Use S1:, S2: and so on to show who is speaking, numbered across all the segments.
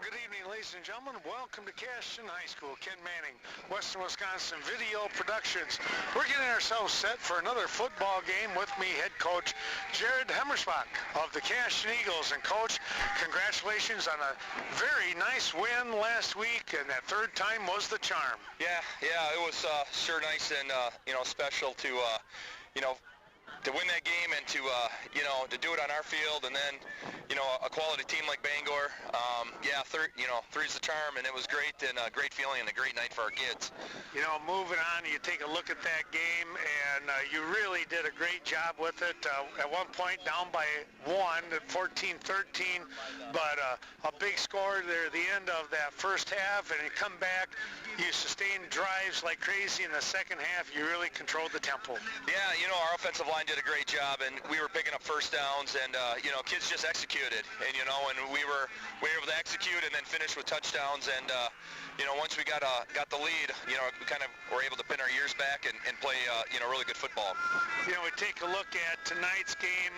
S1: Good evening, ladies and gentlemen. Welcome to Cashton High School. Ken Manning, Western Wisconsin Video Productions. We're getting ourselves set for another football game with me, head coach Jared Hemmersbach of the Cashton Eagles. And coach, congratulations on a very nice win last week, and that third time was the charm.
S2: Yeah, it was sure nice and special to to win that game and to do it on our field, and then a quality team like Bangor. Three's the charm, and it was great, and a great feeling and a great night for our kids.
S1: Moving on, you take a look at that game, and you really did a great job with it. At one point, down by 14-13, but a big score there at the end of that first half, and you come back, you sustained drives like crazy in the second half. You really controlled the tempo.
S2: Yeah, our offensive line did a great job, and we were picking up first downs, and kids just executed, and we were able to execute and then finish with touchdowns, and once we got the lead, we kind of were able to pin our ears back and play really good football.
S1: We take a look at tonight's game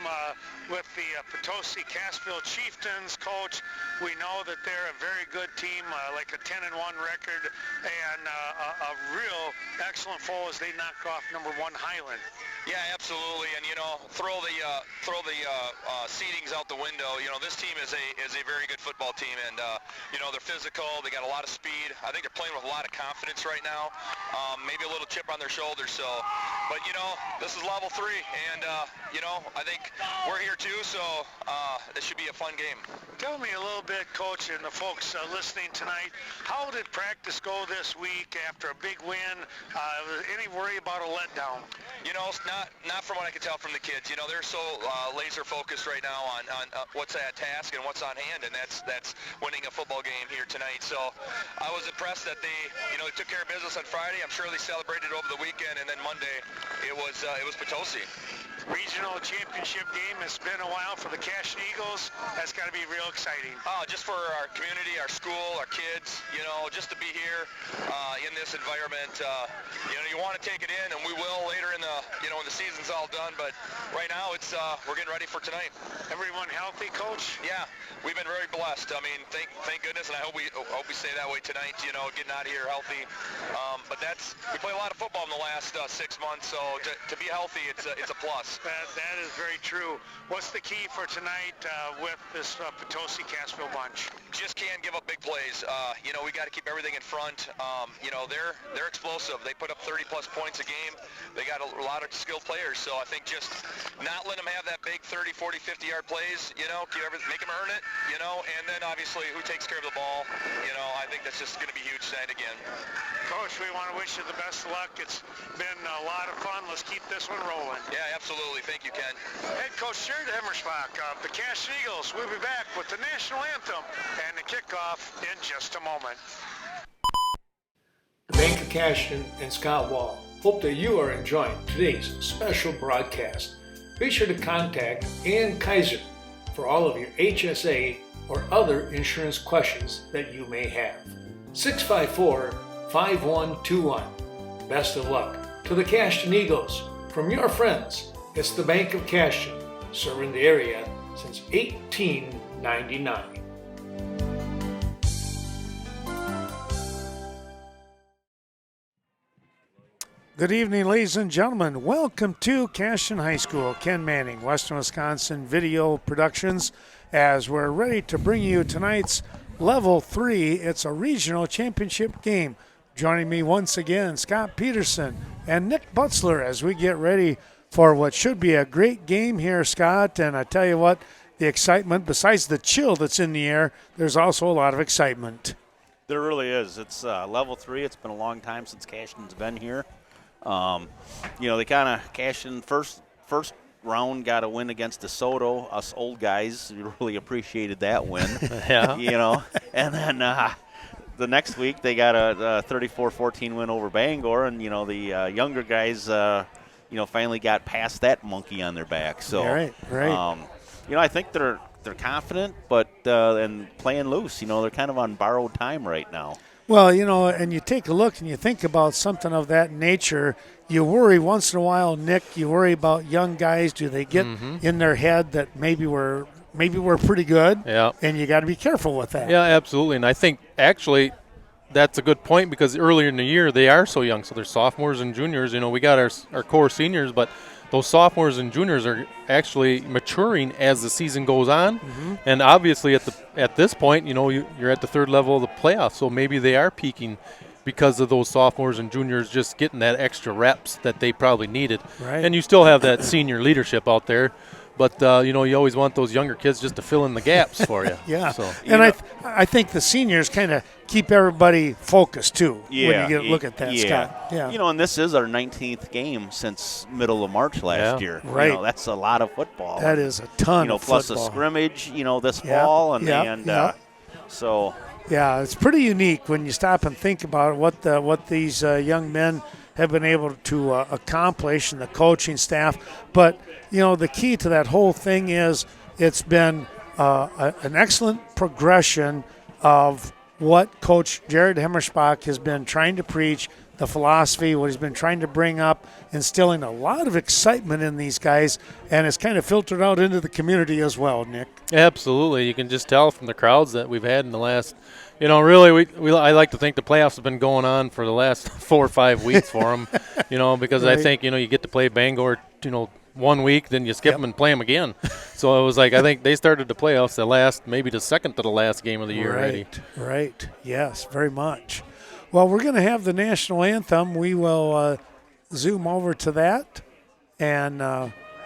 S1: with the Potosi-Cassville Chieftains. Coach, we know that they're a very good team, like a 10-1 record, and a real excellent foe as they knock off number 1 Highland.
S2: Yeah, absolutely, and throw the seedings out the window. This team is a very good football team, and they're physical. They got a lot of speed. I think they're playing with a lot of confidence right now. Maybe a little chip on their shoulders. But this is level 3, and I think we're here too. So this should be a fun game.
S1: Tell me a little bit, Coach, and the folks listening tonight. How did practice go this week after a big win? Any worry about a letdown?
S2: Not from what I can tell from the kids. They're so laser focused right now on what's at task and what's on hand, and that's winning a football game here tonight. So I was impressed that they took care of business on Friday. I'm sure they celebrated over the weekend, and then Monday it was Potosi.
S1: Regional championship game. It's been a while for the Cashton Eagles. That's got to be real exciting.
S2: Just for our community, our school, our kids, just to be here in this environment. You want to take it in, and we will later in the when the season's all done. But right now, it's we're getting ready for tonight.
S1: Everyone healthy, Coach?
S2: Yeah, we've been very blessed. I mean, thank goodness, and I hope we stay that way tonight. Getting out of here healthy. But we play a lot of football in the last 6 months, so to be healthy, it's a plus.
S1: That is very true. What's the key for tonight with this Potosi-Cassville bunch?
S2: Just can't give up big plays. We got to keep everything in front. They're explosive. They put up 30-plus points a game. They got a lot of skilled players, so I think just not let them have that big 30, 40, 50-yard plays, make them earn it, and then obviously who takes care of the ball, I think that's just going to be huge tonight again.
S1: Coach, we want to wish you the best of luck. It's been a lot of fun. Let's keep this one rolling.
S2: Yeah, absolutely. Thank you, Ken.
S1: Head Coach Jared Hemmersbach of the Cashton Eagles. We'll be back with the national anthem and the kickoff in just a moment.
S3: The Bank of Cashton and Scott Wall hope that you are enjoying today's special broadcast. Be sure to contact Ann Kaiser for all of your HSA or other insurance questions that you may have. 654-5121. Best of luck to the Cashton Eagles. From your friends, it's the Bank of Cashton, serving the area since 1899.
S1: Good evening, ladies and gentlemen. Welcome to Cashton High School. Ken Manning, Western Wisconsin Video Productions, as we're ready to bring you tonight's Level 3. It's a regional championship game. Joining me once again, Scott Peterson and Nick Butzler, as we get ready for what should be a great game here, Scott. And I tell you what, the excitement, besides the chill that's in the air, there's also a lot of excitement.
S4: There really is. It's Level 3. It's been a long time since Cashton's been here. They kind of Cashton first round got a win against DeSoto. Us old guys really appreciated that win.
S5: Yeah.
S4: And then the next week they got a 34-14 win over Bangor, and the younger guys finally got past that monkey on their back. So
S1: right.
S4: I think they're confident, but and playing loose. They're kind of on borrowed time right now.
S1: Well, and you take a look and you think about something of that nature, you worry once in a while, Nick, you worry about young guys. Do they get in their head that maybe we're pretty good?
S5: Yeah.
S1: And you got to be careful with that.
S5: Yeah, absolutely. And I think actually that's a good point because earlier in the year they are so young. So they're sophomores and juniors. We got our core seniors, but those sophomores and juniors are actually maturing as the season goes on. And obviously at this point, you're at the third level of the playoffs, so maybe they are peaking because of those sophomores and juniors just getting that extra reps that they probably needed.
S1: Right.
S5: And you still have that senior leadership out there. But, you always want those younger kids just to fill in the gaps for you.
S1: Yeah.
S5: So,
S1: and I think the seniors kind of keep everybody focused, too, when you look at that, Scott. Yeah.
S4: And this is our 19th game since middle of March last year.
S1: Right.
S4: That's a lot of football.
S1: That is a ton of
S4: plus
S1: football.
S4: a scrimmage, this fall. So.
S1: Yeah, it's pretty unique when you stop and think about what these young men have been able to accomplish and the coaching staff. But, the key to that whole thing is it's been an excellent progression of what Coach Jared Hemmerschbach has been trying to preach, the philosophy, what he's been trying to bring up, instilling a lot of excitement in these guys, and it's kind of filtered out into the community as well, Nick.
S5: Absolutely. You can just tell from the crowds that we've had in the last really, I like to think the playoffs have been going on for the last 4 or 5 weeks for them, because
S1: Right.
S5: I think, you get to play Bangor, 1 week, then you skip them and play them again. So it was like, I think they started the playoffs maybe the second to the last game of the year already.
S1: Right. Yes, very much. Well, we're going to have the national anthem. We will zoom over to that and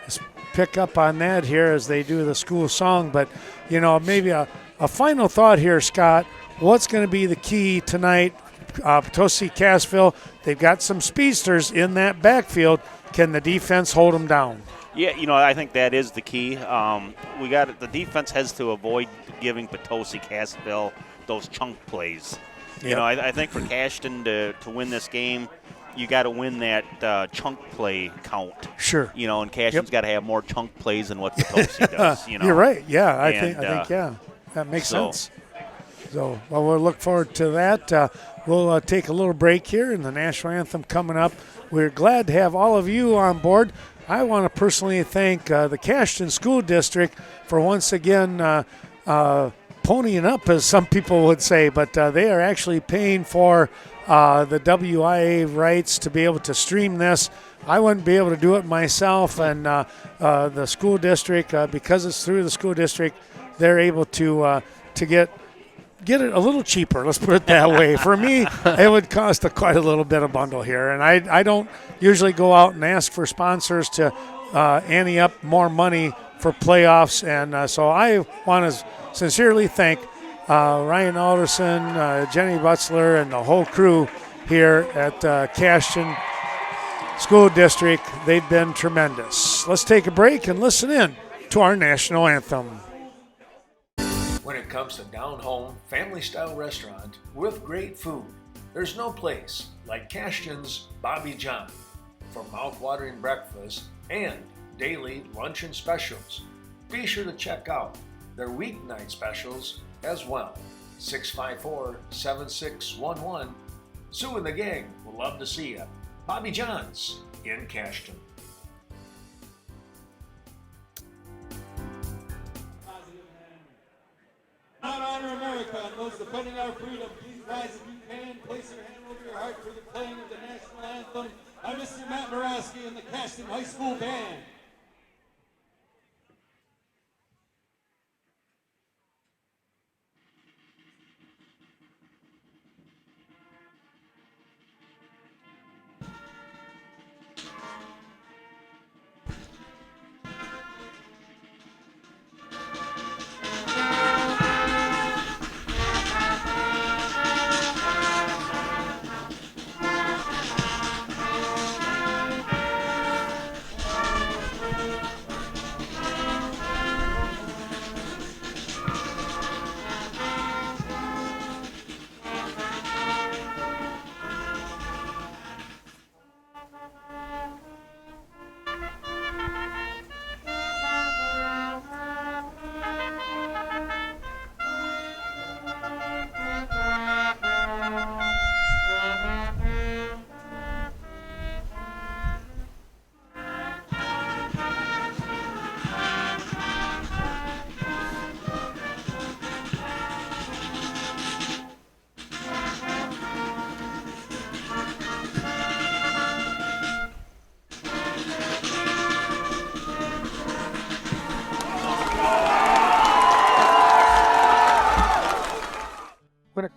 S1: just pick up on that here as they do the school song. But, maybe a final thought here, Scott. What's going to be the key tonight? Potosi-Cassville, they've got some speedsters in that backfield. Can the defense hold them down?
S4: Yeah, I think that is the key. The defense has to avoid giving Potosi-Cassville those chunk plays.
S1: Yep.
S4: I think for Cashton to win this game, you got to win that chunk play count.
S1: Sure.
S4: And Cashton's got to have more chunk plays than what Potosi does.
S1: You're right. Yeah, I think that makes sense. So, we'll look forward to that. We'll take a little break here, and the national anthem coming up. We're glad to have all of you on board. I want to personally thank the Cashton School District for once again ponying up, as some people would say, but they are actually paying for the WIAA rights to be able to stream this. I wouldn't be able to do it myself, and the school district, because it's through the school district, they're able to get it a little cheaper, let's put it that way. For me, it would cost quite a little bit of bundle here, and I don't usually go out and ask for sponsors to ante up more money for playoffs, and so I want to sincerely thank Ryan Alderson, Jenny Butzler, and the whole crew here at Cashton School District. They've been tremendous. Let's take a break and listen in to our national anthem.
S3: When it comes to down-home, family-style restaurant with great food, there's no place like Cashton's Bobby John for mouth-watering breakfast and daily luncheon specials. Be sure to check out their weeknight specials as well. 654-7611. Sue and the gang will love to see you. Bobby John's in Cashton.
S6: Not honor America and those defending our freedom. Please rise if you can. Place your hand over your heart for the playing of the national anthem by Mr. Matt Moraski and the Cashton High School Band.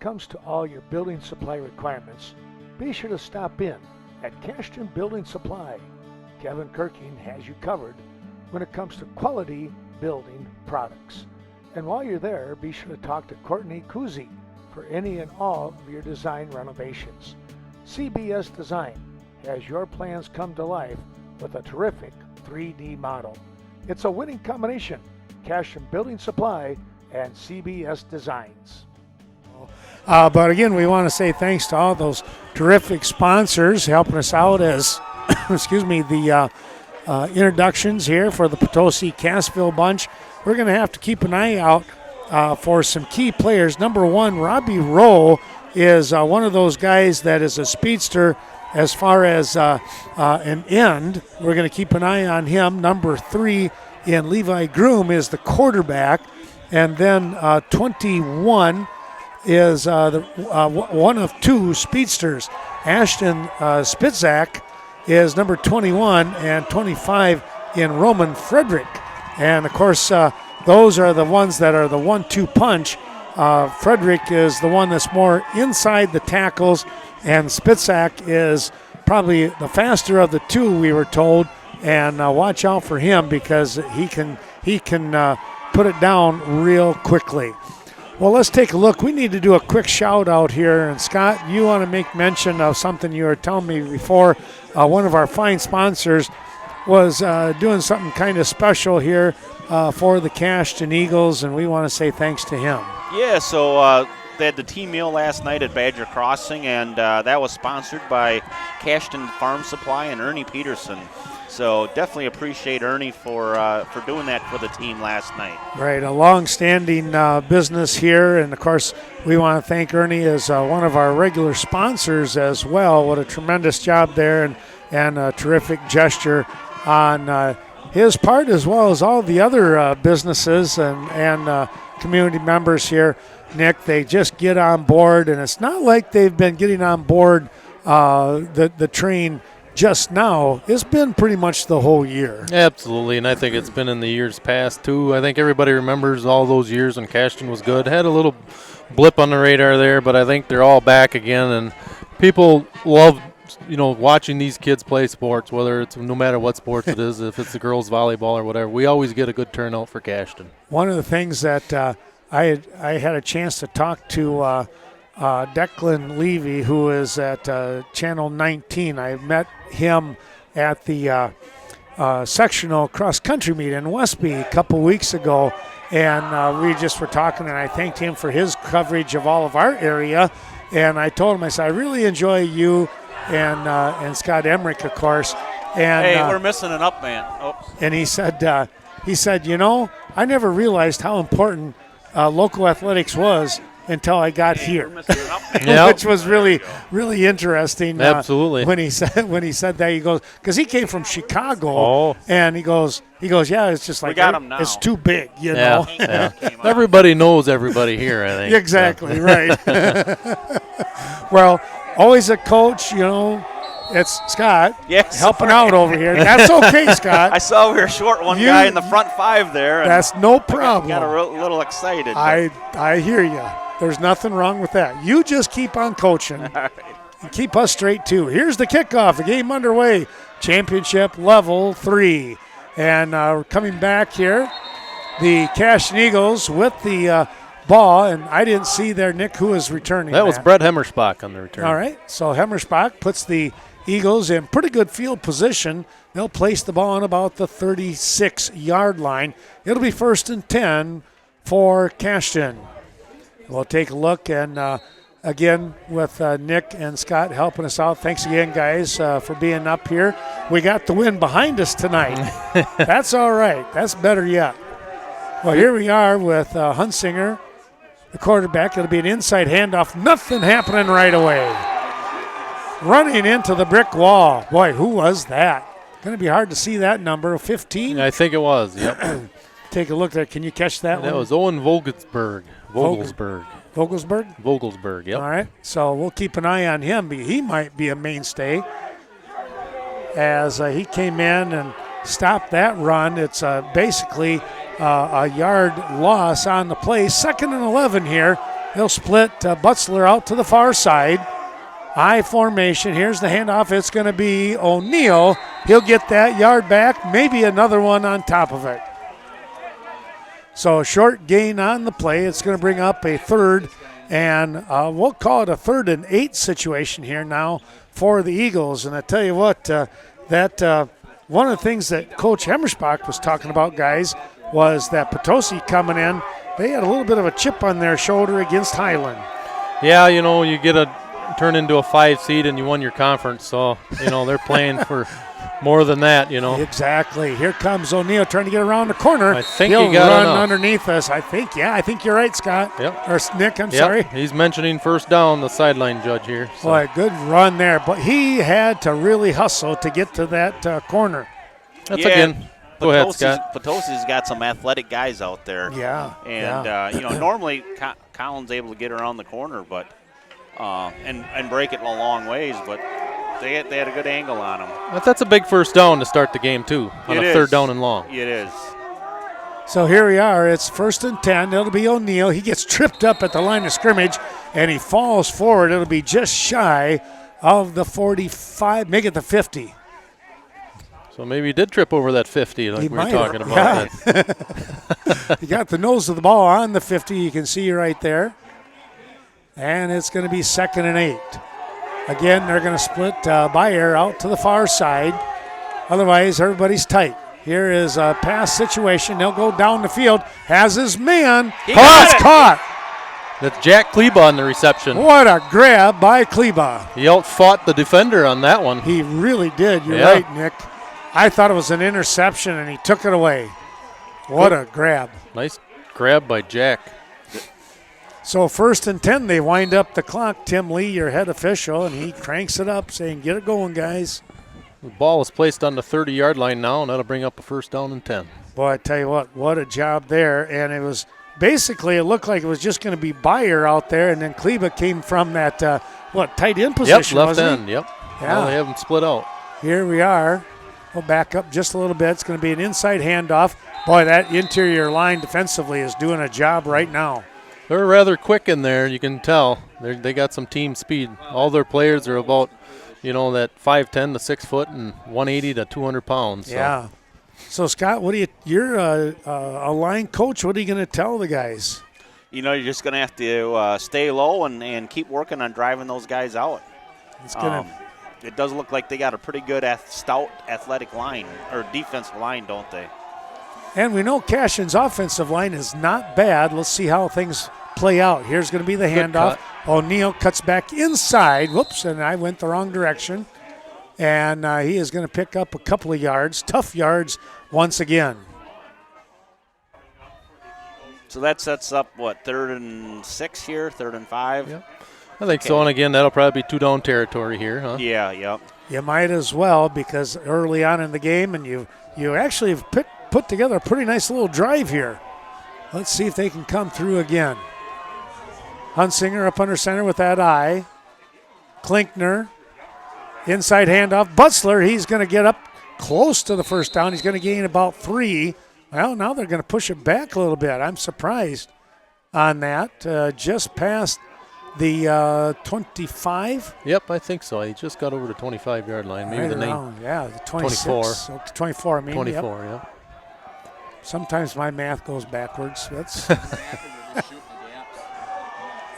S1: it comes to all your building supply requirements, be sure to stop in at Cashton Building Supply. Kevin Kirking has you covered when it comes to quality building products. And while you're there, be sure to talk to Courtney Kuzi for any and all of your design renovations. CBS Design has your plans come to life with a terrific 3D model. It's a winning combination, Cashton Building Supply and CBS Designs. But again, we want to say thanks to all those terrific sponsors helping us out as, excuse me, the introductions here for the Potosi-Cassville bunch. We're going to have to keep an eye out for some key players. Number one, Robbie Rowe is one of those guys that is a speedster as far as an end. We're going to keep an eye on him. Number three in Levi Groom is the quarterback. And then 21 is one of two speedsters. Ashton Spitzak is number 21 and 25 in Roman Frederick. And, of course, those are the ones that are the 1-2 punch. Frederick is the one that's more inside the tackles, and Spitzak is probably the faster of the two, we were told. And watch out for him because he can put it down real quickly. Well, let's take a look. We need to do a quick shout out here. And Scott, you want to make mention of something you were telling me before. One of our fine sponsors was doing something kind of special here for the Cashton Eagles, and we want to say thanks to him.
S4: Yeah, so they had the team meal last night at Badger Crossing, and that was sponsored by Cashton Farm Supply and Ernie Peterson. So definitely appreciate Ernie for doing that for the team last night. Right,
S1: a long-standing business here, and of course we want to thank Ernie as one of our regular sponsors as well. What a tremendous job there, and a terrific gesture on his part, as well as all the other businesses and community members here. Nick, they just get on board, and it's not like they've been getting on board the train just now. It's been pretty much the whole year.
S5: Absolutely, and I think it's been in the years past too. I think everybody remembers all those years when Cashton was good. Had a little blip on the radar there, but I think they're all back again, and people love watching these kids play sports, whether it's no matter what sports it is, if it's the girls volleyball or whatever. We always get a good turnout for Cashton.
S1: One of the things that I had a chance to talk to Declan Levy, who is at Channel 19. I met him at the sectional cross-country meet in Westby a couple weeks ago, and we just were talking, and I thanked him for his coverage of all of our area. And I told him, I said, I really enjoy you and Scott Emmerich, of course. And
S4: hey, we're missing an up man. Oh.
S1: And he said, I never realized how important local athletics was until I got here, which was really, really interesting.
S5: Absolutely.
S1: When he said that, he goes, because he came from Chicago, and he goes, yeah, it's just like,
S4: we got him now.
S1: It's too big, you know.
S5: Yeah. Everybody knows everybody here, I think.
S1: Exactly, right. Well, always a coach, it's Scott helping out over here. That's okay, Scott.
S4: I saw we were short one guy in the front five there. And
S1: that's no problem.
S4: Got a little excited.
S1: I hear you. There's nothing wrong with that. You just keep on coaching. All right. And keep us straight, too. Here's the kickoff. The game underway. Championship level 3. And we're coming back here. The Cashton Eagles with the ball. And I didn't see there, Nick, who is returning.
S5: That was Brett Hemmerspach on the return.
S1: All right. So Hemmerspach puts the Eagles in pretty good field position. They'll place the ball on about the 36-yard line. It'll be 1st and 10 for Cashton. We'll take a look, and again, with Nick and Scott helping us out. Thanks again, guys, for being up here. We got the win behind us tonight. That's all right. That's better yet. Well, here we are with Hunsinger, the quarterback. It'll be an inside handoff. Nothing happening right away. Running into the brick wall. Boy, who was that? Going to be hard to see that number, 15?
S5: I think it was, yep.
S1: Take a look there. Can you catch that one?
S5: That was Owen Vogelsberg. Vogelsberg, yep.
S1: All right, so we'll keep an eye on him. He might be a mainstay as he came in and stopped that run. It's basically a yard loss on the play. 2nd and 11 here They'll split Butzler out to the far side. I formation. Here's the handoff. It's going to be O'Neill. He'll get that yard back, maybe another one on top of it. So short gain on the play. It's going to bring up a third, and we'll call it a 3rd and 8 situation here now for the Eagles. And I tell you what, one of the things that Coach Hemmersbach was talking about, guys, was that Potosi coming in, they had a little bit of a chip on their shoulder against Highland.
S5: Yeah, you get turn into a 5 seed and you won your conference, so they're playing for more than that.
S1: Exactly. Here comes O'Neill trying to get around the corner.
S5: I think
S1: he'll
S5: he got
S1: run
S5: enough.
S1: Underneath us. I think you're right, Scott.
S5: Yep.
S1: Or Nick, I'm sorry.
S5: He's mentioning first down, the sideline judge here. So.
S1: Boy, good run there, but he had to really hustle to get to that corner.
S5: That's again. Go ahead, Scott.
S4: Potosi's got some athletic guys out there.
S1: Yeah.
S4: And normally Collins able to get around the corner, but and break it a long ways, but they had a good angle on him.
S5: That's a big first down to start the game too, on a 3rd down and long.
S4: It is.
S1: So here we are. It's 1st and 10. It'll be O'Neill. He gets tripped up at the line of scrimmage, and he falls forward. It'll be just shy of the 45, make it the 50.
S5: So maybe he did trip over that 50 like we were talking about.
S1: Yeah. He got the nose of the ball on the 50. You can see right there. And it's going to be 2nd and 8. Again, they're going to split Bayer out to the far side. Otherwise, everybody's tight. Here is a pass situation. They'll go down the field. Has his man. Caught.
S5: That's Jack Kleba on the reception.
S1: What a grab by Kleba.
S5: He outfought the defender on that one.
S1: He really did. You're right, Nick. I thought it was an interception, and he took it away. What a grab.
S5: Nice grab by Jack.
S1: So 1st and 10, they wind up the clock. Tim Lee, your head official, and he cranks it up, saying, get it going, guys.
S5: The ball is placed on the 30-yard line now, and that'll bring up a 1st down and 10.
S1: Boy, I tell you what a job there. And it was basically, it looked like it was just going to be Bayer out there, and then Kleba came from that, tight end position,
S5: left
S1: wasn't
S5: end,
S1: he?
S5: yep.
S1: Yeah.
S5: Well, they have them split out.
S1: Here we are. We'll back up just a little bit. It's going to be an inside handoff. Boy, that interior line defensively is doing a job right now.
S5: They're rather quick in there, you can tell. They got some team speed. All their players are about, that 5'10" to 6 foot and 180 to 200 pounds. So.
S1: Yeah. So, Scott, you're a line coach. What are you going to tell the guys?
S4: You're just going to have to stay low and keep working on driving those guys out. It does look like they got a pretty good, stout, athletic line, or defensive line, don't they?
S1: And we know Cashton's offensive line is not bad. Let's see how things play out. Here's going to be the handoff. O'Neill cuts back inside. Whoops, and I went the wrong direction. And he is going to pick up a couple of yards, tough yards once again.
S4: So that sets up, 3rd and 6 here, 3rd and 5?
S5: Yep. I think so, and again, that'll probably be 2-down territory here, huh?
S4: Yeah, yep.
S1: You might as well, because early on in the game, and you actually have put together a pretty nice little drive here. Let's see if they can come through again. Hunsinger up under center with that eye. Klinkner, inside handoff. Butzler, he's going to get up close to the 1st down. He's going to gain about 3. Well, now they're going to push it back a little bit. I'm surprised on that. Just past the 25.
S5: Yep, I think so. He just got over the 25-yard line. Maybe
S1: right
S5: the
S1: around, yeah, the 26.
S5: 24.
S1: 24, I mean.
S5: 24,
S1: yep.
S5: yeah.
S1: Sometimes my math goes backwards. That's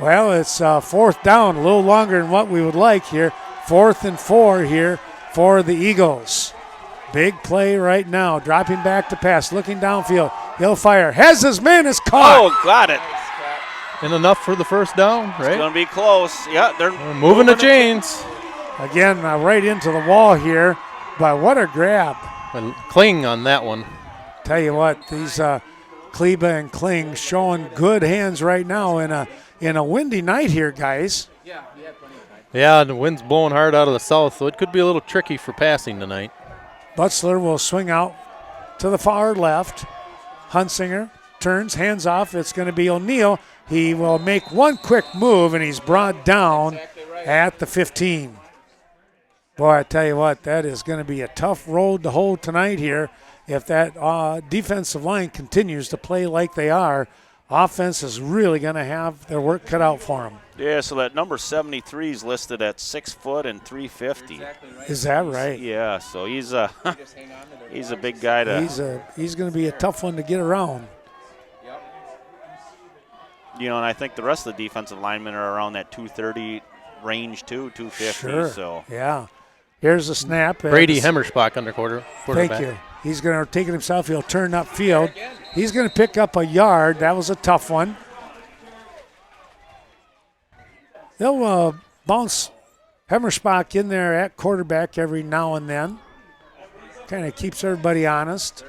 S1: well, it's 4th down, a little longer than what we would like here. 4th and 4 here for the Eagles. Big play right now. Dropping back to pass, looking downfield. He'll fire. Has his man, is caught.
S4: Oh, got it.
S5: And enough for the 1st down, right?
S4: It's going to be close. Yeah, they're
S5: moving the chains.
S1: Again, right into the wall here. But what a grab.
S5: And Kling on that one.
S1: Tell you what, these Kleba and Kling showing good hands right now in a windy night here, guys.
S5: Yeah, the wind's blowing hard out of the south, so it could be a little tricky for passing tonight.
S1: Butzler will swing out to the far left. Hunsinger turns, hands off. It's going to be O'Neill. He will make one quick move, and he's brought down at the 15. Boy, I tell you what, that is going to be a tough road to hold tonight here if that defensive line continues to play like they are. offense is really going to have their work cut out for them.
S4: Yeah, so that number 73 is listed at 6 foot and 350.
S1: Is that right?
S4: Yeah, so he's a he's a big guy to.
S1: He's going to be a tough one to get around.
S4: You know, and I think the rest of the defensive linemen are around that 230 range too, 250.
S1: Sure.
S4: So
S1: yeah, here's a snap.
S5: Brady Hemmerspach under quarterback.
S1: Thank you. He's going to take it himself. He'll turn upfield. He's going to pick up a yard. That was a tough one. They'll bounce Hemmerspach in there at quarterback every now and then. Kind of keeps everybody honest.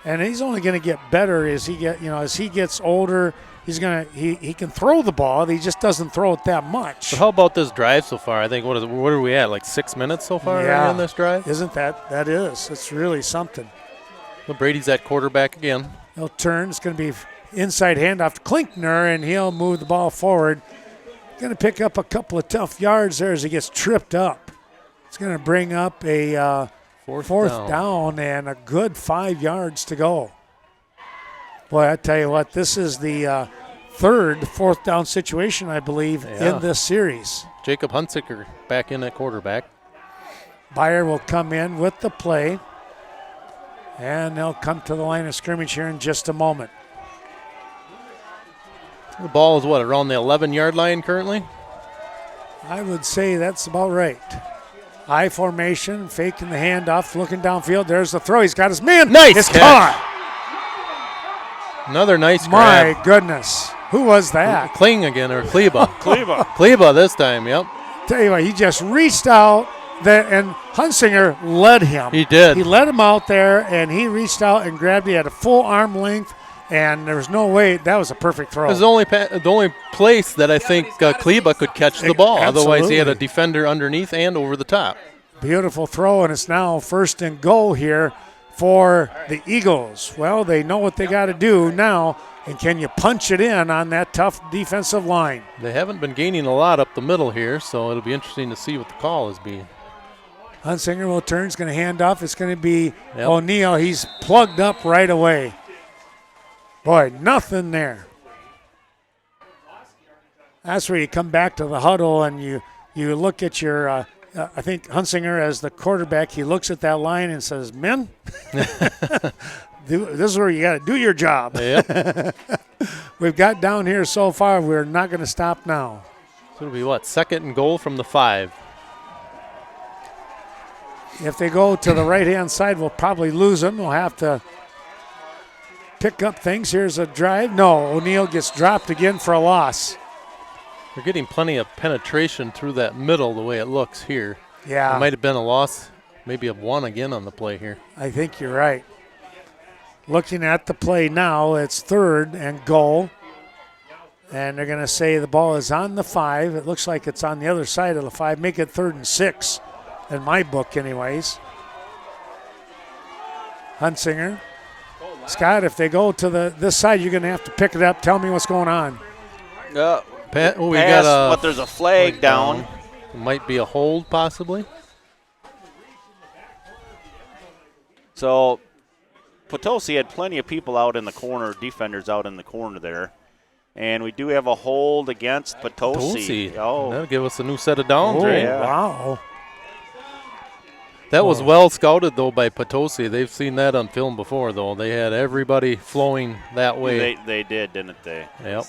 S1: And he's only going to get better as he gets older. He can throw the ball. He just doesn't throw it that much.
S5: So how about this drive so far? I think what are we at? Like 6 minutes so far in this drive?
S1: Isn't that is? It's really something.
S5: Well, Brady's at quarterback again.
S1: He'll turn. It's going to be inside handoff to Klinkner, and he'll move the ball forward. Going to pick up a couple of tough yards there as he gets tripped up. It's going to bring up a fourth down and a good 5 yards to go. Boy, I tell you what, this is the third fourth down situation, I believe, in this series.
S5: Jacob Hunziker back in at quarterback.
S1: Byer will come in with the play, and they'll come to the line of scrimmage here in just a moment.
S5: The ball is around the 11-yard line currently?
S1: I would say that's about right. I formation, faking the handoff, looking downfield. There's the throw. He's got his man.
S5: Nice
S1: It's
S5: catch.
S1: caught.
S5: Another nice grab.
S1: My goodness. Who was that?
S5: Kling again, or Kleba.
S4: Kleba
S5: this time, yep.
S1: Tell you what, he just reached out, and Hunsinger led him.
S5: He did.
S1: He led him out there, and he reached out and grabbed. He had a full arm length, and there was no way. That was a perfect throw.
S5: It was the only place that I think Kleba could catch the ball.
S1: Absolutely.
S5: Otherwise, he had a defender underneath and over the top.
S1: Beautiful throw, and it's now 1st and goal here for the Eagles. Well, they know what they got to do now, and can you punch it in on that tough defensive line?
S5: They haven't been gaining a lot up the middle here, so it'll be interesting to see what the call is being.
S1: Hunsinger will turn. It's going to hand off. It's going to be O'Neal. He's plugged up right away. Boy, nothing there. That's where you come back to the huddle and you look at your I think Hunsinger, as the quarterback, he looks at that line and says, "Men, this is where you got to do your job."
S5: Yep.
S1: We've got down here so far. We're not going to stop now.
S5: So it'll be 2nd and goal from the 5.
S1: If they go to the right-hand side, we'll probably lose them. We'll have to pick up things. Here's a drive. No, O'Neal gets dropped again for a loss.
S5: They're getting plenty of penetration through that middle the way it looks here.
S1: Yeah.
S5: It might have been a loss, maybe of 1 again on the play here.
S1: I think you're right. Looking at the play now, it's 3rd and goal. And they're going to say the ball is on the 5. It looks like it's on the other side of the 5. Make it 3rd and 6 in my book anyways. Hunsinger. Scott, if they go to this side, you're going to have to pick it up. Tell me what's going on.
S4: But there's a flag down.
S5: It might be a hold, possibly.
S4: So Potosi had plenty of people out in the corner, defenders out in the corner there. And we do have a hold against Potosi. Oh.
S5: That'll give us a new set of downs, right?
S1: Yeah. Wow.
S5: That was well scouted, though, by Potosi. They've seen that on film before, though. They had everybody flowing that way.
S4: They did, didn't they?
S5: Yep.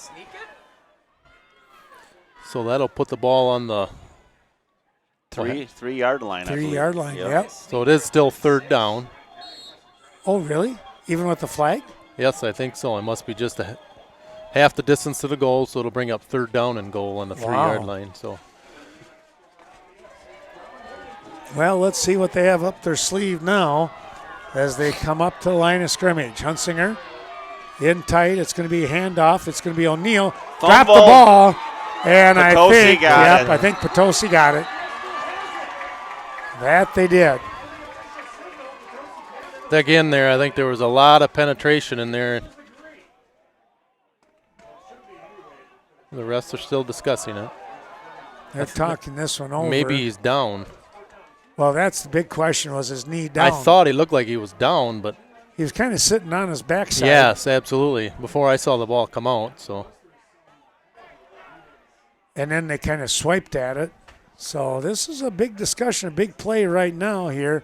S5: So that'll put the ball on the
S4: 3-yard line.
S1: 3-yard line, yep.
S5: So it is still 3rd down.
S1: Oh, really? Even with the flag?
S5: Yes, I think so. It must be just half the distance to the goal, so it'll bring up 3rd down and goal on the 3-yard line. So.
S1: Well, let's see what they have up their sleeve now as they come up to the line of scrimmage. Hunsinger in tight. It's going to be a handoff. It's going to be O'Neal. Drop the ball. And I think Potosi got it. That they did.
S5: Again, I think there was a lot of penetration in there. The rest are still discussing it.
S1: They're talking this one over.
S5: Maybe he's down.
S1: Well, that's the big question. Was his knee down?
S5: I thought he looked like he was down, but
S1: He was kind of sitting on his backside.
S5: Yes, absolutely. Before I saw the ball come out, so.
S1: And then they kind of swiped at it. So this is a big discussion, a big play right now here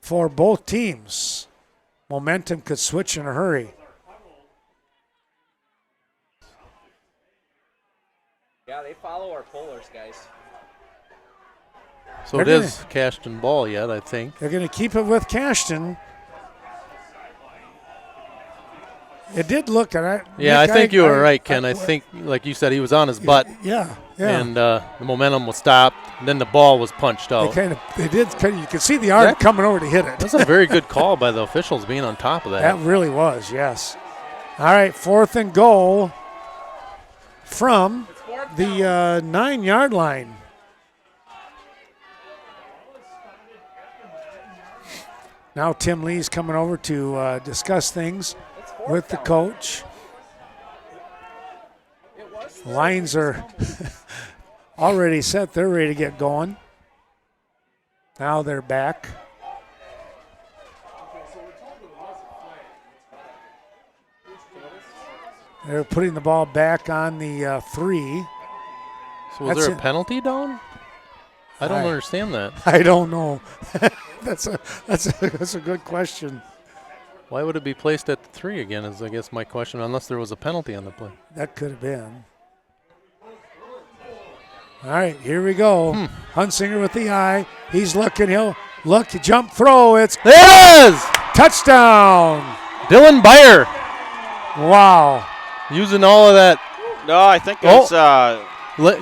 S1: for both teams. Momentum could switch in a hurry.
S7: Yeah, they follow our polars, guys.
S5: So
S1: They're
S5: it is Cashton ball yet, I think.
S1: They're going to keep it with Cashton. It did look at it.
S5: Yeah,
S1: Nick,
S5: I think you were right, Ken. I think, like you said, he was on his butt.
S1: Yeah.
S5: And the momentum was stopped. And then the ball was punched out.
S1: They did. You could see the arm coming over to hit it.
S5: That's a very good call by the officials being on top of that.
S1: That really was, yes. All right, 4th and goal from the 9-yard line. Now Tim Lee's coming over to discuss things with the coach. Lines are already set. They're ready to get going. Now they're back. They're putting the ball back on the 3.
S5: So was there a penalty down? I don't understand that.
S1: I don't know. That's a good question.
S5: Why would it be placed at the 3 again is, I guess, my question, unless there was a penalty on the play.
S1: That could have been. All right, here we go. Hunsinger with the eye. He's looking. He'll look. Jump throw. It's
S5: There it is!
S1: touchdown.
S5: Dylan Byer
S1: Wow.
S5: using all of that.
S4: No, I think it's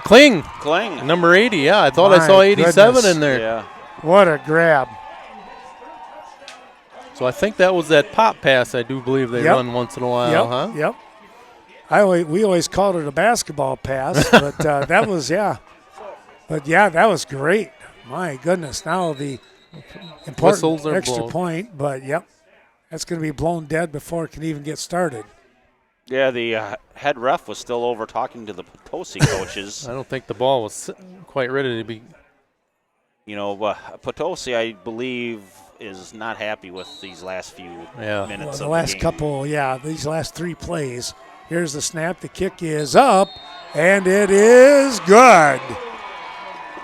S5: Kling,
S4: Kling.
S5: number 80. Yeah, I thought
S1: My
S5: I saw 87
S1: goodness.
S5: in there.
S4: Yeah.
S1: What a grab.
S5: So I think that was that pop pass I do believe they run once in a while, huh?
S1: Yep. We always called it a basketball pass, but that was, But, that was great. My goodness. Now the important extra point, but, that's going to be blown dead before it can even get started.
S4: Yeah, the head ref was still over talking to the Potosi coaches.
S5: I don't think the ball was quite ready to be.
S4: You know, Potosi, I believe, is not happy with these last few minutes of
S1: the last
S4: game.
S1: couple, these last 3 plays. Here's the snap. The kick is up, and it is good.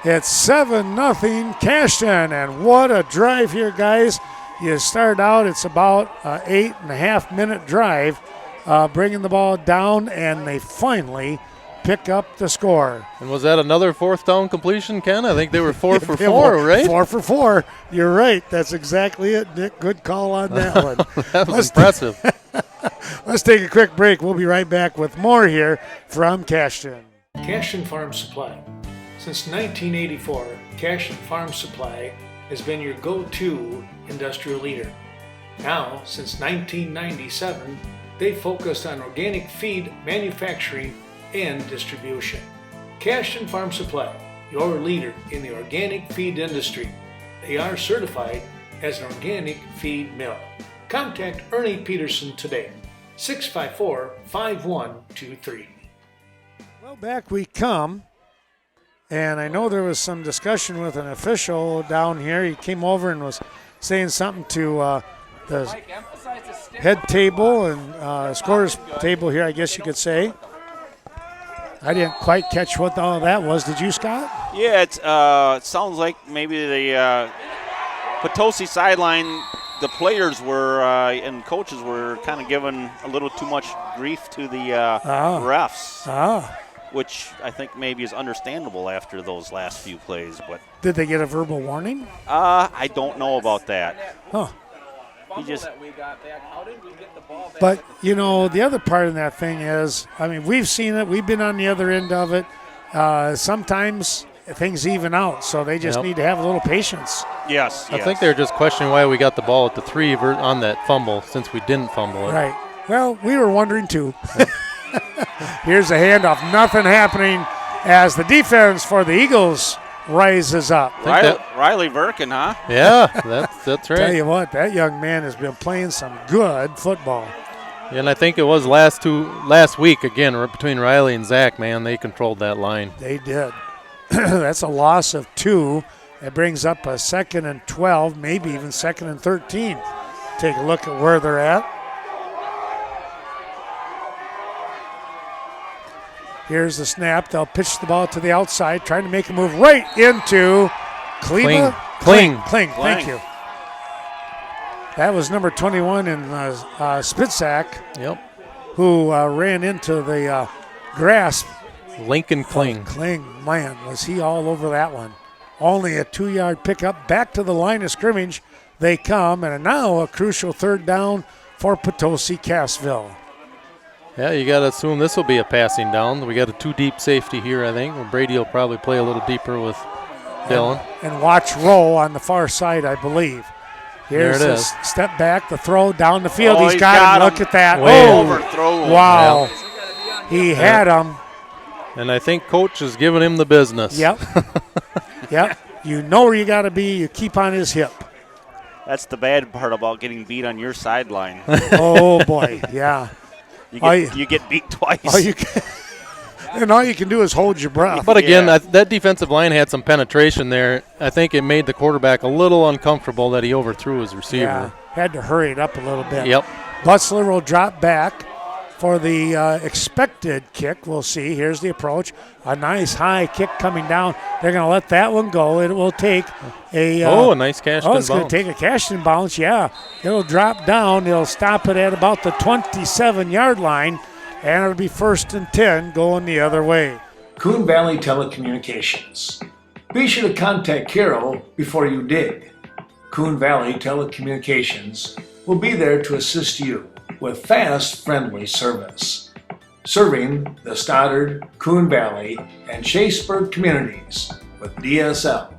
S1: It's 7-0 Cashton, and what a drive here, guys. You start out, it's about an 8.5-minute drive, bringing the ball down, and they finally pick up the score.
S5: And was that another 4th down completion, Ken? I think they were 4 for 4, right?
S1: 4 for 4. You're right. That's exactly it, Nick. Good call on that one.
S5: That was impressive.
S1: Let's take a quick break. We'll be right back with more here from Cashton.
S3: Cashton Farm Supply. Since 1984, Cashton Farm Supply has been your go-to industrial leader. Now, since 1997, they focused on organic feed manufacturing and distribution. Cashton Farm Supply, your leader in the organic feed industry. They are certified as an organic feed mill. Contact Ernie Peterson today, 654-5123.
S1: Well, back we come. And I know there was some discussion with an official down here. He came over and was saying something to the head table and scorers table here, I guess you could say. I didn't quite catch what all that was. Did you, Scott?
S4: Yeah, it sounds like maybe the Potosi sideline, the players were and coaches were kind of giving a little too much grief to the refs, which I think maybe is understandable after those last few plays. But
S1: did they get a verbal warning?
S4: I don't know about that.
S1: Huh.
S4: He just.
S1: But, you know, the other part of that thing is, I mean, we've seen it. We've been on the other end of it. Sometimes things even out, so they just need to have a little patience.
S4: Yes.
S5: I think they're just questioning why we got the ball at the 3 on that fumble since we didn't fumble it.
S1: Right. Well, we were wondering too. Here's a handoff. Nothing happening as the defense for the Eagles rises up.
S4: Riley Verkin, huh?
S5: Yeah, that's right.
S1: Tell you what, that young man has been playing some good football.
S5: And I think it was last week, again, between Riley and Zach, man, they controlled that line.
S1: They did. That's a loss of 2. It brings up a 2nd and 12, maybe even 2nd and 13. take a look at where they're at. Here's the snap. They'll pitch the ball to the outside, trying to make a move right into Cleva.
S5: Kling.
S1: Thank you. That was number 21 in Spitzak,
S5: Yep.
S1: who ran into the grasp.
S5: Lincoln Kling.
S1: Kling, man, was he all over that one. Only a 2-yard pickup. Back to the line of scrimmage they come, and now a crucial third down for Potosi-Cassville.
S5: Yeah, you got to assume this will be a passing down. We got a 2-deep safety here, I think. Brady will probably play a little deeper with Dylan.
S1: And watch roll on the far side, I believe. Here's
S5: There it
S1: the
S5: is.
S1: Step back, the throw down the field.
S4: Oh,
S1: he's
S4: he's
S1: got
S4: got
S1: him.
S4: him.
S1: Look at that.
S5: Way
S4: Overthrow.
S1: Wow. He had him.
S5: And I think Coach is giving him the business.
S1: Yep. Yep. You know where you got to be. You keep on his hip.
S4: That's the bad part about getting beat on your sideline.
S1: Oh, boy. Yeah.
S4: You get beat twice.
S1: And all you can do is hold your breath.
S5: But again,
S4: Yeah.
S5: that defensive line had some penetration there. I think it made the quarterback a little uncomfortable that he overthrew his receiver.
S1: Yeah. Had to hurry it up a little bit.
S5: Yep.
S1: Butzler will drop back for the expected kick. We'll see. Here's the approach. A nice high kick coming down. They're going to let that one go. It will take a
S5: a nice Cashton
S1: Oh, it's going to
S5: bounce.
S1: take a Cashton bounce. Yeah. It'll drop down. It'll stop it at about the 27-yard line, and it'll be 1st and 10 going the other way.
S3: Coon Valley Telecommunications. Be sure to contact Carol before you dig. Coon Valley Telecommunications will be there to assist you with fast, friendly service. Serving the Stoddard, Coon Valley, and Chaseburg communities with DSL,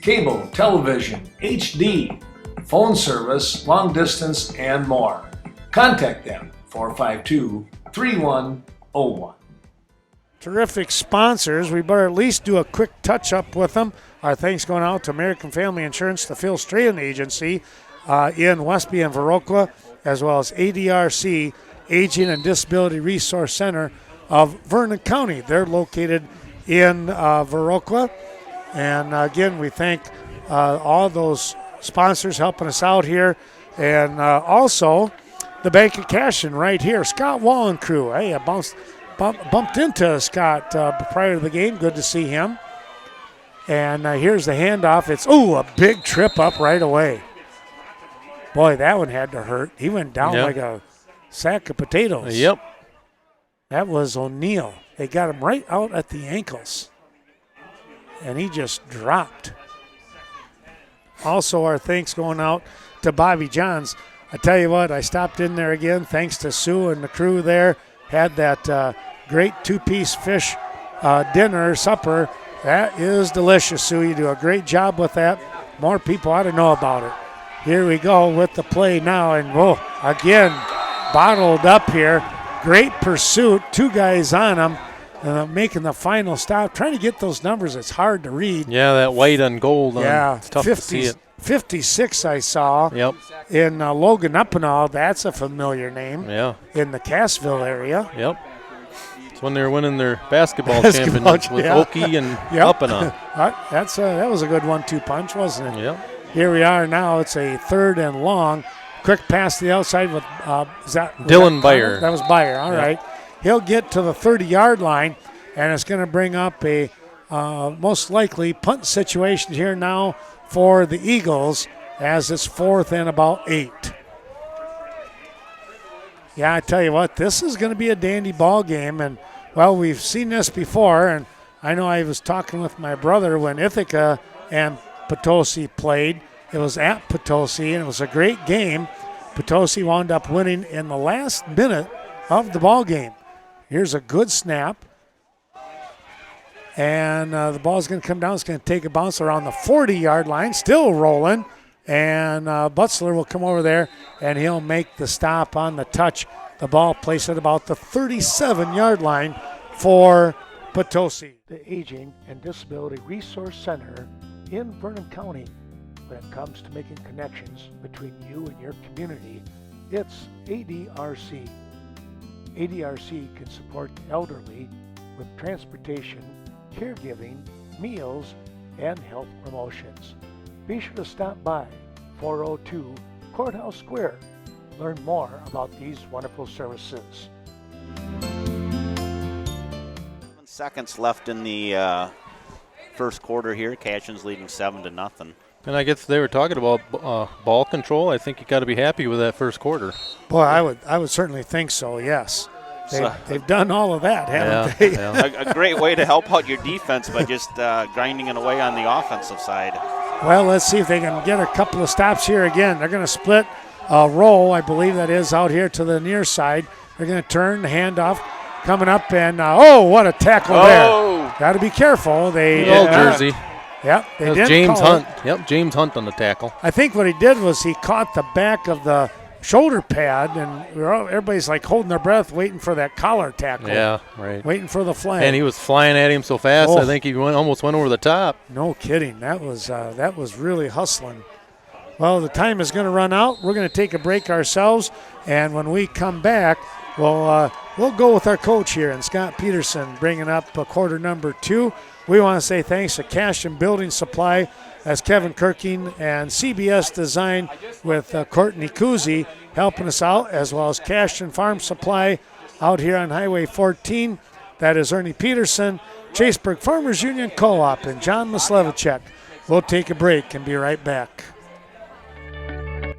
S3: cable, television, HD, phone service, long distance, and more. Contact them 452-3101.
S1: Terrific sponsors. We better at least do a quick touch-up with them. Our thanks going out to American Family Insurance, the Phil Strahan Agency in Westby and Viroqua, as well as ADRC, Aging and Disability Resource Center of Vernon County. They're located in Viroqua. And again, we thank all those sponsors helping us out here. And also the Bank of Cashton right here. Scott Wall and crew. Hey, I bumped into Scott prior to the game. Good to see him. And here's the handoff. It's, a big trip up right away. Boy, that one had to hurt. He went down like a sack of potatoes.
S5: Yep.
S1: That was O'Neal. They got him right out at the ankles. And he just dropped. Also, our thanks going out to Bobby Johns. I tell you what, I stopped in there again, thanks to Sue and the crew there. Had that great 2-piece fish supper. That is delicious, Sue. You do a great job with that. More people ought to know about it. Here we go with the play now. And, again, bottled up here. Great pursuit. 2 guys on him. Making the final stop. Trying to get those numbers. It's hard to read.
S5: Yeah, that white on gold. It's tough to see it.
S1: 56 I saw.
S5: Yep.
S1: In Logan Uppenall. That's a familiar name.
S5: Yeah.
S1: In the Cassville area.
S5: Yep. It's when they were winning their basketball championship with Okie and Uppenall.
S1: That was a good 1-2 punch, wasn't it?
S5: Yep.
S1: Here we are now. It's a 3rd and long. Quick pass to the outside with
S5: Dylan Byer.
S1: That was Byer. All right. He'll get to the 30-yard line, and it's going to bring up a most likely punt situation here now for the Eagles as it's 4th and about 8. Yeah, I tell you what, this is going to be a dandy ball game, and we've seen this before, and I know I was talking with my brother when Ithaca and Potosi played. It was at Potosi, and it was a great game. Potosi wound up winning in the last minute of the ball game. Here's a good snap. And the ball's going to come down. It's going to take a bounce around the 40-yard line, still rolling. And Butzler will come over there, and he'll make the stop on the touch. The ball placed at about the 37-yard line for Potosi. The Aging and Disability Resource Center in Vernon County. When it comes to making connections between you and your community, it's ADRC. ADRC can support the elderly with transportation, caregiving, meals, and health promotions. Be sure to stop by 402 Courthouse Square learn more about these wonderful services.
S4: 7 seconds left in the first quarter here. Cashton's leading 7-0.
S5: And I guess they were talking about ball control. I think you got to be happy with that first quarter.
S1: Boy, I would certainly think so, yes. They've done all of that, haven't they?
S5: Yeah.
S4: A great way to help out your defense by just grinding it away on the offensive side.
S1: Well, let's see if they can get a couple of stops here again. They're going to split a roll, I believe that is, out here to the near side. They're going to turn the handoff, coming up, and what a tackle there. Got to be careful.
S5: Jersey.
S1: Yep, they did.
S5: James Hunt. Yep, James Hunt on the tackle.
S1: I think what he did was he caught the back of the shoulder pad, and everybody's like holding their breath, waiting for that collar tackle.
S5: Yeah, right.
S1: Waiting for the flag.
S5: And he was flying at him so fast, I think he almost went over the top.
S1: No kidding. That was really hustling. Well, the time is going to run out. We're going to take a break ourselves, and when we come back, we'll go with our coach here, and Scott Peterson bringing up quarter number 2. We want to say thanks to Cashton Building Supply, as Kevin Kirking, and CBS Design with Courtney Kuzi helping us out, as well as Cashton Farm Supply out here on Highway 14. That is Ernie Peterson, Chaseburg Farmers Union Co-op, and John Mislevicek. We'll take a break and be right back.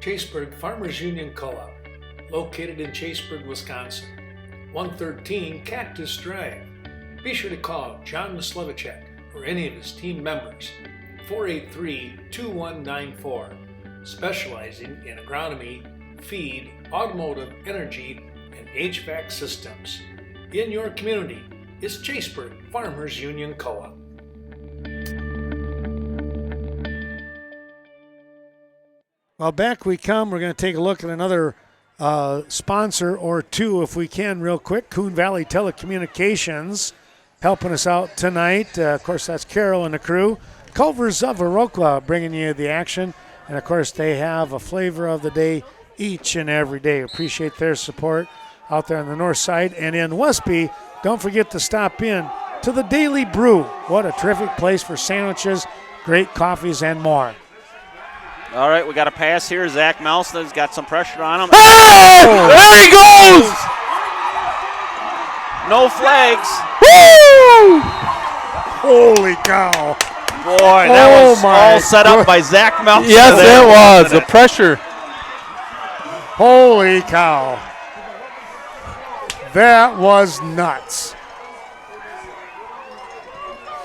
S3: Chaseburg Farmers Union Co-op, located in Chaseburg, Wisconsin, 113 Cactus Drive. Be sure to call John Mislevicek or any of his team members, 483-2194, specializing in agronomy, feed, automotive, energy, and HVAC systems. In your community is Chaseburg Farmers Union Co-op.
S1: Well, back we come. We're going to take a look at another sponsor or two, if we can, real quick. Coon Valley Telecommunications helping us out tonight. Of course, that's Carol and the crew. Culver's of Iroquois bringing you the action. And, of course, they have a flavor of the day each and every day. Appreciate their support out there on the north side. And in Westby, don't forget to stop in to the Daily Brew. What a terrific place for sandwiches, great coffees, and more.
S4: All right, we got a pass here. Zach Melson's got some pressure on him.
S5: Oh! There he goes!
S4: No flags.
S5: Woo!
S1: Holy cow.
S4: Boy, that was all set up by Zach Melson.
S5: Yes, it was. The pressure.
S1: Holy cow. That was nuts.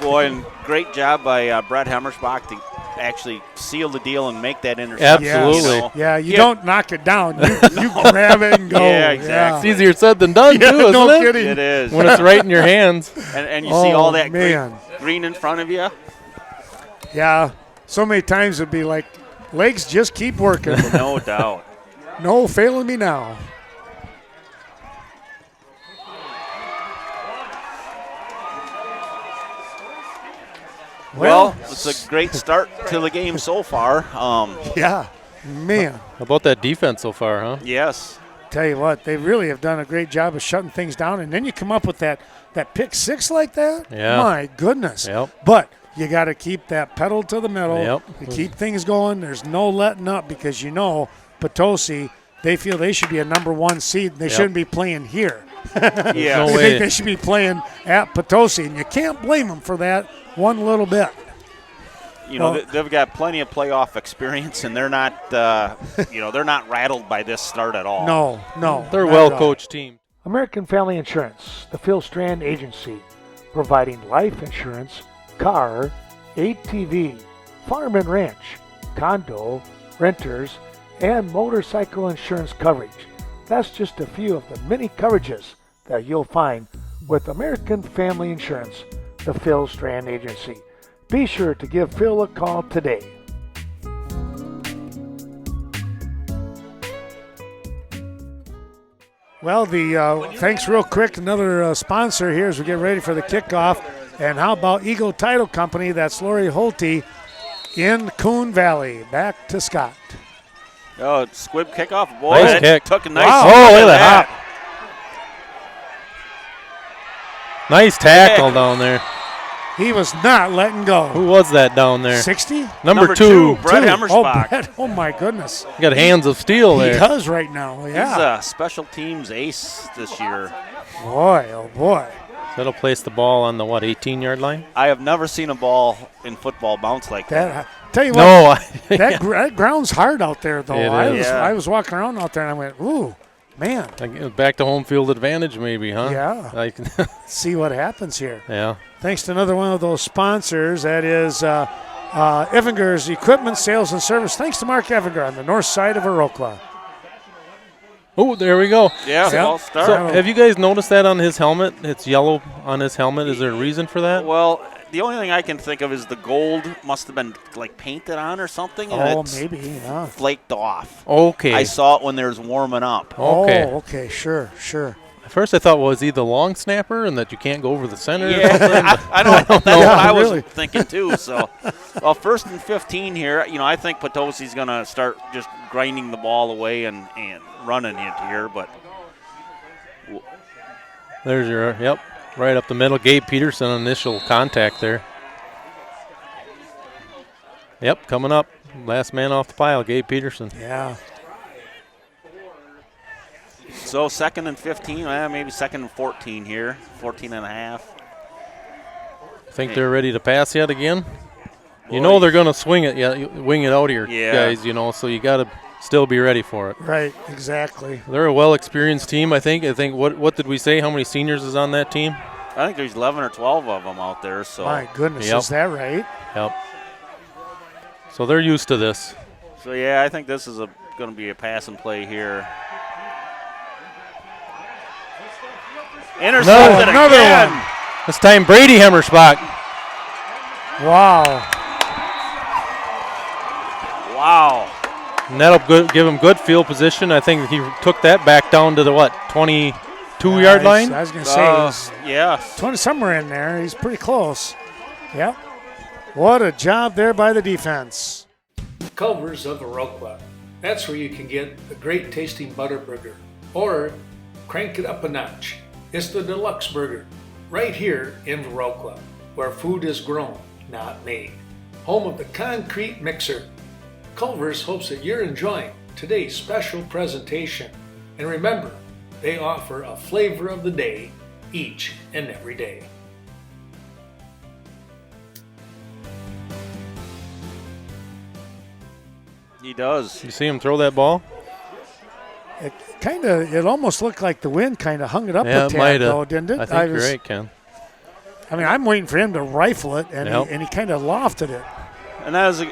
S4: Boy, and great job by Brett Hemmersbach to actually seal the deal and make that interception.
S5: Absolutely.
S1: Yeah, you don't knock it down. You grab it and go.
S4: Yeah, exactly.
S5: It's easier said than done, too, isn't
S1: no
S5: it?
S1: kidding.
S4: It is.
S5: When it's right in your hands.
S4: And you see all that
S1: man.
S4: green in front of you.
S1: Yeah, so many times it'd be like, legs just keep working.
S4: No doubt.
S1: No failing me now.
S4: Well, it's a great start to the game so far.
S1: Yeah, man.
S5: How about that defense so far, huh?
S4: Yes.
S1: Tell you what, they really have done a great job of shutting things down, and then you come up with that pick six like that.
S5: Yeah.
S1: My goodness.
S5: Yep.
S1: But you got to keep that pedal to the metal.
S5: Yep.
S1: You keep things going. There's no letting up, because Potosi, they feel they should be a number 1 seed. They shouldn't be playing here.
S4: Yeah.
S5: No
S1: I
S5: way.
S1: think they should be playing at Potosi, and you can't blame them for that one little bit.
S4: They've got plenty of playoff experience, and they're not, they're not rattled by this start at all.
S1: No.
S5: They're a
S1: not at all.
S5: well-coached team.
S1: American Family Insurance, the Phil Strand Agency, providing life insurance, car, ATV, farm and ranch, condo, renters, and motorcycle insurance coverage. That's just a few of the many coverages that you'll find with American Family Insurance, the Phil Strand Agency. Be sure to give Phil a call today. Well, thanks real quick. Another sponsor here as we get ready for the kickoff. And how about Eagle Title Company? That's Lori Holte in Coon Valley. Back to Scott.
S4: Oh, squib kickoff. Boy,
S5: Nice
S4: that
S5: kick.
S4: took a nice
S5: Wow.
S4: look
S5: Oh, look at
S4: that.
S5: Nice tackle down there.
S1: He was not letting go.
S5: Who was that down there?
S1: 60?
S5: Number two.
S4: Brett
S1: Oh,
S4: Hemmersbach.
S1: Brett. Oh, my goodness.
S5: Got hands of steel
S1: He
S5: there.
S1: does right now, yeah.
S4: He's a special teams ace this year.
S1: Boy, oh, boy.
S5: That'll place the ball on the, 18-yard line?
S4: I have never seen a ball in football bounce like that.
S1: Tell you what,
S5: No.
S1: that ground's hard out there, though.
S5: It is.
S1: I was walking around out there, and I went, ooh, man.
S5: Back to home field advantage maybe, huh?
S1: Yeah. See what happens here.
S5: Yeah.
S1: Thanks to another one of those sponsors, that is Evinger's Equipment Sales and Service. Thanks to Mark Evinger on the north side of Arokla.
S5: Oh, there we go.
S4: Yeah,
S1: Yeah.
S4: false start.
S5: So have you guys noticed that on his helmet? It's yellow on his helmet. Is there a reason for that?
S4: Well, the only thing I can think of is the gold must have been like painted on or something, and
S1: Oh,
S4: it's
S1: maybe, yeah.
S4: flaked off.
S5: Okay.
S4: I saw it when they was warming up.
S5: Okay.
S1: Oh, okay, sure.
S5: At first I thought, was he the long snapper and that you can't go over the center?
S4: Yeah, I know. That's what I was
S1: really.
S4: thinking too. So, well, 1st and 15 here. I think Potosi's going to start just grinding the ball away and running it here. But
S5: There's your, right up the middle. Gabe Peterson, initial contact there. Yep, coming up. Last man off the pile, Gabe Peterson.
S1: Yeah.
S4: so 2nd and 15, maybe 2nd and 14 here, 14 and a half.
S5: Think they're ready to pass yet again? You know they're going to swing it, wing it out here, guys, so you got to still be ready for it.
S1: Right, exactly.
S5: They're a well-experienced team, I think. What did we say? How many seniors is on that team?
S4: I think there's 11 or 12 of them out there. So
S1: My goodness,
S5: Yep.
S1: is that right?
S5: Yep. So they're used to this.
S4: So yeah, I think this is going to be a pass and play here. Intercepted
S1: Another
S4: again.
S1: one.
S5: This time Brady Hemmersbach.
S1: Wow.
S4: Wow.
S5: And that'll give him good field position. I think he took that back down to the, 22-yard line?
S1: I was going to say, he's
S4: Yeah.
S1: 20 somewhere in there. He's pretty close. Yep. What a job there by the defense.
S3: Culver's of Arokla. That's where you can get a great tasting butter burger, or crank it up a notch. It's the deluxe burger, right here in Arokla, where food is grown, not made. Home of the concrete mixer. Culver's hopes that you're enjoying today's special presentation. And remember, they offer a flavor of the day each and every day.
S4: He does.
S5: You see him throw that ball?
S1: It almost looked like the wind kind of hung it up
S5: Yeah,
S1: a
S5: it
S1: tad,
S5: might
S1: though,
S5: have.
S1: didn't it?
S5: I think you're right, Ken.
S1: I mean, I'm waiting for him to rifle it, and
S5: Yep.
S1: he kind of lofted it.
S4: And that was a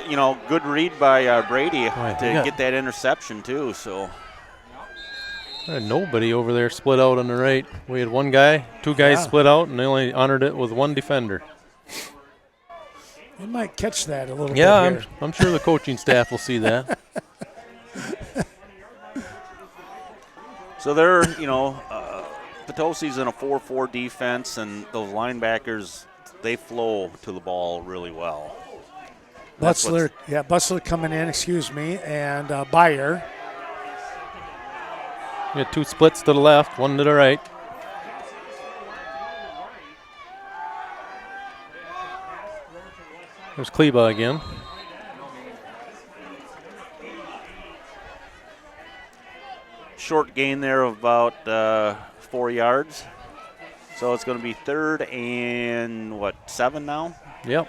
S4: good read by Brady
S5: Right,
S4: to
S5: yeah.
S4: get that interception too. So
S5: There had nobody over there split out on the right. We had one guy, two guys
S1: Yeah.
S5: split out, and they only honored it with one defender.
S1: He might catch that a little
S5: Yeah,
S1: bit here.
S5: I'm sure the coaching staff will see that.
S4: So they're, Potosi's in a 4-4 defense, and those linebackers, they flow to the ball really well. That's
S1: Bussler coming in, and Bayer.
S5: We had two splits to the left, one to the right. There's Kleba again.
S4: Short gain there of about 4 yards. So it's going to be 3rd and 7 now?
S5: Yep.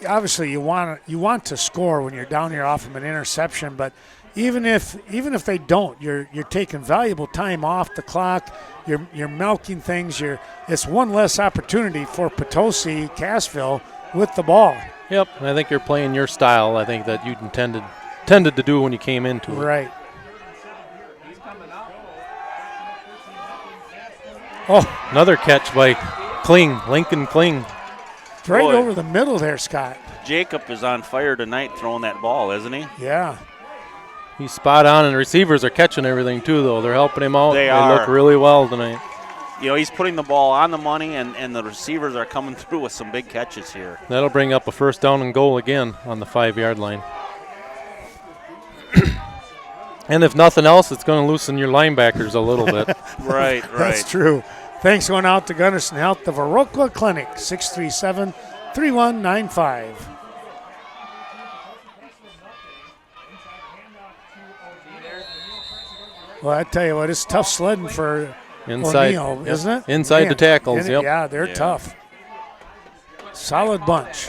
S1: Obviously you want to score when you're down here off of an interception, but even if they don't, you're taking valuable time off the clock. You're milking things. It's one less opportunity for Potosi-Cassville with the ball.
S5: Yep, and I think you're playing your style. I think that you intended to do when you came into it.
S1: Right. Oh,
S5: Another catch by Lincoln Kling.
S1: right
S4: Boy.
S1: over the middle there, Scott.
S4: Jacob is on fire tonight throwing that ball, isn't he?
S1: Yeah.
S5: He's spot on, and the receivers are catching everything too, though. They're helping him out.
S4: They
S5: look
S4: are.
S5: really well tonight.
S4: He's putting the ball on the money, and the receivers are coming through with some big catches here.
S5: That'll bring up a 1st down and goal again on the 5-yard line. And if nothing else, it's going to loosen your linebackers a little bit.
S4: Right.
S1: That's true. Thanks going out to Gunderson Health, the Viroqua Clinic, 637-3195. Well, I tell you what, it's tough sledding for
S5: Inside,
S1: O'Neill, isn't it?
S5: Inside the tackles, yep.
S1: Yeah, they're tough. Solid bunch.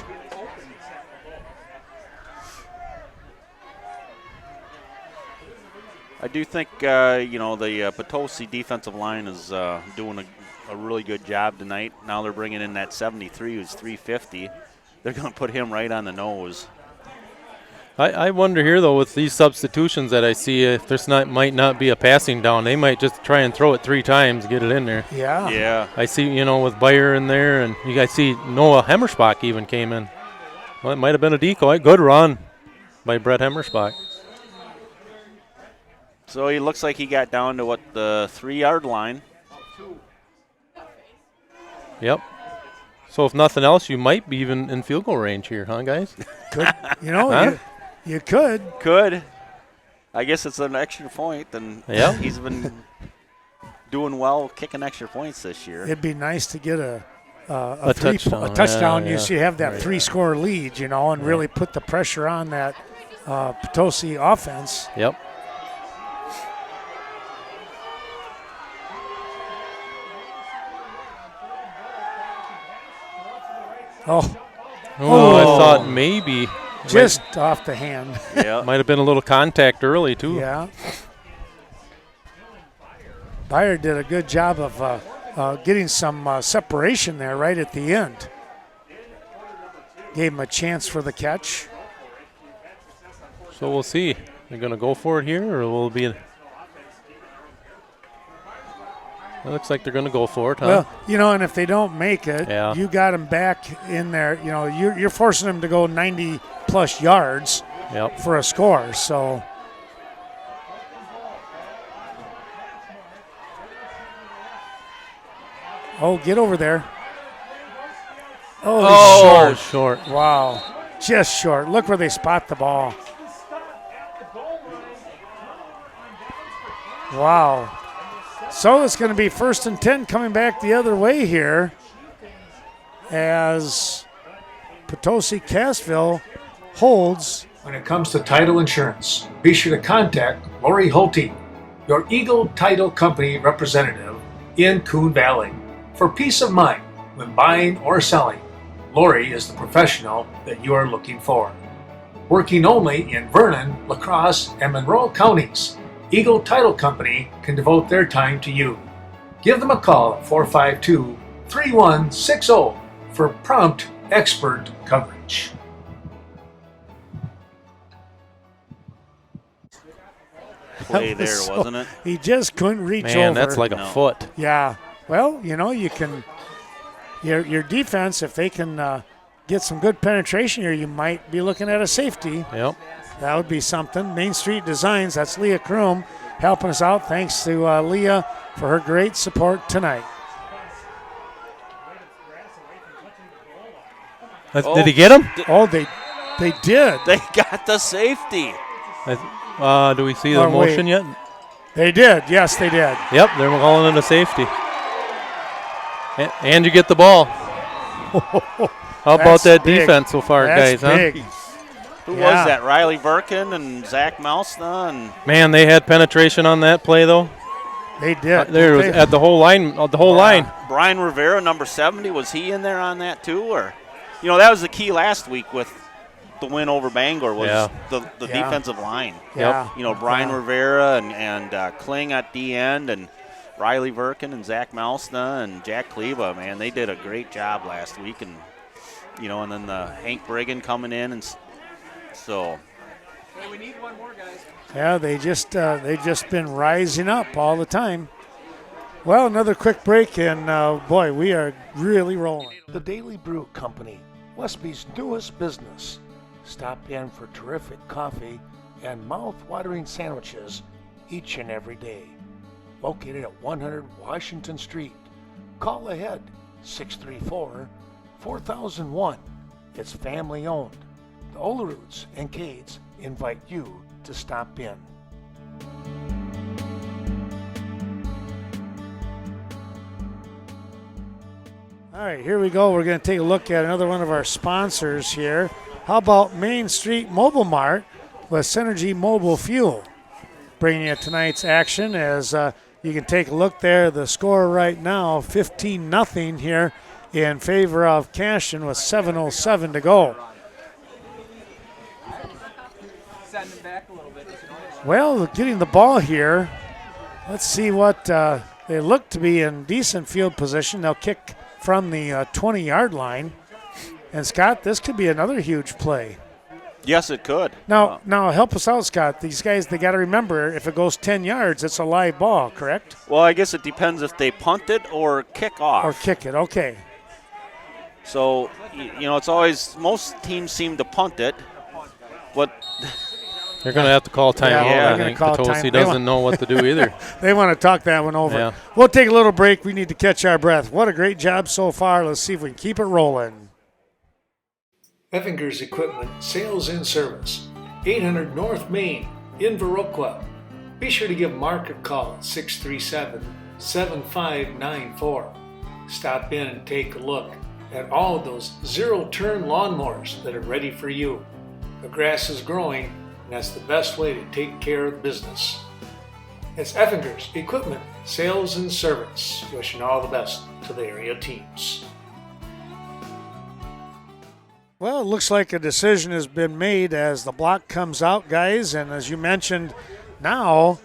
S4: I do think, the Potosi defensive line is doing a really good job tonight. Now they're bringing in that 73 who's 350. They're going to put him right on the nose.
S5: I wonder here, though, with these substitutions that I see, if there's might not be a passing down. They might just try and throw it 3 times, get it in there.
S1: Yeah.
S4: Yeah.
S5: I see, with Beyer in there, and you guys see Noah Hemmerspach even came in. Well, it might have been a decoy. Good run by Brett Hemmerspach.
S4: So he looks like he got down to, the 3-yard line.
S5: Yep. So if nothing else, you might be even in field goal range here, huh, guys?
S1: Could,
S5: Huh?
S1: you could.
S4: Could. I guess it's an extra point, and
S5: Yep.
S4: he's been doing well kicking extra points this year.
S1: It'd be nice to get a
S5: touchdown.
S1: A touchdown.
S5: Yeah,
S1: You have that 3-score lead, and really put the pressure on that Potosi offense.
S5: Yep.
S1: Oh,
S5: I thought maybe.
S1: just off the hand.
S4: Yeah.
S5: Might have been a little contact early, too.
S1: Yeah. Beyer did a good job of getting some separation there right at the end. Gave him a chance for the catch.
S5: So we'll see. They're going to go for it here, or will it be? It looks like they're going to go for it, huh?
S1: Well, and if they don't make it,
S5: Yeah.
S1: you got them back in there. You're forcing them to go 90-plus yards
S5: Yep.
S1: for a score. So, get over there.
S5: Oh, short.
S1: Wow, just short. Look where they spot the ball. Wow. So it's going to be 1st and 10 coming back the other way here as Potosi-Cassville holds.
S3: When it comes to title insurance, be sure to contact Lori Holte, your Eagle Title Company representative in Coon Valley. For peace of mind when buying or selling, Lori is the professional that you are looking for. Working only in Vernon, La Crosse, and Monroe counties, Eagle Title Company can devote their time to you. Give them a call at 452-3160 for prompt expert coverage.
S4: Play there, wasn't it?
S1: He just couldn't reach over.
S5: Man, that's like a foot.
S1: Yeah. Well, you can your defense, if they can get some good penetration here, you might be looking at a safety.
S5: Yep.
S1: That would be something. Main Street Designs, that's Leah Kroom helping us out. Thanks to Leah for her great support tonight.
S5: Did he get him?
S1: They did.
S4: They got the safety.
S5: Do we see the motion yet?
S1: They did. Yes, they did.
S5: Yep, they're calling it a safety. And you get the ball. How about that
S1: big.
S5: defense so far,
S1: That's
S5: guys?
S1: Big.
S5: Huh?
S4: Who was that? Riley Birkin and Zach Malsna and
S5: Man, they had penetration on that play though.
S1: They did.
S5: There was at the whole line. Line.
S4: Brian Rivera, number 70, was he in there on that too? Or, that was the key last week with the win over Bangor was the defensive line.
S1: Yeah.
S4: Brian Rivera and Kling at the end, and Riley Birkin and Zach Malsna and Jack Kleba, man, they did a great job last week, and and then the Hank Brigham coming in, and so.
S7: Hey, we need one more, guys.
S1: Yeah, they've just been rising up all the time. Well, another quick break, and boy, we are really rolling. The Daily Brew Company, Westby's newest business. Stop in for terrific coffee and mouth-watering sandwiches each and every day. Located at 100 Washington Street. Call ahead, 634-4001. It's family owned. The Oleroots and Cades invite you to stop in. All right, here we go. We're going to take a look at another one of our sponsors here. How about Main Street Mobile Mart with Synergy Mobile Fuel? Bringing you tonight's action as you can take a look there. The score right now, 15-0 here in favor of Cashton with 7:07 to go. Well, getting the ball here. Let's see what they look to be in decent field position. They'll kick from the 20-yard line. And, Scott, this could be another huge play.
S4: Yes, it could.
S1: Now help us out, Scott. These guys, they got to remember, if it goes 10 yards, it's a live ball, correct?
S4: Well, I guess it depends if they punt it or kick off.
S1: Or kick it, okay.
S4: So, it's always, most teams seem to punt it, but
S5: They're going to have to call timeout.
S1: Yeah,
S5: I think Potosi doesn't know what to do either.
S1: They want to talk that one over.
S5: Yeah.
S1: We'll take a little break. We need to catch our breath. What a great job so far. Let's see if we can keep it rolling.
S3: Effinger's Equipment Sales and Service, 800 North Main in Viroqua. Be sure to give Mark a call at 637-7594. Stop in and take a look at all of those zero-turn lawnmowers that are ready for you. The grass is growing, and that's the best way to take care of business. It's Effinger's Equipment Sales and Service. Wishing all the best to the area teams.
S1: Well, it looks like a decision has been made as the block comes out, guys. And as you mentioned, now,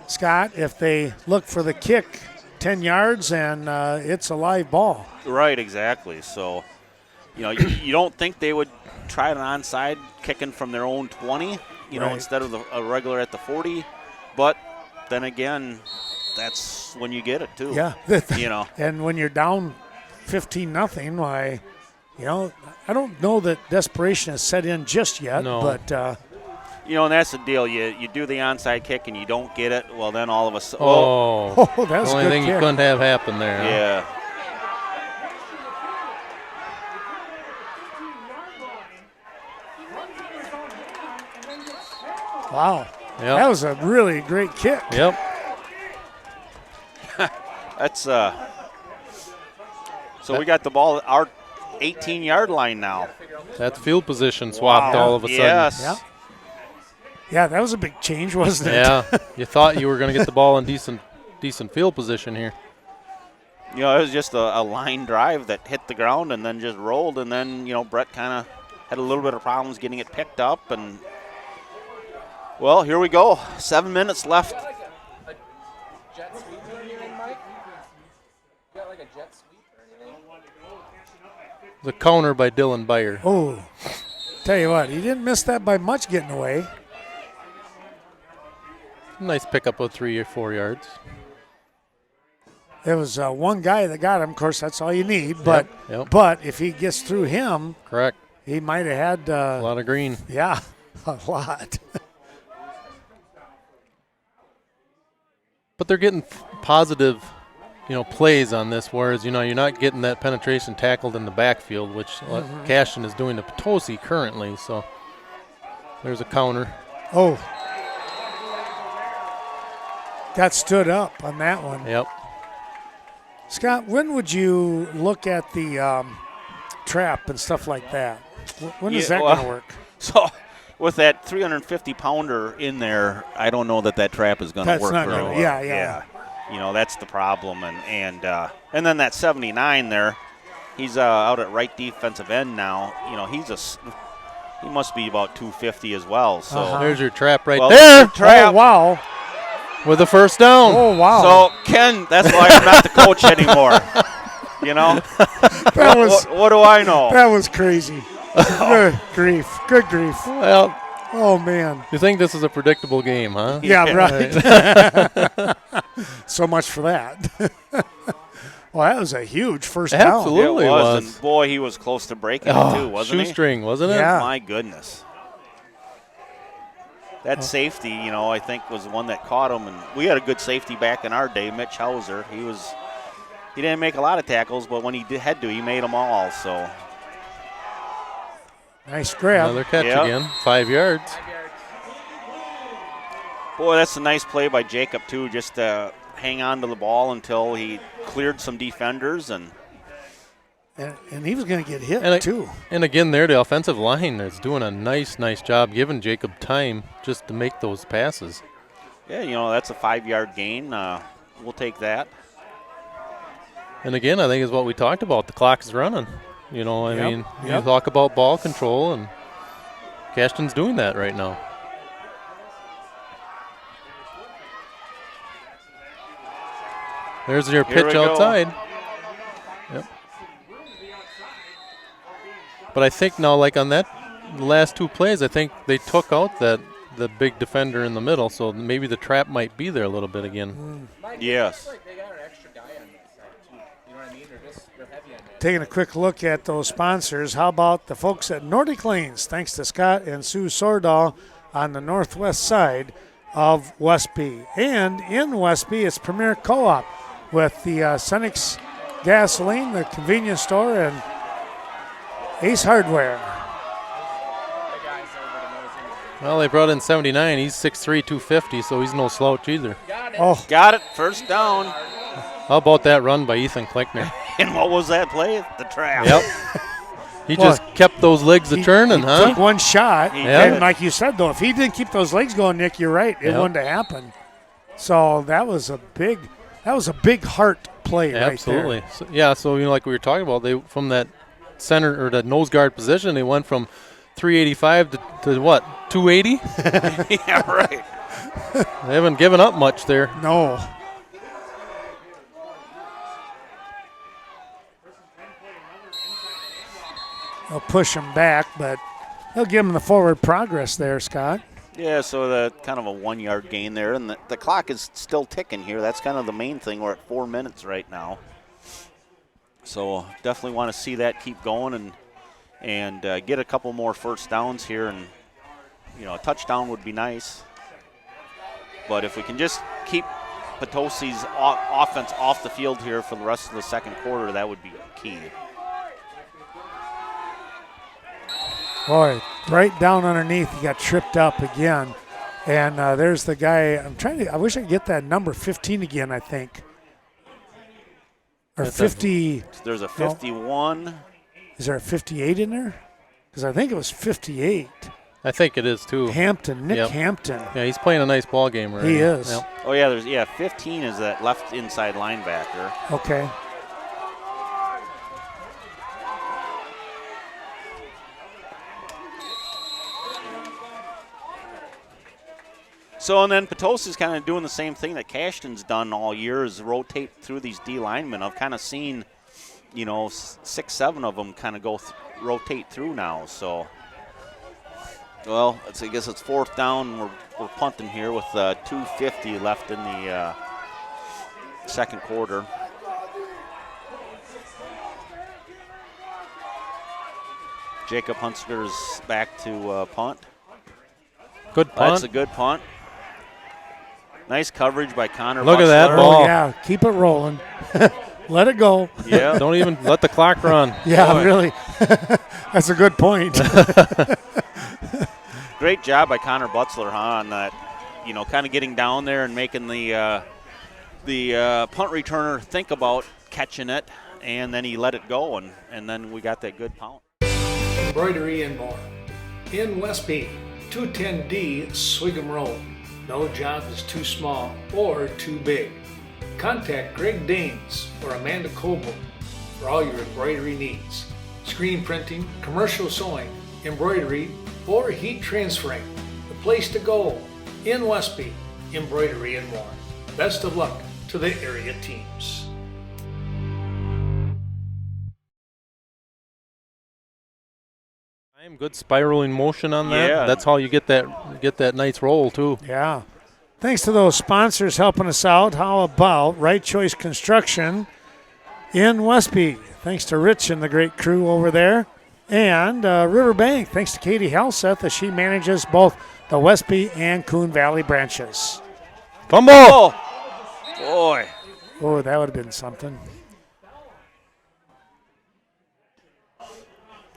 S1: Scott, if they look for the kick, 10 yards, and it's a live ball.
S4: Right, exactly. So, you don't think they would try an onside kicking from their own 20,
S1: Right.
S4: instead of a regular at the 40. But then again, that's when you get it, too.
S1: Yeah. And when you're down 15-0, why, I don't know that desperation has set in just yet.
S5: No.
S1: But,
S4: and that's the deal. You do the onside kick and you don't get it, well, then all of a sudden.
S1: oh, that's
S5: the
S1: a
S5: only
S1: good
S5: thing you
S1: kick.
S5: couldn't have happen there. Huh?
S4: Yeah.
S1: Wow.
S5: Yep.
S1: That was a really great kick.
S5: Yep.
S4: That's so we got the ball at our 18-yard line now.
S5: That field position swapped all of a sudden.
S4: Yes.
S1: Yeah. Yeah, that was a big change, wasn't it?
S5: Yeah. You thought you were going to get the ball in decent field position here.
S4: It was just a line drive that hit the ground and then just rolled, and then, Brett kind of had a little bit of problems getting it picked up. And, well, here we go. 7 minutes left.
S7: A jet sweep or anything, Mike? You got like a jet sweep or anything?
S5: The counter by Dylan Beyer.
S1: Oh, tell you what, he didn't miss that by much getting away.
S5: Nice pickup of 3 or 4 yards.
S1: There was one guy that got him. Of course, that's all you need. But
S5: Yep.
S1: but if he gets through him,
S5: Correct.
S1: he might have had
S5: A lot of green.
S1: yeah, a lot.
S5: But they're getting positive, plays on this, whereas, you're not getting that penetration tackled in the backfield, which Cashton is doing to Potosi currently. So there's a counter.
S1: Oh, got stood up on that one.
S5: Yep.
S1: Scott, when would you look at the trap and stuff like that? When is that going to work?
S4: So with that 350-pounder in there, I don't know that trap is going to
S1: That's
S4: work
S1: not
S4: very
S1: gonna-
S4: well.
S1: yeah.
S4: That's the problem. And then that 79 there, he's out at right defensive end now. He must be about 250 as well. So
S5: There's your trap right
S4: Well,
S5: there
S4: trap.
S1: Oh, wow.
S5: with the first down.
S1: Oh, wow.
S4: So Ken, that's why I'm not the coach anymore.
S1: that was
S4: what do I know?
S1: that was crazy. Good grief. Good grief.
S5: Well,
S1: Oh, man.
S5: you think this is a predictable game, huh?
S1: Yeah, right. So much for that. Well, that was a huge first down.
S5: Absolutely.
S4: It was.
S5: was.
S4: And boy, he was close to breaking it too, wasn't he?
S5: Shoestring, wasn't it?
S1: Yeah.
S4: My goodness. That safety, I think was the one that caught him. And we had a good safety back in our day, Mitch Hauser. He didn't make a lot of tackles, but when he had to, he made them all. So
S1: Nice grab.
S5: Another catch
S4: Yep.
S5: again. 5 yards.
S4: boy, that's a nice play by Jacob too, just to hang on to the ball until he cleared some defenders, and
S1: And he was going to get hit, too.
S5: And again, there, the offensive line is doing a nice job giving Jacob time just to make those passes.
S4: Yeah, that's a 5-yard gain. We'll take that.
S5: And again, I think is what we talked about. The clock is running. I mean, you talk about ball control, and Cashton's doing that right now. There's your pitch outside. Yep. But I think now, like on that last 2 plays, I think they took out the big defender in the middle, so maybe the trap might be there a little bit again.
S4: Yes.
S7: They got an extra guy on that side too. You know what I mean? They're heavy on that.
S1: Taking a quick look at those sponsors, how about the folks at Nordic Lanes? Thanks to Scott and Sue Sordahl on the northwest side of Westby. And in Westby, it's Premier Co-op with the Cenex gasoline, the convenience store, and Ace Hardware.
S5: Well, they brought in 79. He's 6'3", 250, so he's no slouch either.
S4: Got it. First down.
S5: How about that run by Ethan Kleckner?
S4: And what was that play? The trap.
S5: Yep. He just kept those legs a-turning,
S1: He
S5: huh?
S1: took one shot,
S4: He
S1: and
S4: did.
S1: like you said, though, if he didn't keep those legs going, Nick, you're right. It wouldn't have happened. So that was a big heart play
S5: Absolutely.
S1: right there.
S5: So, like we were talking about, they from that center or that nose guard position, they went from 385 to what, 280?
S4: Yeah, right.
S5: They haven't given up much there.
S1: No. They'll push him back, but they'll give him the forward progress there, Scott.
S4: Yeah, so the kind of a 1-yard gain there, and the clock is still ticking here. That's kind of the main thing. We're at 4 minutes right now. So definitely want to see that keep going and get a couple more first downs here, and a touchdown would be nice. But if we can just keep Potosi's offense off the field here for the rest of the second quarter, that would be key.
S1: Boy, right down underneath, he got tripped up again. And there's the guy. I wish I could get that number 15 again, I think. Or 50.
S4: There's a 51.
S1: No. Is there a 58 in there? Because I think it was 58.
S5: I think it is, too.
S1: Hampton, Nick Hampton.
S5: Yeah, he's playing a nice ball game right now.
S1: He is.
S5: Yep.
S4: Oh, yeah, 15 is that left inside linebacker.
S1: Okay.
S4: So, and then Potosi's kind of doing the same thing that Cashton's done all year, is rotate through these D linemen. I've kind of seen, 6, 7 of them kind of rotate through now. So, well, I guess it's fourth down. We're punting here with 2:50 left in the second quarter. Jacob Hunster's back to punt.
S5: Good punt.
S4: That's a good punt. Nice coverage by Connor.
S5: Look at that
S1: Oh,
S5: ball.
S1: yeah, keep it rolling. Let it go.
S4: Yeah.
S5: Don't even let the clock run.
S1: Yeah,
S4: Boy.
S1: really. That's a good point.
S4: Great job by Connor Butzler, on that. Kind of getting down there and making the punt returner think about catching it, and then he let it go, and then we got that good punt.
S3: Embroidery and more. In Westby, 210D Swigum Road. No job is too small or too big. Contact Greg Danes or Amanda Coble for all your embroidery needs. Screen printing, commercial sewing, embroidery, or heat transferring. The place to go. In Westby, embroidery and more. Best of luck to the area teams.
S5: Good spiraling motion on that.
S4: Yeah.
S5: That's how you get that nice roll too.
S1: Yeah. Thanks to those sponsors helping us out. How about Right Choice Construction in Westby? Thanks to Rich and the great crew over there. And Riverbank, thanks to Katie Helseth as she manages both the Westby and Coon Valley branches.
S5: Fumble!
S4: Oh, boy.
S1: Oh, that would have been something.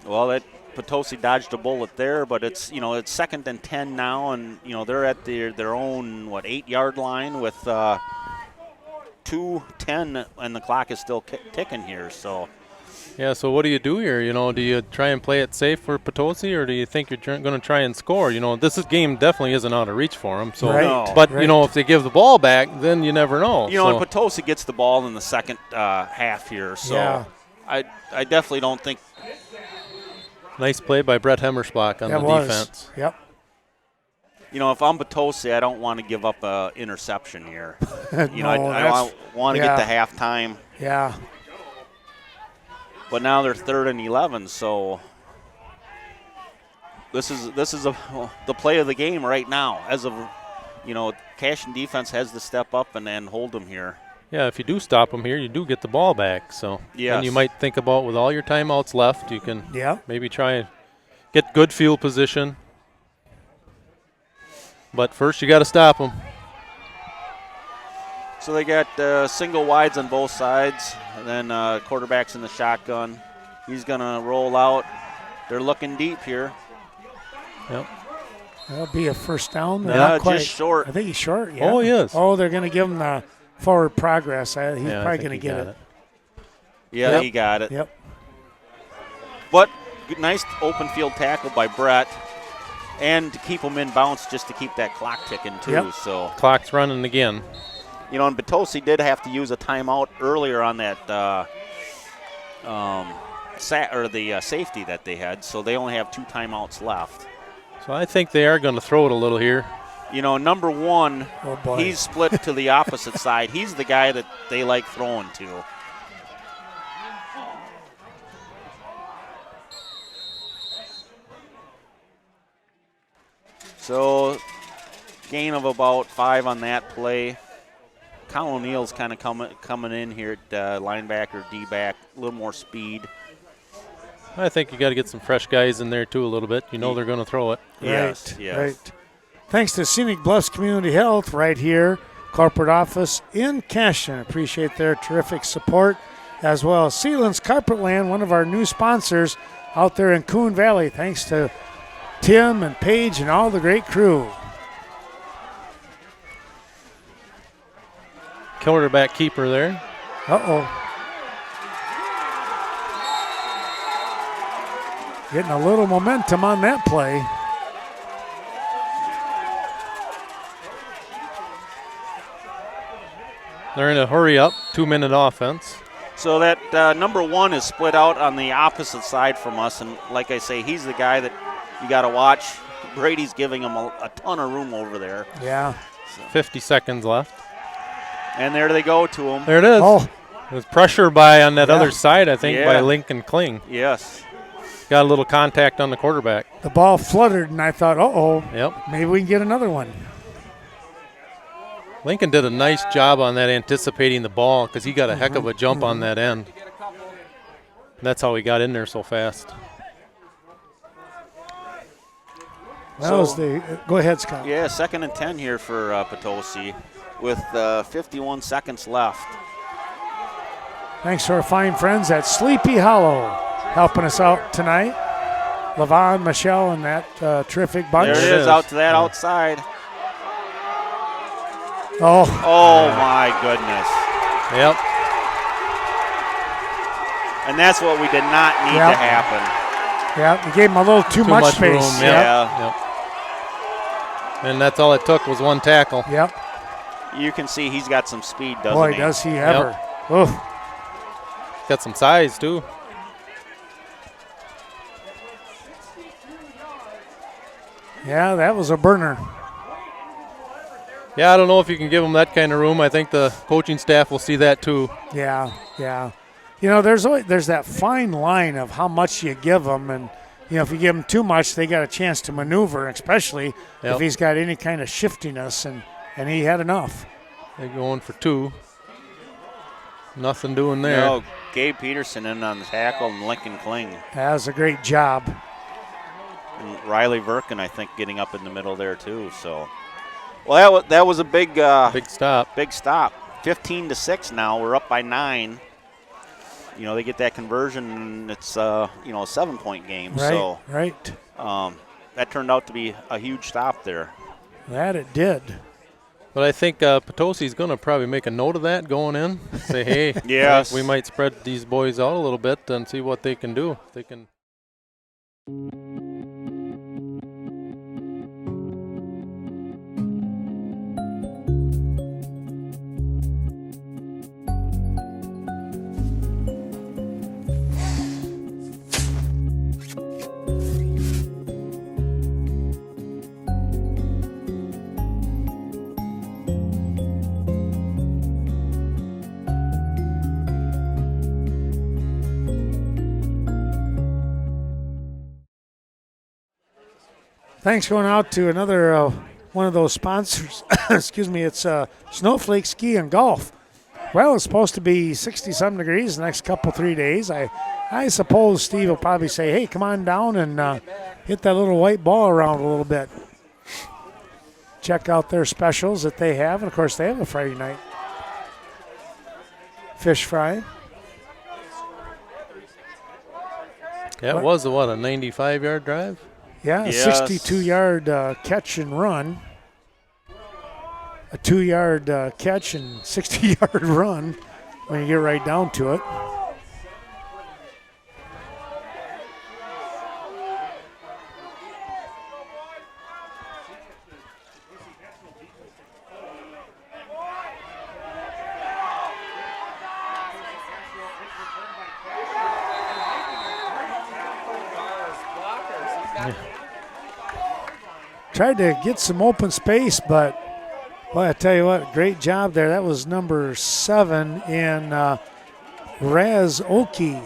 S4: Well, that Potosi dodged a bullet there, but it's it's 2nd and 10 now, and they're at their own 8-yard line with 2:10, and the clock is still ticking here. So
S5: Yeah, so what do you do here? Do you try and play it safe for Potosi, or do you think you're going to try and score? Game definitely isn't out of reach for them. So,
S1: Right.
S4: No.
S5: But,
S1: Right.
S5: If they give the ball back, then you never know.
S4: And Potosi gets the ball in the second half here. So
S1: Yeah.
S4: I definitely don't think.
S5: Nice play by Brett Hemmersbach on
S1: That
S5: the
S1: was.
S5: defense.
S1: Yep.
S4: If I'm Potosi, I don't want to give up an interception here. I
S1: that's-
S4: want to
S1: yeah.
S4: get to halftime.
S1: Yeah.
S4: But now they're 3rd and 11, so this is the play of the game right now. As of Cashton defense has to step up and then hold them here.
S5: Yeah, if you do stop them here, you do get the ball back. So
S4: Yes.
S5: then you might think about, with all your timeouts left, you can
S1: Yeah.
S5: maybe try and get good field position. But first you got to stop them.
S4: So they got single wides on both sides, and then quarterback's in the shotgun. He's going to roll out. They're looking deep here.
S5: Yep.
S1: That'll be a first down. They're
S4: Yeah,
S1: not quite.
S4: just short.
S1: I think he's short. Yeah.
S5: Oh, he is.
S1: Oh, they're going to give him the forward progress. He's
S5: Yeah, I
S1: probably
S5: think
S1: going to
S5: he
S1: get
S5: got
S1: it.
S4: Yeah,
S1: Yep.
S4: he got it.
S1: Yep.
S4: But nice open field tackle by Brett. And to keep him in bounds, just to keep that clock ticking, too.
S1: Yep.
S4: So,
S5: Clock's running again.
S4: and Potosi did have to use a timeout earlier on that safety that they had, so they only have 2 timeouts left.
S5: So I think they are going to throw it a little here.
S4: Number 1,
S1: Oh, boy.
S4: he's split to the opposite side. He's the guy that they like throwing to. So, gain of about 5 on that play. Colin O'Neill's kind of coming in here at linebacker, D-back, a little more speed.
S5: I think you got to get some fresh guys in there too a little bit. They're going to throw it.
S4: Yes,
S1: Right,
S4: yes.
S1: right. Thanks to Scenic Bluffs Community Health right here, corporate office in Cashton. Appreciate their terrific support, as well as Sealands Carpetland, one of our new sponsors out there in Coon Valley. Thanks to Tim and Paige and all the great crew.
S5: Quarterback keeper there.
S1: Uh-oh. Getting a little momentum on that play.
S5: They're in a hurry up, 2-minute offense.
S4: So that number 1 is split out on the opposite side from us, and like I say, he's the guy that you got to watch. Brady's giving him a ton of room over there.
S1: Yeah.
S5: 50 seconds left.
S4: And there they go to him.
S5: There it is.
S1: Oh,
S5: There's pressure on that
S1: Yeah.
S5: other side, I think,
S4: Yeah.
S5: by Lincoln Kling.
S4: Yes.
S5: Got a little contact on the quarterback.
S1: the ball fluttered, and I thought, uh-oh,
S5: Yep.
S1: maybe we can get another one.
S5: Lincoln did a nice job on that, anticipating the ball, because he got a heck of a jump on that end. That's how he got in there so fast.
S1: That was the go ahead, Scott.
S4: Yeah, 2nd and 10 here for Potosi with 51 seconds left.
S1: Thanks to our fine friends at Sleepy Hollow helping us out tonight. Levon, Michelle, and that terrific bunch.
S4: There it is, out to that outside.
S1: Oh,
S4: Oh, my goodness.
S5: Yep.
S4: And that's what we did not need
S1: Yep.
S4: to happen.
S1: yeah, you gave him a little too much space.
S5: room.
S1: Yep.
S4: Yeah.
S5: Yep. And that's all it took was one tackle.
S1: Yep.
S4: You can see he's got some speed, doesn't
S1: Boy,
S4: he?
S1: does he ever. Oof.
S5: Got some size, too.
S1: Yeah, that was a burner.
S5: Yeah, I don't know if you can give him that kind of room. I think the coaching staff will see that, too.
S1: Yeah, yeah. There's that fine line of how much you give them, and if you give them too much, they got a chance to maneuver, especially
S5: Yep.
S1: if he's got any kind of shiftiness, and he had enough.
S5: They're going for 2. Nothing doing there.
S4: No, Gabe Peterson in on the tackle and Lincoln Kling.
S1: That was a great job.
S4: And Riley Verkin, I think, getting up in the middle there, too. So, well, that was a big
S5: Big stop.
S4: big stop. 15-6 now. We're up by 9. They get that conversion, and it's a 7-point game.
S1: Right,
S4: So
S1: right.
S4: that turned out to be a huge stop there.
S1: That it did.
S5: But I think Potosi's going to probably make a note of that going in. Say, hey,
S4: Yes.
S5: we might spread these boys out a little bit and see what they can do. If they can.
S1: Thanks going out to another one of those sponsors. Excuse me, it's Snowflake Ski and Golf. Well, it's supposed to be 60-some degrees the next couple, 3 days. I suppose Steve will probably say, hey, come on down and hit that little white ball around a little bit. Check out their specials that they have. And, of course, they have a Friday night fish fry.
S5: Yeah, it was a 95-yard drive?
S1: Yeah,
S4: Yes.
S1: a 62-yard catch and run. A 2-yard catch and 60-yard run when you get right down to it. Tried to get some open space, but boy, I tell you what, great job there. That was number 7 in Raz Oki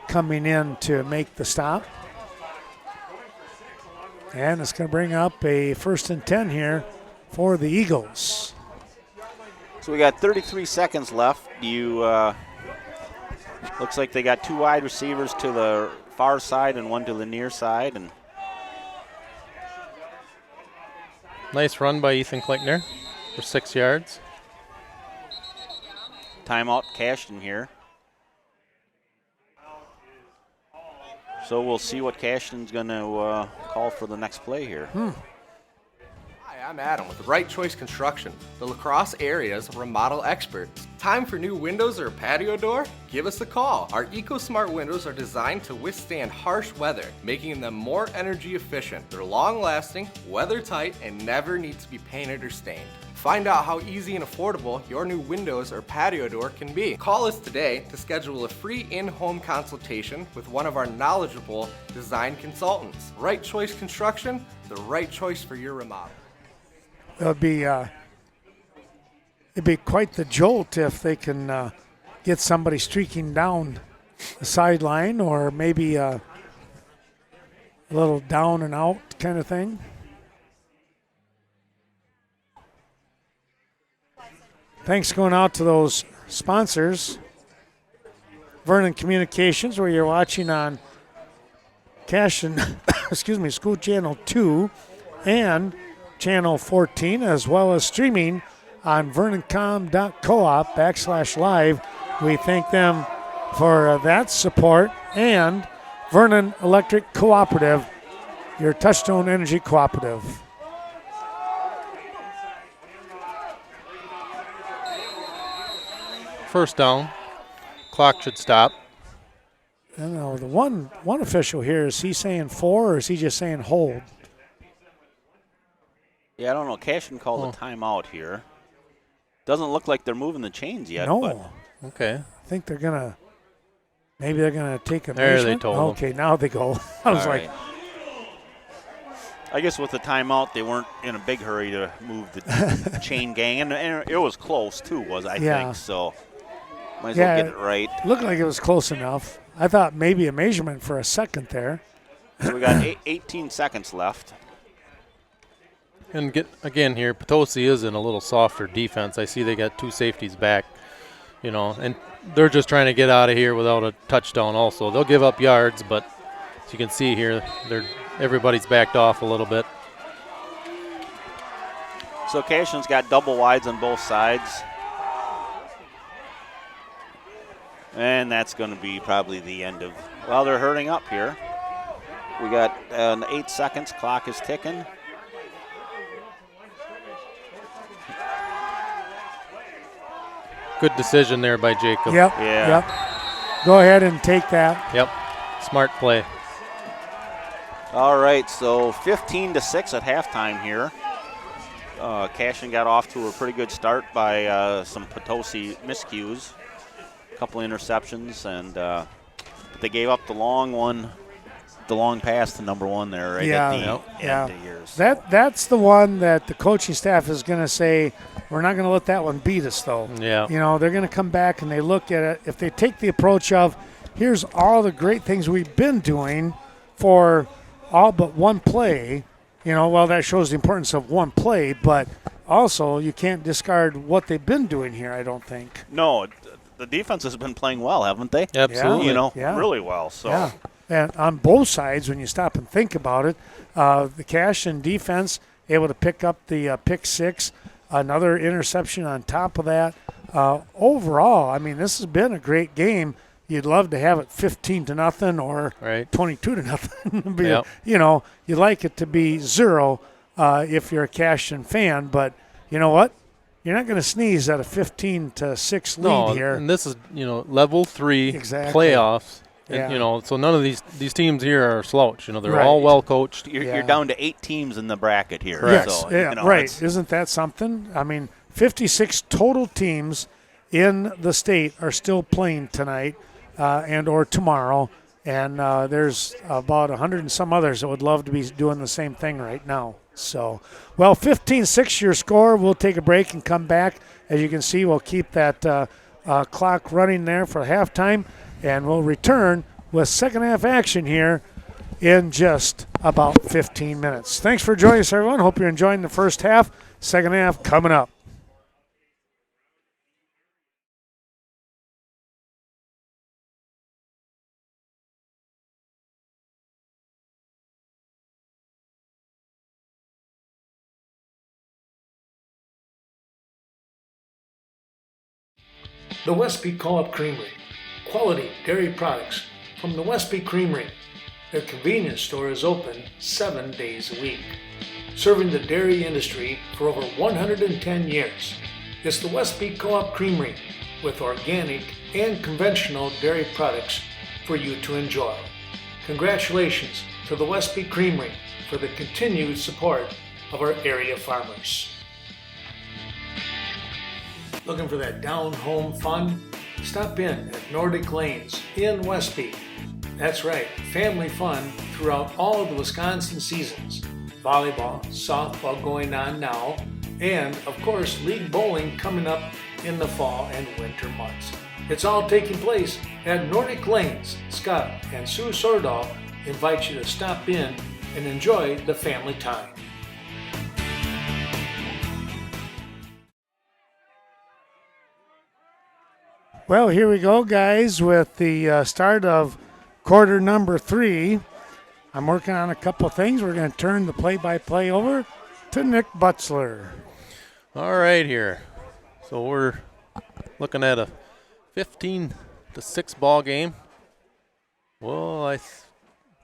S1: coming in to make the stop. And it's going to bring up a 1st and 10 here for the Eagles.
S4: So we got 33 seconds left. Looks like they got 2 wide receivers to the far side and 1 to the near side. And
S5: Nice run by Ethan Klickner for 6 yards.
S4: timeout Cashton here. So we'll see what Cashton's going to call for the next play here.
S7: Hi, I'm Adam with Right Choice Construction, the La Crosse area's remodel experts. Time for new windows or a patio door? Give us a call. Our EcoSmart windows are designed to withstand harsh weather, making them more energy efficient. They're long-lasting, weather-tight, and never need to be painted or stained. Find out how easy and affordable your new windows or patio door can be. Call us today to schedule a free in-home consultation with one of our knowledgeable design consultants. Right Choice Construction, the right choice for your remodel.
S1: It'd be quite the jolt if they can get somebody streaking down the sideline or maybe a little down and out kind of thing. Thanks going out to those sponsors. Vernon Communications, where you're watching on Cashton, School Channel 2 and Channel 14, as well as streaming on vernoncom.coop/live. We thank them for that support. And Vernon Electric Cooperative, your Touchstone Energy Cooperative.
S5: First down. Clock should stop.
S1: I don't know, the one official here, is he saying 4 or is he just saying hold?
S4: Yeah, I don't know. Cashton called a timeout here. Doesn't look like they're moving the chains yet.
S1: No.
S4: But
S5: Okay.
S1: I think they're going to, maybe they're going to take a
S5: There they
S1: measurement.
S5: told them.
S1: Okay, now they go. I was
S4: all
S1: like,
S4: right. I guess with the timeout, they weren't in a big hurry to move the chain gang. And it was close, too, I think. So might as well get it right.
S1: Looked like it was close enough. I thought maybe a measurement for a second there.
S4: So we got 18 seconds left.
S5: And again here, Potosi is in a little softer defense. I see they got 2 safeties back, and they're just trying to get out of here without a touchdown also. They'll give up yards, but as you can see here, everybody's backed off a little bit.
S4: So Cashton's got double wides on both sides. And that's going to be probably the end of, well, they're hurrying up here. We got 8 seconds, clock is ticking.
S5: Good decision there by Jacob.
S1: Yep.
S4: Yeah.
S1: Yep. Go ahead and take that.
S5: Yep. Smart play.
S4: All right, so 15-6 at halftime here. Cashton got off to a pretty good start by some Potosi miscues, a couple interceptions, and they gave up the long pass to number 1 there right at the end of years.
S1: That's the one that the coaching staff is going to say, we're not going to let that one beat us, though.
S5: Yeah.
S1: You know, they're going to come back and they look at it. If they take the approach of, here's all the great things we've been doing for all but one play, you know, well, that shows the importance of one play, but also you can't discard what they've been doing here, I don't think.
S4: No, the defense has been playing well, haven't they?
S5: Absolutely.
S4: You know, really well. So.
S1: Yeah. And on both sides, when you stop and think about it, the Cashton defense able to pick up the pick 6, another interception on top of that. Overall, I mean, this has been a great game. You'd love to have it 15-0 or 22-0.
S5: Yep.
S1: You know, you'd like it to be 0 if you're a Cashton fan, but you know what? You're not going to sneeze at a 15-6 lead here.
S5: And this is, level 3
S1: Exactly.
S5: playoffs.
S1: Yeah.
S5: And, so none of these teams here are slouch. They're
S1: Right.
S5: all well coached.
S4: You're down to 8 teams in the bracket here.
S1: Yes,
S4: So,
S1: right. Isn't that something? I mean, 56 total teams in the state are still playing tonight and or tomorrow, and there's about 100 and some others that would love to be doing the same thing right now. So, well, 15-6 your score. We'll take a break and come back. As you can see, we'll keep that clock running there for halftime, and we'll return with second half action here in just about 15 minutes. Thanks for joining us, everyone. Hope you're enjoying the first half. Second half coming up.
S3: The Westby Co-op Creamery. Quality dairy products from the Westby Creamery. Their convenience store is open 7 days a week. Serving the dairy industry for over 110 years. It's the Westby Co-op Creamery with organic and conventional dairy products for you to enjoy. Congratulations to the Westby Creamery for the continued support of our area farmers. Looking for that down-home fun? Stop in at Nordic Lanes in Westby. That's right, family fun throughout all of the Wisconsin seasons. Volleyball, softball going on now, and of course league bowling coming up in the fall and winter months. It's all taking place at Nordic Lanes. Scott and Sue Sordahl invite you to stop in and enjoy the family time.
S1: Well, here we go, guys, with the start of quarter number 3. I'm working on a couple of things. We're going to turn the play-by-play over to Nick Butzler.
S5: All right here. So we're looking at a 15-6 ball game. Well,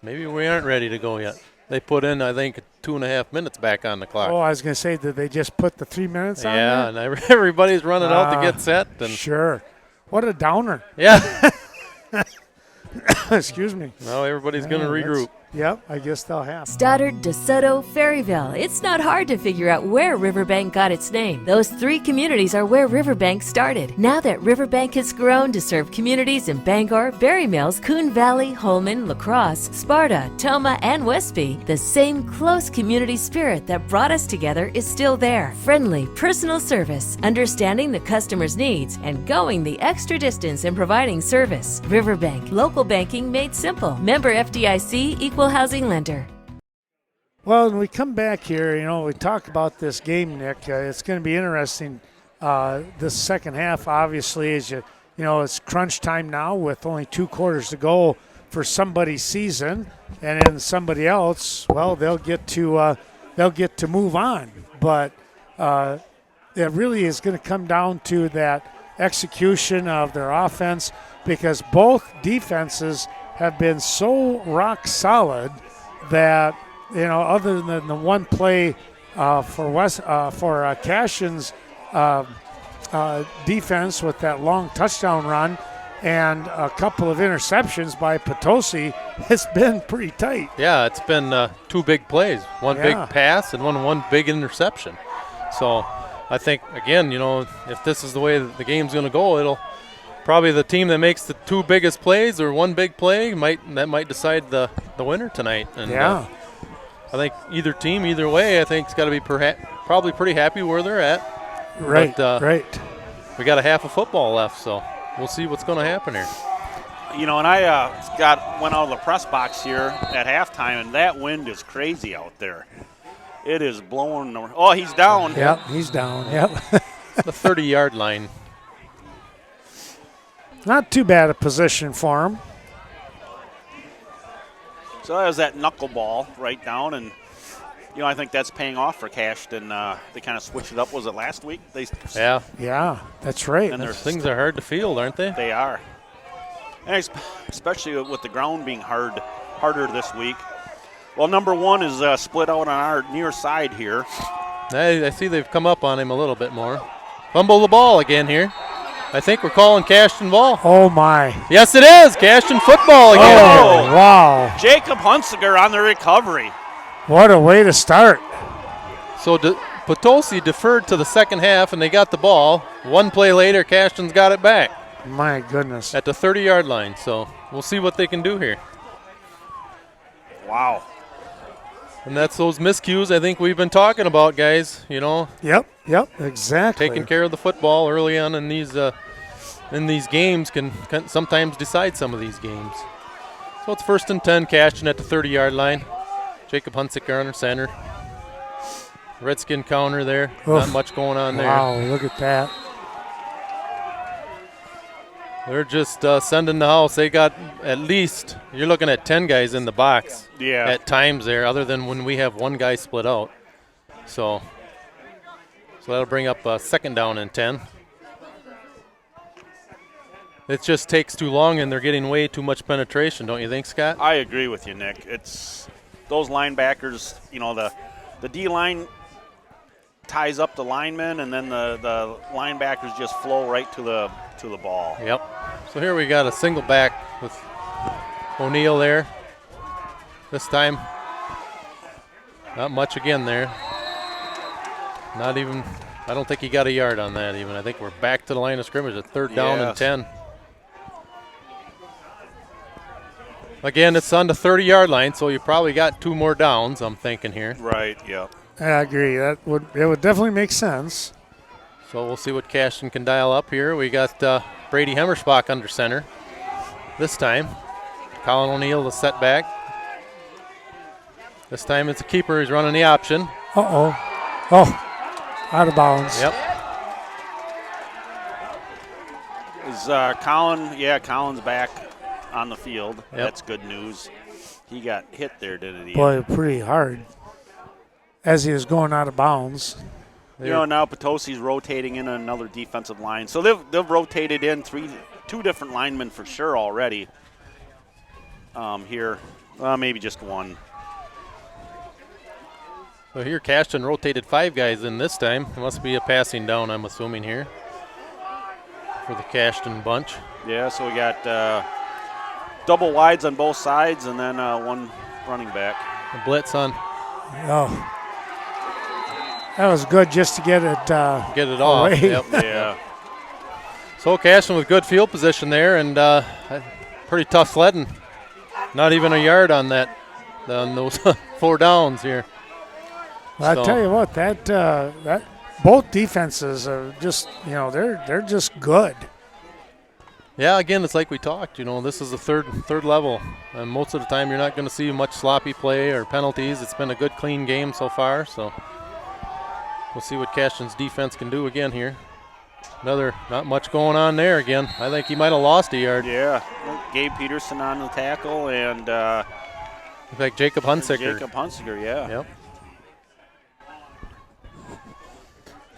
S5: maybe we aren't ready to go yet. They put in, I think, 2.5 minutes back on the clock.
S1: Oh, I was going to say, did they just put the 3 minutes on there?
S5: Yeah, and everybody's running out to get set. And
S1: Sure. What a downer.
S5: Yeah.
S1: Excuse me.
S5: Now everybody's going to regroup.
S1: Yep, I guess they'll have.
S8: Stoddard, DeSoto, Ferryville. It's not hard to figure out where Riverbank got its name. Those 3 communities are where Riverbank started. Now that Riverbank has grown to serve communities in Bangor, Berry Mills, Coon Valley, Holman, La Crosse, Sparta, Toma, and Westby, the same close community spirit that brought us together is still there. Friendly, personal service, understanding the customer's needs, and going the extra distance in providing service. Riverbank, local banking made simple. Member FDIC, equal housing lender.
S1: Well, when we come back here, we talk about this game, Nick. It's going to be interesting. This second half, obviously, is it's crunch time now with only 2 quarters to go for somebody's season, and then somebody else, well, they'll get to move on. But it really is going to come down to that execution of their offense, because both defenses have been so rock solid that, other than the one play for Cashton's defense with that long touchdown run and a couple of interceptions by Potosi, it's been pretty tight.
S5: Yeah, it's been 2 big plays, one big pass and one big interception. So I think, again, if this is the way that the game's going to go, it'll probably the team that makes the 2 biggest plays or one big play might decide the winner tonight. And, I think either team, either way, I think it's got to be probably pretty happy where they're at.
S1: Right,
S5: but,
S1: right.
S5: We got a half of football left, so we'll see what's going to happen here.
S4: And I went out of the press box here at halftime, and that wind is crazy out there. It is blowing. Oh, he's down.
S1: Yep, he's down. Yep.
S5: The 30-yard line.
S1: Not too bad a position for him.
S4: So that was that knuckleball right down, and I think that's paying off for Cashton. They kind of switched it up. Was it last week?
S1: Yeah, that's right.
S5: And things are hard to field, aren't they?
S4: They are, and especially with the ground being harder this week. Well, number 1 is split out on our near side here.
S5: I see they've come up on him a little bit more. Fumble the ball again here. I think we're calling Cashton ball.
S1: Oh, my.
S5: Yes, it is. Cashton football again.
S1: Oh, wow.
S4: Jacob Hunsiger on the recovery.
S1: What a way to start.
S5: So Potosi deferred to the second half, and they got the ball. 1 play later, Cashton's got it back.
S1: My goodness.
S5: At the 30-yard line. So we'll see what they can do here.
S4: Wow.
S5: And that's those miscues I think we've been talking about, guys.
S1: Yep, exactly.
S5: Taking care of the football early on in these games can sometimes decide some of these games. So it's 1st and 10, Cashton at the 30-yard line. Jacob Hunsiker under center. Redskin counter there.
S1: Oof.
S5: Not much going on there.
S1: Wow, look at that.
S5: They're just sending the house. They got at least, you're looking at 10 guys in the box at times there, other than when we have 1 guy split out. So that'll bring up 2nd down and 10. It just takes too long, and they're getting way too much penetration, don't you think, Scott?
S4: I agree with you, Nick. It's those linebackers, the D-line ties up the linemen, and then the linebackers just flow right to the ball.
S5: Yep. So here we got a single back with O'Neill there. This time, not much again there. Not even, I don't think he got a yard on that even. I think we're back to the line of scrimmage at 3rd down and 10. Again, it's on the 30-yard line, so you probably got 2 more downs, I'm thinking here.
S4: Right, yeah.
S1: I agree. It would definitely make sense.
S5: So we'll see what Cashton can dial up here. We got Brady Hemmersbach under center this time. Colin O'Neill the setback. This time it's a keeper. He's running the option.
S1: Oh, out of bounds.
S5: Yep.
S4: Is Colin? Yeah, Colin's back on the field. Yep. That's good news. He got hit there, didn't he?
S1: Boy, pretty hard as he was going out of bounds.
S4: Now Potosi's rotating in another defensive line. So they've rotated in 2 different linemen for sure already. Here, maybe just 1.
S5: So here Cashton rotated 5 guys in this time. It must be a passing down, I'm assuming, here for the Cashton bunch.
S4: Yeah, so we got double wides on both sides, and then 1 running back.
S5: A blitz on.
S1: Oh. That was good just to get it
S5: off. Yep.
S4: Yeah.
S5: So Cashton with good field position there, and pretty tough sledding. Not even a yard on those 4 downs here.
S1: Well, I tell you what, that both defenses are just they're just good.
S5: Yeah, again, it's like we talked. This is the third level, and most of the time you're not going to see much sloppy play or penalties. It's been a good, clean game so far. So we'll see what Cashton's defense can do again here. Not much going on there again. I think he might have lost a yard.
S4: Yeah, Gabe Peterson on the tackle, and
S5: in fact, Jacob Hunsiker.
S4: Yeah.
S5: Yep.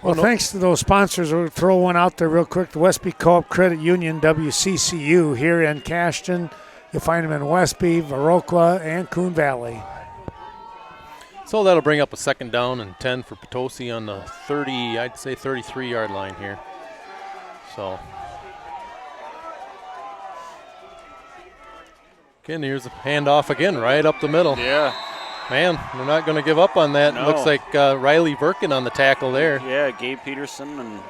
S1: Well, thanks to those sponsors. We'll throw one out there real quick. The Westby Co-op Credit Union, WCCU, here in Cashton. You'll find them in Westby, Viroqua, and Coon Valley.
S5: So that'll bring up a 2nd down and 10 for Potosi on the 33-yard line here. So again, here's a handoff again, right up the middle.
S4: Yeah.
S5: Man, they're not going to give up on that.
S4: No.
S5: Looks like Riley Verkin on the tackle there.
S4: Yeah, Gabe Peterson and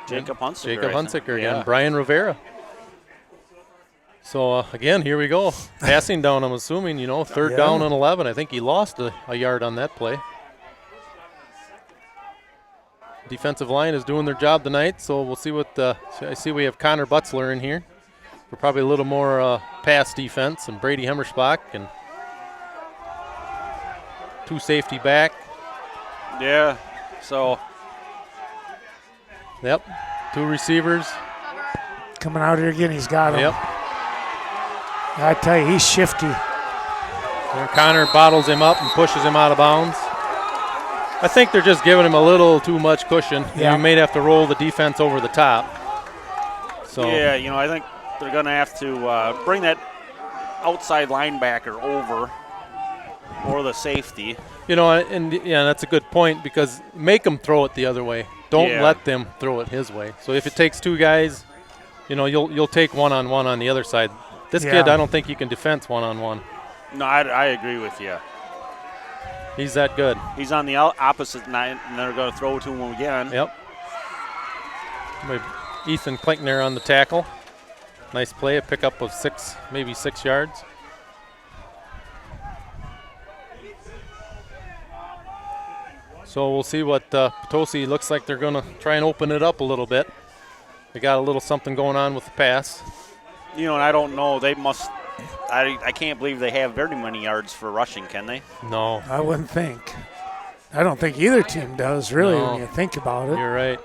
S4: Jacob Hunsaker.
S5: Jacob Hunsaker
S4: Yeah.
S5: again. Brian Rivera. So, again, here we go. Passing down, I'm assuming, third down and 11. I think he lost a yard on that play. Defensive line is doing their job tonight, so we'll see what I see we have Connor Butzler in here for probably a little more pass defense, and Brady Hemmerspach and 2 safety back.
S4: Yeah, so.
S5: Yep, 2 receivers.
S1: Coming out here again, he's got him.
S5: Yep.
S1: I tell you, he's shifty.
S5: And Connor bottles him up and pushes him out of bounds. I think they're just giving him a little too much cushion.
S1: Yeah.
S5: You may have to roll the defense over the top. So
S4: Yeah, I think they're going to have to bring that outside linebacker over, or the safety.
S5: And that's a good point, because make them throw it the other way. Don't
S4: Yeah.
S5: let them throw it his way. So if it takes 2 guys, you'll take one-on-one on the other side. This kid, I don't think you can defense one-on-one.
S4: No, I agree with you.
S5: He's that good.
S4: He's on the opposite line, and they're going to throw to him again.
S5: Yep. With Ethan Klinkner on the tackle. Nice play, a pickup of 6, maybe 6 yards. So we'll see what Potosi looks like. They're going to try and open it up a little bit. They got a little something going on with the pass.
S4: And I don't know. They must. I can't believe they have very many yards for rushing, can they?
S5: No.
S1: I wouldn't think. I don't think either team does, really,
S5: No.
S1: when you think about it.
S5: You're right.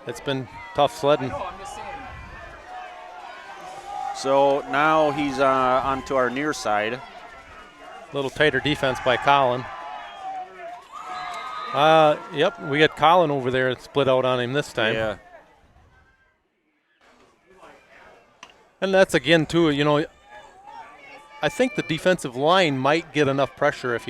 S5: It's been tough sledding.
S4: So now he's onto our near side.
S5: A little tighter defense by Colin. Yep, we got Colin over there split out on him this time.
S4: Yeah.
S5: And that's again too, I think the defensive line might get enough pressure if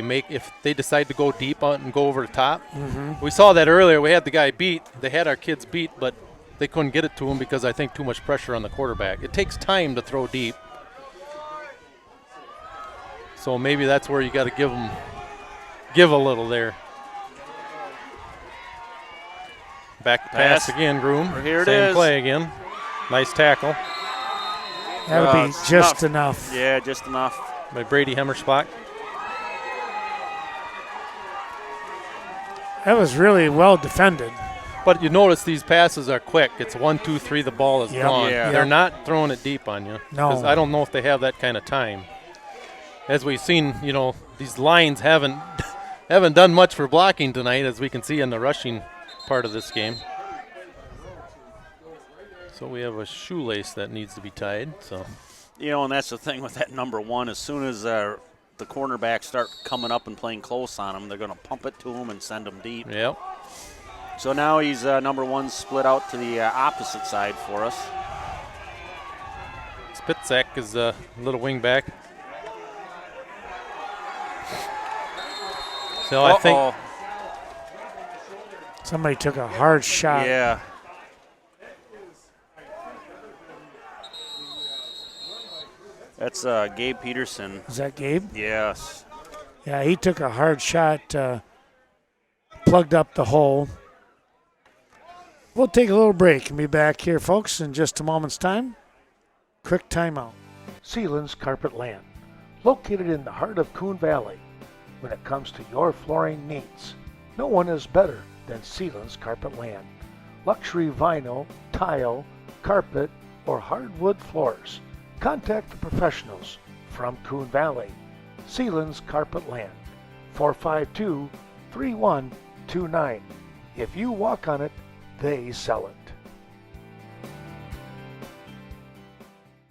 S5: they decide to go deep on and go over the top.
S1: Mm-hmm.
S5: We saw that earlier. We had the guy beat. They had our kids beat, but they couldn't get it to him because I think too much pressure on the quarterback. It takes time to throw deep. So maybe that's where you got to give a little there. Back to pass again, Groom.
S4: Here it
S5: Same
S4: is.
S5: play again. Nice tackle
S1: That would be just enough.
S4: Yeah, just enough.
S5: by Brady Hemmerspach.
S1: That was really well defended.
S5: But you notice these passes are quick. It's 1, 2, 3, the ball is
S1: Yep.
S5: gone.
S4: Yeah.
S5: They're
S1: Yep.
S5: not throwing it deep on you.
S1: No.
S5: 'Cause I don't know if they have that kind of time. As we've seen, these lines haven't done much for blocking tonight, as we can see in the rushing part of this game. So we have a shoelace that needs to be tied. So
S4: And that's the thing with that number 1. As soon as the cornerbacks start coming up and playing close on him, they're going to pump it to him and send him deep.
S5: yep.
S4: So now he's number 1 split out to the opposite side for us.
S5: Spitzak is a little wing back. So I think
S1: Somebody took a hard shot.
S4: Yeah. That's Gabe Peterson.
S1: Is that Gabe?
S4: Yes.
S1: Yeah, he took a hard shot, plugged up the hole. We'll take a little break and be back here, folks, in just a moment's time. Quick timeout. Sealands Carpet Land, located in the heart of Coon Valley. When it comes to your flooring needs, no one is better than Sealands Carpet Land. Luxury vinyl, tile, carpet, or hardwood floors. Contact the professionals from Coon Valley. Sealands Carpet Land, 452-3129. If you walk on it, they sell it.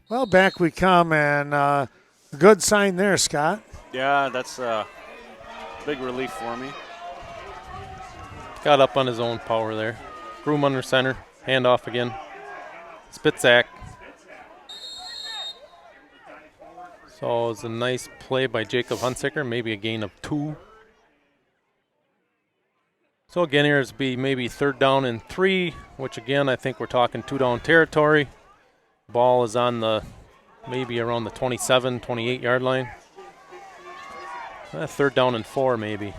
S1: Well, back we come, and good sign there, Scott.
S4: Yeah, that's a big relief for me.
S5: got up on his own power there. Groom under center. Handoff again. Spitzak. So it's a nice play by Jacob Hunsaker. Maybe a gain of 2. So again, here's be maybe 3rd down and 3, which again I think we're talking 2-down territory. Ball is on the maybe around the 27, 28 yard line. 3rd down and 4 maybe.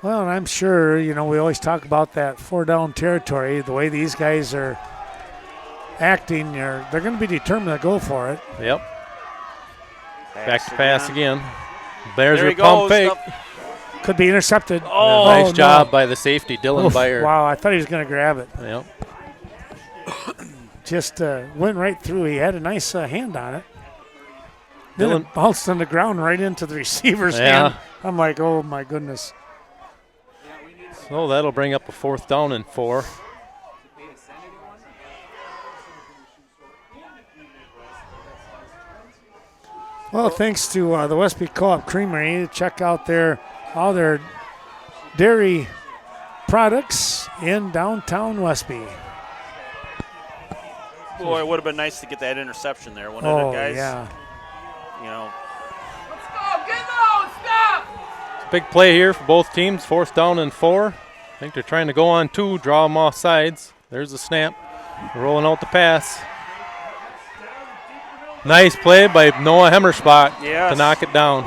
S1: Well, and I'm sure, we always talk about that 4-down territory. The way these guys are acting, they're going to be determined to go for it.
S5: Yep. Back to pass again.
S4: There
S5: There's your
S4: he
S5: pump
S4: goes.
S5: fake.
S1: Could be intercepted.
S5: Oh, nice job by the safety, Dylan Byer.
S1: Wow, I thought he was going to grab it.
S5: Yep.
S1: Just went right through. He had a nice hand on it. Then it bounced on the ground right into the receiver's hand. I'm like, oh, my goodness.
S5: So that'll bring up a 4th down and 4.
S1: Well, thanks to the Westby Co-op Creamery. Check out all their dairy products in downtown Westby.
S4: Boy, it would have been nice to get that interception there, wouldn't it, guys?
S1: Yeah.
S9: Let's go, get low, stop!
S5: It's a big play here for both teams, 4th down and 4. I think they're trying to go on 2, draw them off sides. There's the snap, rolling out the pass. Nice play by Noah Hemmerspach to knock it down.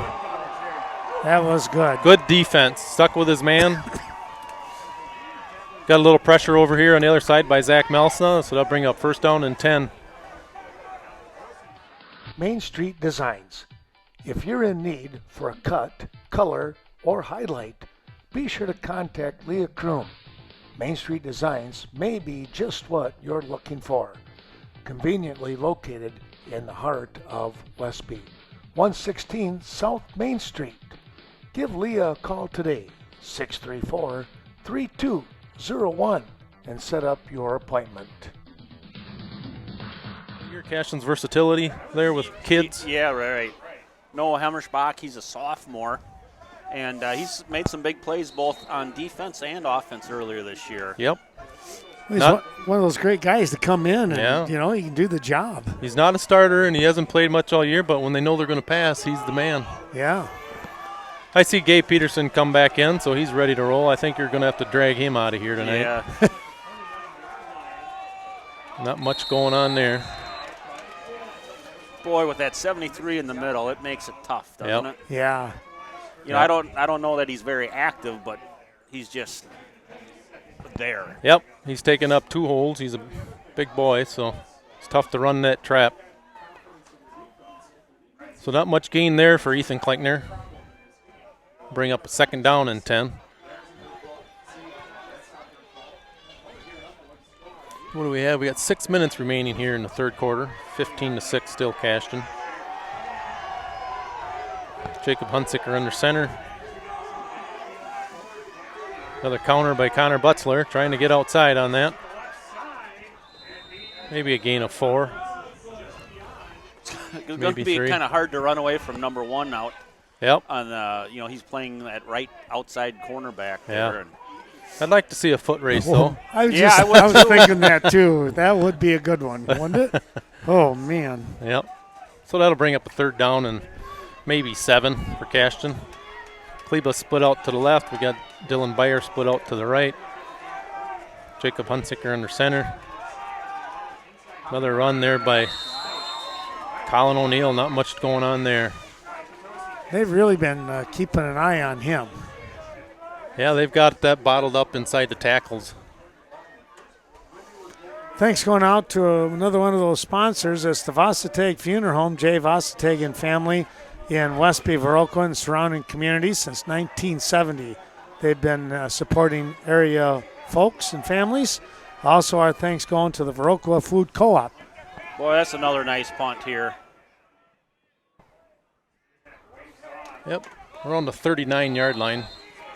S1: That was good.
S5: Good defense. Stuck with his man. Got a little pressure over here on the other side by Zach Melsna, so that'll bring up 1st down and 10.
S1: Main Street Designs. If you're in need for a cut, color, or highlight, be sure to contact Leah Kroom. Main Street Designs may be just what you're looking for. Conveniently located in the heart of Westby. 116 South Main Street. Give Leah a call today, 634-3201, and set up your appointment.
S5: Your Cashton's versatility there with kids.
S4: Yeah, right. Noah Hemmerspach, he's a sophomore, and he's made some big plays both on defense and offense earlier this year.
S5: Yep.
S1: He's one of those great guys to come in and, he can do the job.
S5: He's not a starter, and he hasn't played much all year, but when they know they're going to pass, he's the man.
S1: Yeah.
S5: I see Gabe Peterson come back in, so he's ready to roll. I think you're going to have to drag him out of here tonight.
S4: Yeah.
S5: Not much going on there.
S4: Boy, with that 73 in the middle, it makes it tough, doesn't it?
S1: Yeah.
S4: I don't know that he's very active, but he's just there.
S5: Yep, he's taken up 2 holes. He's a big boy, so it's tough to run that trap. So not much gain there for Ethan Kleckner. Bring up a 2nd down and 10. What do we have? We got 6 minutes remaining here in the 3rd quarter. 15-6 still Cashton. Jacob Hunsicker under center. Another counter by Connor Butzler, trying to get outside on that. Maybe a gain of 4.
S4: It's going to be kind of hard to run away from number 1 out.
S5: Yep.
S4: On he's playing that right outside cornerback there. And
S5: I'd like to see a foot race, though.
S1: I was thinking that, too. That would be a good one, wouldn't it? Oh, man.
S5: Yep. So that'll bring up a 3rd down and maybe 7 for Cashton. Kleba split out to the left. We got Dylan Byer split out to the right. Jacob Hunsicker under center. Another run there by Colin O'Neill. Not much going on there.
S1: They've really been keeping an eye on him.
S5: Yeah, they've got that bottled up inside the tackles.
S1: Thanks going out to another one of those sponsors. It's the Varsity Funeral Home, Jay Varsity and family in Westby, Viroqua, and surrounding communities since 1970. They've been supporting area folks and families. Also, our thanks going to the Viroqua Food Co-op.
S4: Boy, that's another nice punt here.
S5: Yep, we're on the 39-yard line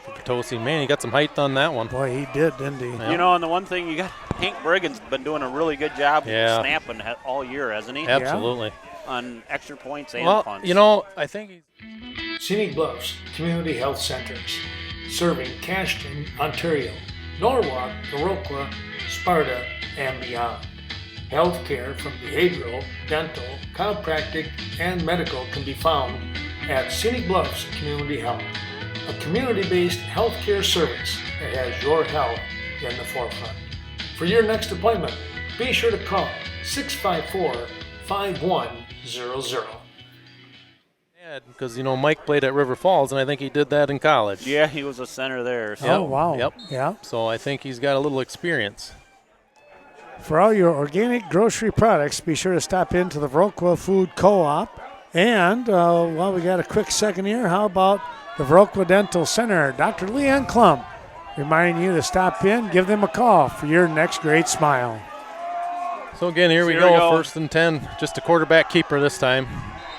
S5: for Potosi. Man, he got some height on that one.
S1: Boy, he did, didn't he?
S4: Yep. And the one thing you got, Hank Briggan's been doing a really good job snapping all year, hasn't he?
S5: Absolutely.
S4: Yeah. On extra points and punts.
S5: I think he's...
S3: Scenic Bluffs Community Health Centers, serving Cashton, Ontario, Norwalk, Viroqua, Sparta, and beyond. Healthcare from behavioral, dental, chiropractic, and medical can be found at Scenic Bluffs Community Health. a community-based healthcare service that has your health in the forefront. For your next appointment, be sure to call 654-5100.
S5: Because, Mike played at River Falls, and I think he did that in college.
S4: Yeah, he was a center there. So.
S1: Oh, wow.
S5: Yep.
S1: Yeah.
S5: So I think he's got a little experience.
S1: For all your organic grocery products, be sure to stop into the Viroqua Food Co-op. And, while we got a quick second here, how about the Viroqua Dental Center? Dr. Leanne Klum reminding you to stop in, give them a call for your next great smile.
S5: So again, here we go. 1st and 10. Just a quarterback keeper this time.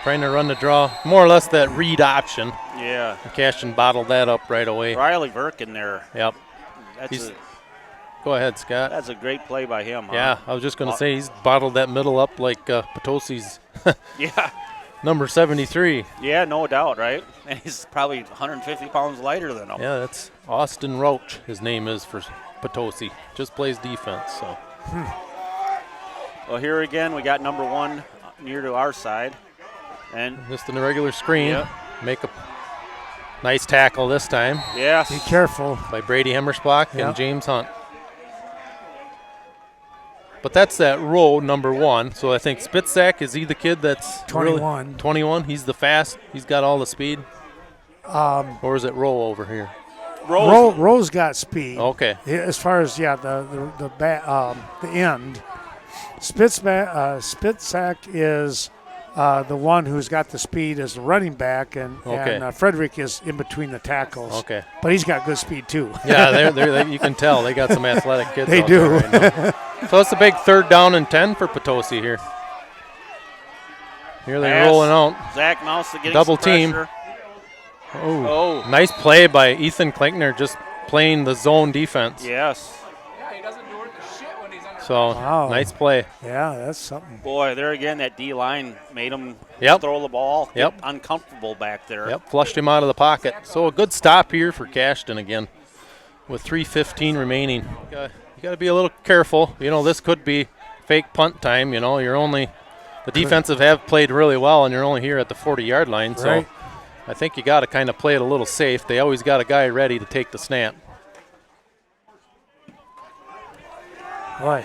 S5: Trying to run the draw. More or less that read option.
S4: Yeah.
S5: And Cashton bottled that up right away.
S4: Riley Verkin there.
S5: Yep. Go ahead, Scott.
S4: That's a great play by him.
S5: Yeah, I was just going to say he's bottled that middle up like Potosi's
S4: yeah.
S5: number 73.
S4: Yeah, no doubt, right? And he's probably 150 pounds lighter than him.
S5: Yeah, that's Austin Roach, his name is for Potosi. Just plays defense. So.
S4: Well, here again, we got number 1 near to our side. And
S5: just in the regular screen.
S4: Yep.
S5: Make a nice tackle this time.
S4: Yes.
S1: Be careful.
S5: By Brady Hemmersbach and James Hunt. But that's that row number 1. So I think Spitzak, is he the kid that's
S1: 21?
S5: Really 21. He's the fast. He's got all the speed. Or is it Rowe over here?
S1: Rowe's got speed.
S5: Okay.
S1: As far as the end, Spitzak is the one who's got the speed as the running back, and Frederick is in between the tackles.
S5: Okay.
S1: But he's got good speed too.
S5: Yeah, you can tell they got some athletic kids.
S1: They
S5: out
S1: do.
S5: There right now. So it's a big 3rd down and 10 for Potosi here. Here they're rolling out.
S4: Zach Mouse getting
S5: double
S4: some
S5: team.
S4: pressure.
S5: Oh, nice play by Ethan Klinkner, just playing the zone defense.
S4: Yes.
S9: Yeah, he doesn't do it shit when he's on the
S5: So, nice play.
S1: Yeah, that's something.
S4: Boy, there again, that D-line made him throw the ball.
S5: Yep.
S4: Get uncomfortable back there.
S5: Yep, flushed him out of the pocket. So a good stop here for Cashton again with 3:15 remaining. You got to be a little careful. This could be fake punt time. The defensive have played really well, and you're only here at the 40-yard line. So
S1: Right.
S5: I think you got to kind of play it a little safe. They always got a guy ready to take the snap.
S1: Boy.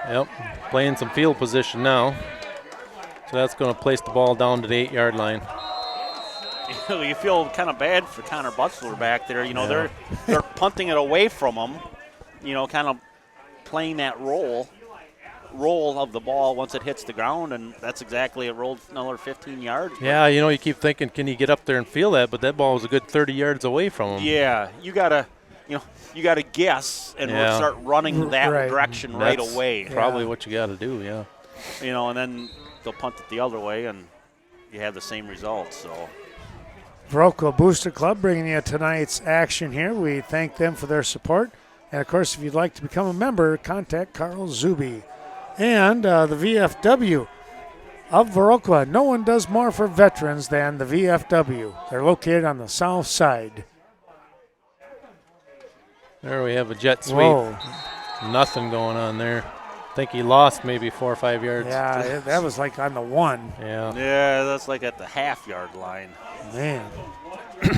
S5: Yep, playing some field position now. So that's going to place the ball down to the 8-yard line.
S4: You feel kind of bad for Connor Butzler back there. They're punting it away from him. Kind of playing that roll of the ball once it hits the ground, and that's exactly it. Rolled another 15 yards.
S5: Yeah, you keep thinking, can he get up there and feel that? But that ball was a good 30 yards away from him.
S4: Yeah, you gotta guess and start running that direction right away.
S5: Probably what you got to do. Yeah.
S4: And then they'll punt it the other way, and you have the same result. So.
S1: Viroqua Booster Club bringing you tonight's action here. We thank them for their support. And, of course, if you'd like to become a member, contact Carl Zuby. And the VFW of Viroqua. No one does more for veterans than the VFW. They're located on the south side.
S5: There we have a jet sweep.
S1: Whoa.
S5: Nothing going on there. I think he lost maybe 4 or 5 yards.
S1: Yeah, that was like on the 1.
S5: Yeah.
S4: Yeah, that's like at the half-yard line.
S1: Man.
S5: It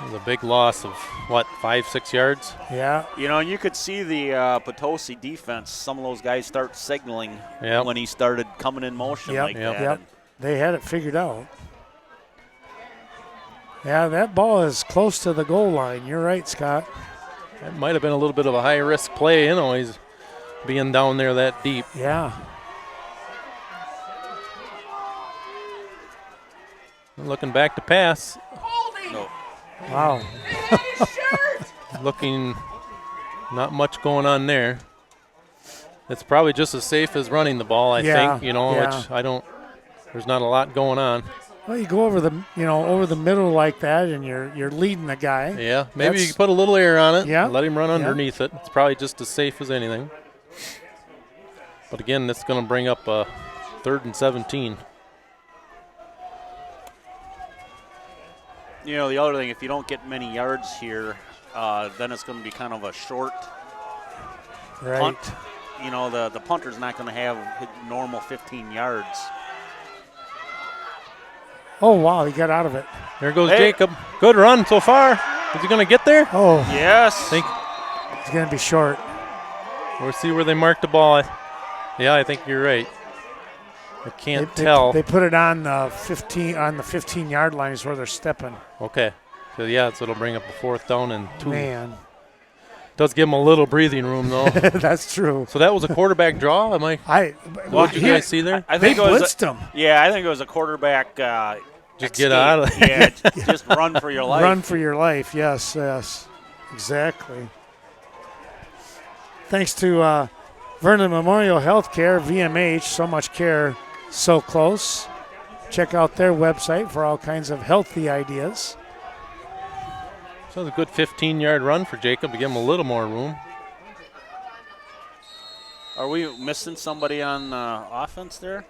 S5: was a big loss of, 5-6 yards?
S1: Yeah.
S4: You could see the Potosi defense, some of those guys start signaling when he started coming in motion like that.
S1: Yep. They had it figured out. Yeah, that ball is close to the goal line. You're right, Scott.
S5: That might have been a little bit of a high-risk play, he's being down there that deep.
S1: Yeah.
S5: Looking back to pass.
S4: No.
S1: Wow.
S5: Looking not much going on there. It's probably just as safe as running the ball, I think, which there's not a lot going on.
S1: Well, you go over the middle like that, and you're leading the guy.
S5: Yeah, maybe you can put a little air on it.
S1: Yeah.
S5: Let him run underneath it. It's probably just as safe as anything. But again, that's going to bring up a 3rd and 17.
S4: The other thing, if you don't get many yards here, then it's going to be kind of a short punt. The punter's not going to have normal 15 yards.
S1: Oh, wow, he got out of it.
S5: There goes Jacob. Good run so far. Is he going to get there?
S1: Oh.
S4: Yes.
S1: He's going to be short.
S5: We'll see where they mark the ball. Yeah, I think you're right. I can't tell.
S1: They put it on the 15-yard line is where they're stepping.
S5: Okay. So, yeah, so it'll bring up a 4th down and 2.
S1: Man.
S5: Does give them a little breathing room, though.
S1: That's true.
S5: So that was a quarterback draw? What did you guys see there?
S4: I think
S1: they blitzed him.
S4: Yeah, I think it was a quarterback
S5: just get out of it.
S4: Yeah, just run for your life.
S1: Run for your life, yes. Exactly. Thanks to Vernon Memorial Healthcare, VMH, so much care, so close. Check out their website for all kinds of healthy ideas.
S5: So it's a good 15-yard run for Jacob to give him a little more room.
S4: Are we missing somebody on offense there?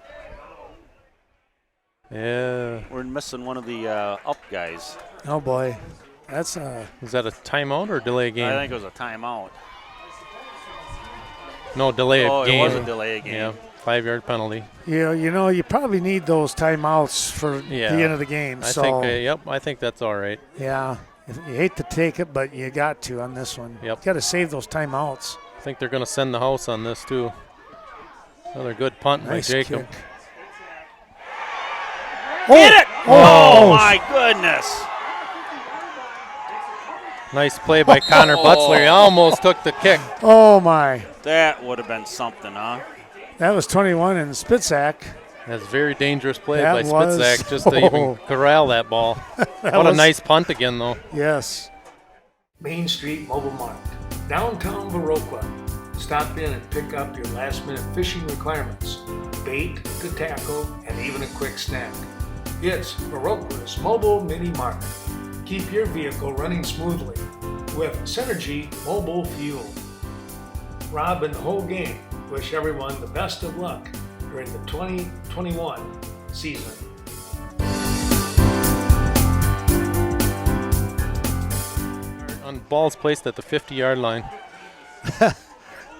S5: Yeah.
S4: We're missing one of the up guys.
S1: Oh, boy. Is
S5: that a timeout or delay a game?
S4: I think it was a timeout.
S5: No, delay a game.
S4: It was a delay a game.
S5: Yeah, 5-yard penalty.
S1: You probably need those timeouts for the end of the game.
S5: I think that's all right.
S1: Yeah. You hate to take it, but you got to on this one.
S5: Yep.
S1: You got to save those timeouts.
S5: I think they're going to send the house on this, too. Another good punt by Jacob.
S1: Kick.
S4: Hit it! Oh, my goodness.
S5: Nice play by Connor Butzler. He almost took the kick.
S1: Oh, my.
S4: That would have been something, huh?
S1: That was 21 in Spitzak.
S5: That's a very dangerous play by Spitzak just to even corral that ball. What a nice punt again, though.
S1: Yes.
S3: Main Street Mobile Mart, downtown Viroqua. Stop in and pick up your last-minute fishing requirements, bait to tackle, and even a quick snack. It's Viroqua's Mobile Mini Mart. Keep your vehicle running smoothly with Synergy Mobile Fuel. Rob and the whole gang wish everyone the best of luck during the 2021 season.
S5: On balls placed at the 50-yard line.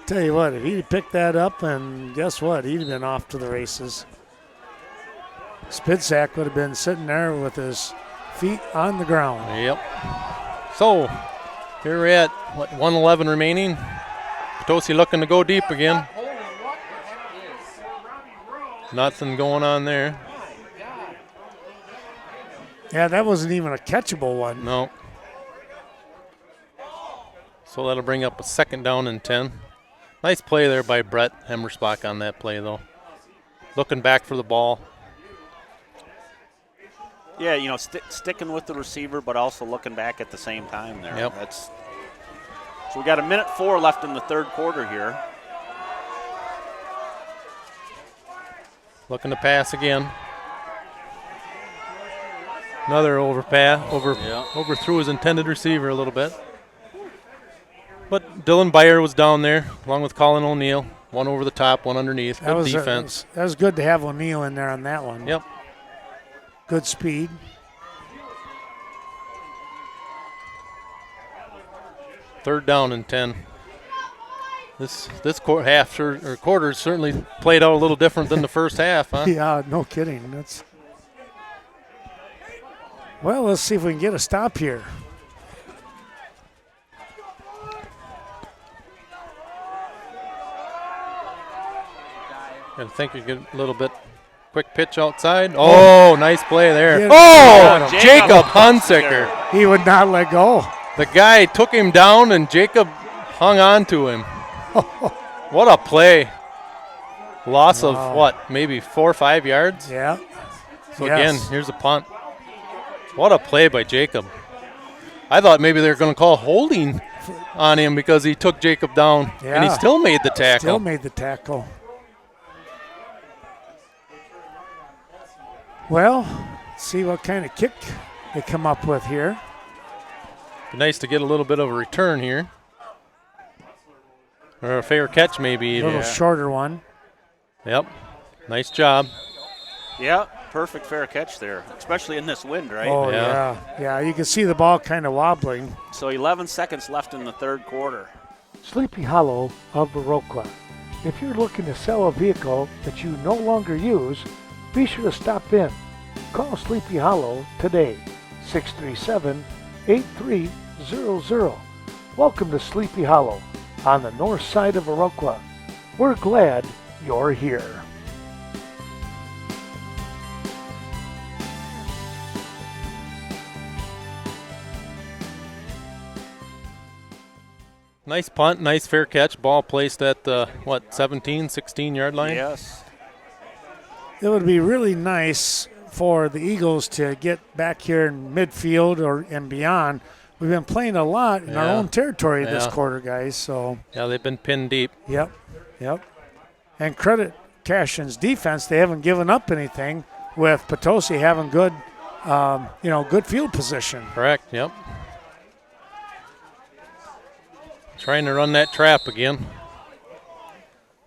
S1: Tell you what, if he'd picked that up, and guess what? He'd have been off to the races. Spitzak would have been sitting there with his feet on the ground.
S5: Yep. So, here we're at, 1:11 remaining. Potosi looking to go deep again. Nothing going on there.
S1: Yeah, that wasn't even a catchable one.
S5: No. So that'll bring up a 2nd down and 10. Nice play there by Brett Hemmersbach on that play, though. Looking back for the ball.
S4: Yeah, sticking with the receiver, but also looking back at the same time there.
S5: Yep.
S4: So we got 1:04 left in the 3rd quarter here.
S5: Looking to pass again. Another overthrew his intended receiver a little bit. But Dylan Byer was down there, along with Colin O'Neill. One over the top, one underneath. Good defense.
S1: That was good to have O'Neill in there on that one.
S5: Yep.
S1: Good speed.
S5: Third down and 10. This quarter certainly played out a little different than the first half, huh?
S1: Yeah, no kidding. Well, let's see if we can get a stop here.
S5: I think you get a little bit quick pitch outside. Oh, nice play there. Jacob Hunsaker.
S1: He would not let go.
S5: The guy took him down, and Jacob hung on to him. What a play. Loss of, maybe 4 or 5 yards?
S1: Yeah.
S5: So, again, here's a punt. What a play by Jacob. I thought maybe they were going to call holding on him because he took Jacob down, and he still made the tackle.
S1: Well, see what kind of kick they come up with here.
S5: Be nice to get a little bit of a return here. Or a fair catch, maybe.
S1: A little shorter one.
S5: Yep. Nice job.
S4: Yeah, perfect fair catch there, especially in this wind, right?
S1: Oh, yeah. Yeah, you can see the ball kind of wobbling.
S4: So 11 seconds left in the 3rd quarter.
S10: Sleepy Hollow of Viroqua. If you're looking to sell a vehicle that you no longer use, be sure to stop in. Call Sleepy Hollow today, 637-8300. Welcome to Sleepy Hollow on the north side of Viroqua. We're glad you're here.
S5: Nice punt, nice fair catch. Ball placed at the, 17, 16-yard line?
S4: Yes.
S1: It would be really nice for the Eagles to get back here in midfield and beyond. We've been playing a lot in our own territory this quarter, guys. So
S5: yeah, they've been pinned deep.
S1: Yep. And credit Cashton's defense. They haven't given up anything with Potosi having good, good field position.
S5: Correct, yep. Trying to run that trap again.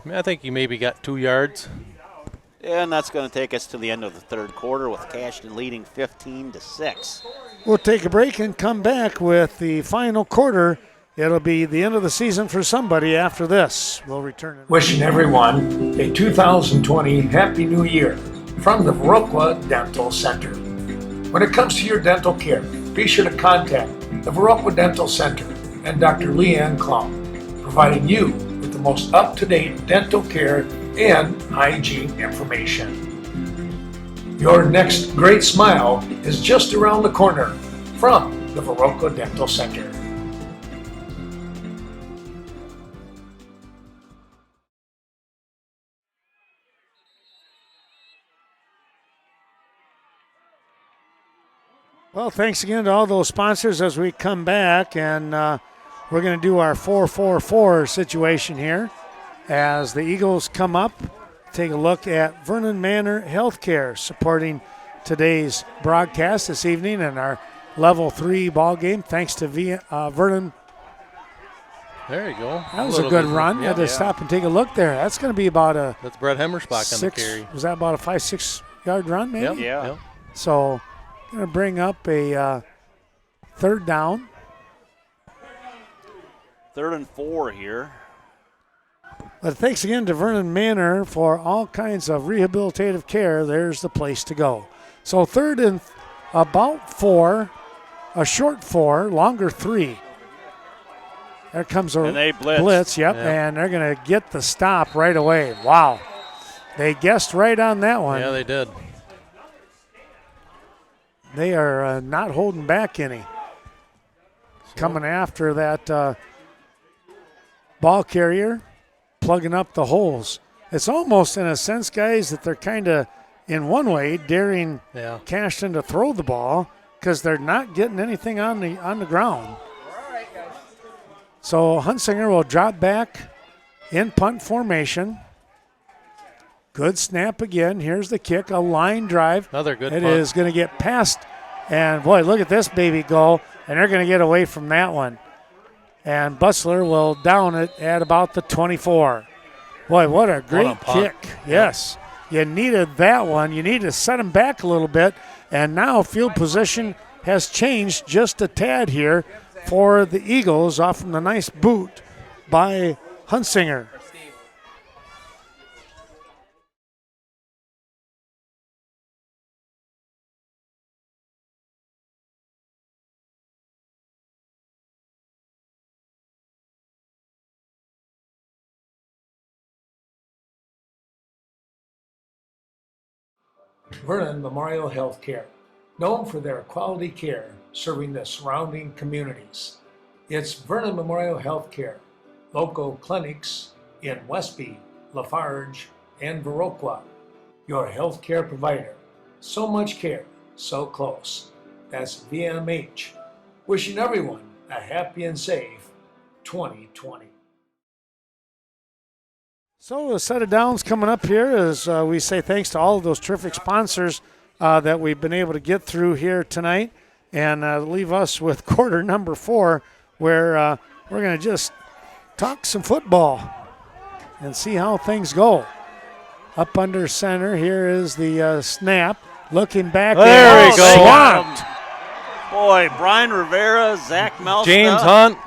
S5: I think he maybe got 2 yards.
S4: And that's going to take us to the end of the third quarter with Cashton leading 15-6.
S1: We'll take a break and come back with the final quarter. It'll be the end of the season for somebody after this. We'll return.
S3: Wishing everyone a 2020 Happy New Year from the Viroqua Dental Center. When it comes to your dental care, be sure to contact the Viroqua Dental Center and Dr. Leanne Klum, providing you with the most up-to-date dental care and hygiene information. Your next great smile is just around the corner from the Viroqua Dental Center.
S1: Well, thanks again to all those sponsors as we come back, and we're going to do our 4-4-4 situation here as the Eagles come up. Take a look at Vernon Manor Healthcare supporting today's broadcast this evening and our Level 3 ball game. Thanks to Vernon.
S5: There you go.
S1: That was a good run. You had to stop and take a look there. That's going to be about a...
S5: That's Brett Hemmersbach on the carry.
S1: Was that about a 5-6 yard run maybe?
S5: Yep.
S4: Yeah.
S5: Yep.
S1: So going to bring up a third down.
S4: 3rd and 4 here.
S1: But thanks again to Vernon Manor for all kinds of rehabilitative care. There's the place to go. So 3rd and about 4, a short 4, longer 3. There comes a
S4: and they
S1: blitz. Yep, and they're going to get the stop right away. Wow. They guessed right on that one.
S5: Yeah, they did.
S1: They are not holding back any. Coming after that ball carrier, plugging up the holes. It's almost, in a sense, guys, that they're kind of, in one way, daring Cashton to throw the ball because they're not getting anything on the ground. So Hunsinger will drop back in punt formation. Good snap again. Here's the kick, a line drive.
S5: Another good
S1: punt. It
S5: punt.
S1: is going to get past, and boy, look at this baby go, and they're going to get away from that one. And Bussler will down it at about the 24. Boy, what a great kick. Yes, you needed that one. You need to set him back a little bit, and now field position has changed just a tad here for the Eagles off from the nice boot by Hunsinger.
S3: Vernon Memorial Healthcare, known for their quality care serving the surrounding communities. It's Vernon Memorial Healthcare, local clinics in Westby, Lafarge, and Viroqua. Your healthcare provider. So much care, so close. That's VMH. Wishing everyone a happy and safe 2020.
S1: So a set of downs coming up here as we say thanks to all of those terrific sponsors that we've been able to get through here tonight, and leave us with quarter number 4 where we're going to just talk some football and see how things go. Up under center, here is the snap. Looking back,
S5: there we go.
S1: Swamped.
S4: Boy, Brian Rivera, Zach Melsta.
S5: James Hunt.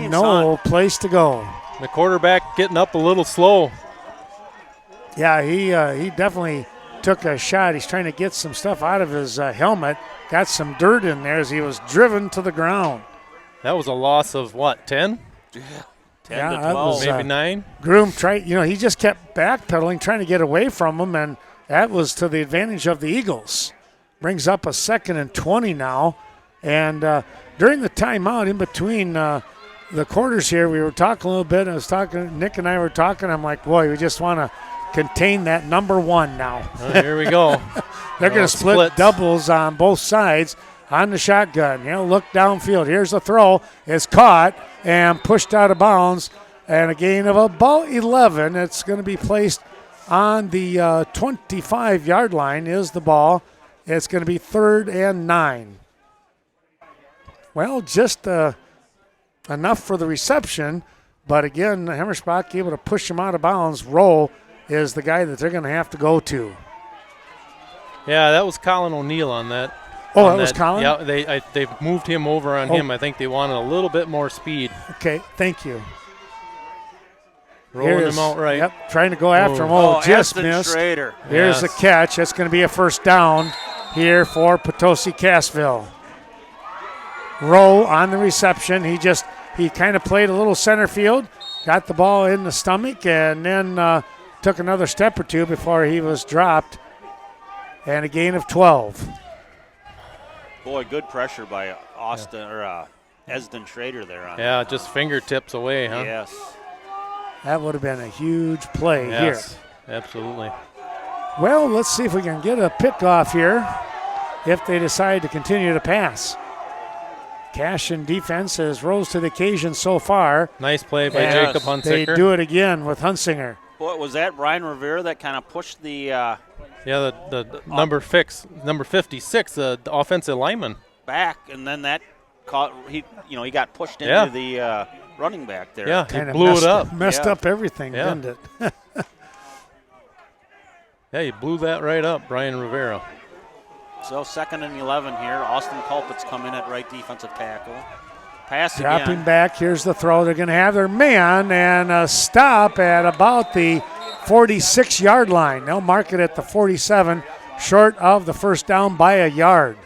S1: No place to go.
S5: The quarterback getting up a little slow.
S1: Yeah, he definitely took a shot. He's trying to get some stuff out of his helmet. Got some dirt in there as he was driven to the ground.
S5: That was a loss of what, 10?
S4: Yeah. 10
S1: Yeah,
S4: to
S1: that
S4: 12.
S1: was,
S5: Maybe 9?
S1: Groom tried, he just kept backpedaling, trying to get away from him, and that was to the advantage of the Eagles. Brings up a 2nd and 20 now. And during the timeout, in between the quarters here, we were talking a little bit. Nick and I were talking. I'm like, boy, we just want to contain that number 1 now.
S5: Here we go.
S1: They're going to split doubles on both sides on the shotgun. Look downfield. Here's the throw. It's caught and pushed out of bounds. And a gain of about 11. It's going to be placed on the 25-yard line is the ball. It's going to be 3rd and 9. Well, just enough for the reception. But again, Hemmersbach able to push him out of bounds. Rowe is the guy that they're going to have to go to.
S5: Yeah, that was Colin O'Neill on that.
S1: Oh, that was Colin?
S5: Yeah, they've moved him over on him. I think they wanted a little bit more speed.
S1: Okay, thank you.
S5: Rolling him out right.
S1: Yep, trying to go after him. Just missed.
S4: Schrader.
S1: Here's the catch. That's going to be a first down here for Potosi-Cassville. Rowe on the reception. He kind of played a little center field, got the ball in the stomach, and then took another step or two before he was dropped. And a gain of 12.
S4: Boy, good pressure by Esden Schrader there.
S5: Yeah, just fingertips away, huh?
S4: Yes.
S1: That would have been a huge play here.
S5: Yes, absolutely.
S1: Well, let's see if we can get a pickoff here if they decide to continue to pass. Cashton defense has rose to the occasion so far.
S5: Nice play by Jacob Hunsicker.
S1: They do it again with Hunsinger.
S4: Boy, was that Brian Rivera that kind of pushed the
S5: the number 56, the offensive lineman.
S4: Back, and then that caught he got pushed into the running back there.
S5: Yeah,
S1: kind
S5: he
S1: of
S5: blew it up.
S1: Messed up everything, didn't it?
S5: Yeah, he blew that right up, Brian Rivera.
S4: So 2nd and 11 here. Austin Culpit's come in at right defensive tackle. Pass
S1: Dropping
S4: again.
S1: back. Here's the throw. They're going to have their man and a stop at about the 46-yard line. They'll mark it at the 47, short of the first down by a yard.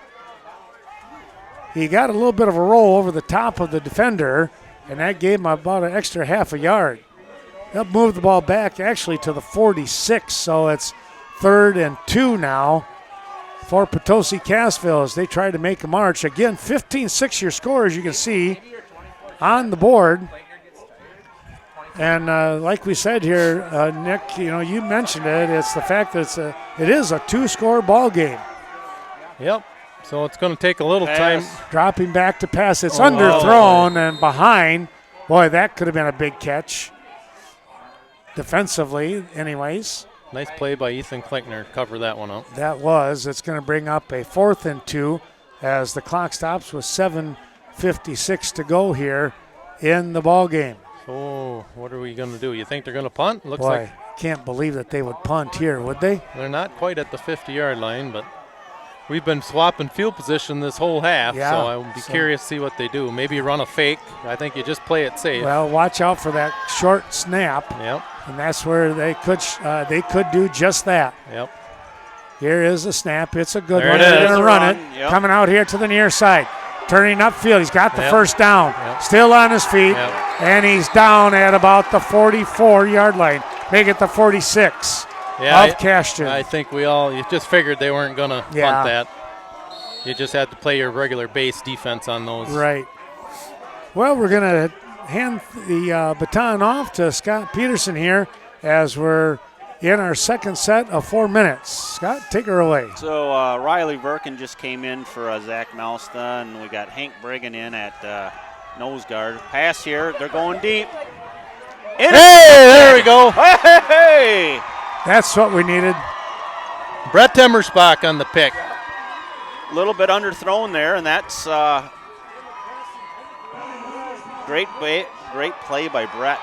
S1: He got a little bit of a roll over the top of the defender, and that gave him about an extra half a yard. They'll move the ball back actually to the 46, so it's 3rd and 2 now for Potosi-Cassville as they try to make a march. Again, 15-6 your score, as you can see on the board. And like we said here, Nick, you mentioned it. It's the fact that it is a 2-score ball game.
S5: Yep. So it's going to take a little time.
S1: Dropping back to pass. It's underthrown and behind. Boy, that could have been a big catch. Defensively, anyways.
S5: Nice play by Ethan Klinkner. Cover that one up.
S1: That was. It's going to bring up a 4th and 2 as the clock stops with 7:56 to go here in the ball game.
S5: So what are we going to do? You think they're going to punt? Looks
S1: Boy,
S5: like
S1: can't believe that they would punt here, would they?
S5: They're not quite at the 50-yard line, but we've been swapping field position this whole half, so I would be curious to see what they do. Maybe run a fake. I think you just play it safe.
S1: Well, watch out for that short snap.
S5: Yep.
S1: And that's where they could do just that.
S5: Yep.
S1: Here is a snap. It's a good
S5: there
S1: one. They're going to run it.
S4: Yep.
S1: Coming out here to the near side. Turning upfield. He's got the first down.
S5: Yep.
S1: Still on his feet.
S5: Yep.
S1: And he's down at about the 44-yard line. Make it the 46 of Cashton.
S5: I think you just figured they weren't going to punt that. You just had to play your regular base defense on those.
S1: Right. Well, we're going to hand the baton off to Scott Peterson here as we're in our second set of 4 minutes. Scott, take her away.
S4: So Riley Verkin just came in for Zach Malsta, and we got Hank Brigham in at nose guard. Pass here. They're going deep.
S5: There we go.
S4: Hey!
S1: That's what we needed.
S5: Brett Temmersbach on the pick.
S4: A little bit underthrown there, and that's great play by Brett.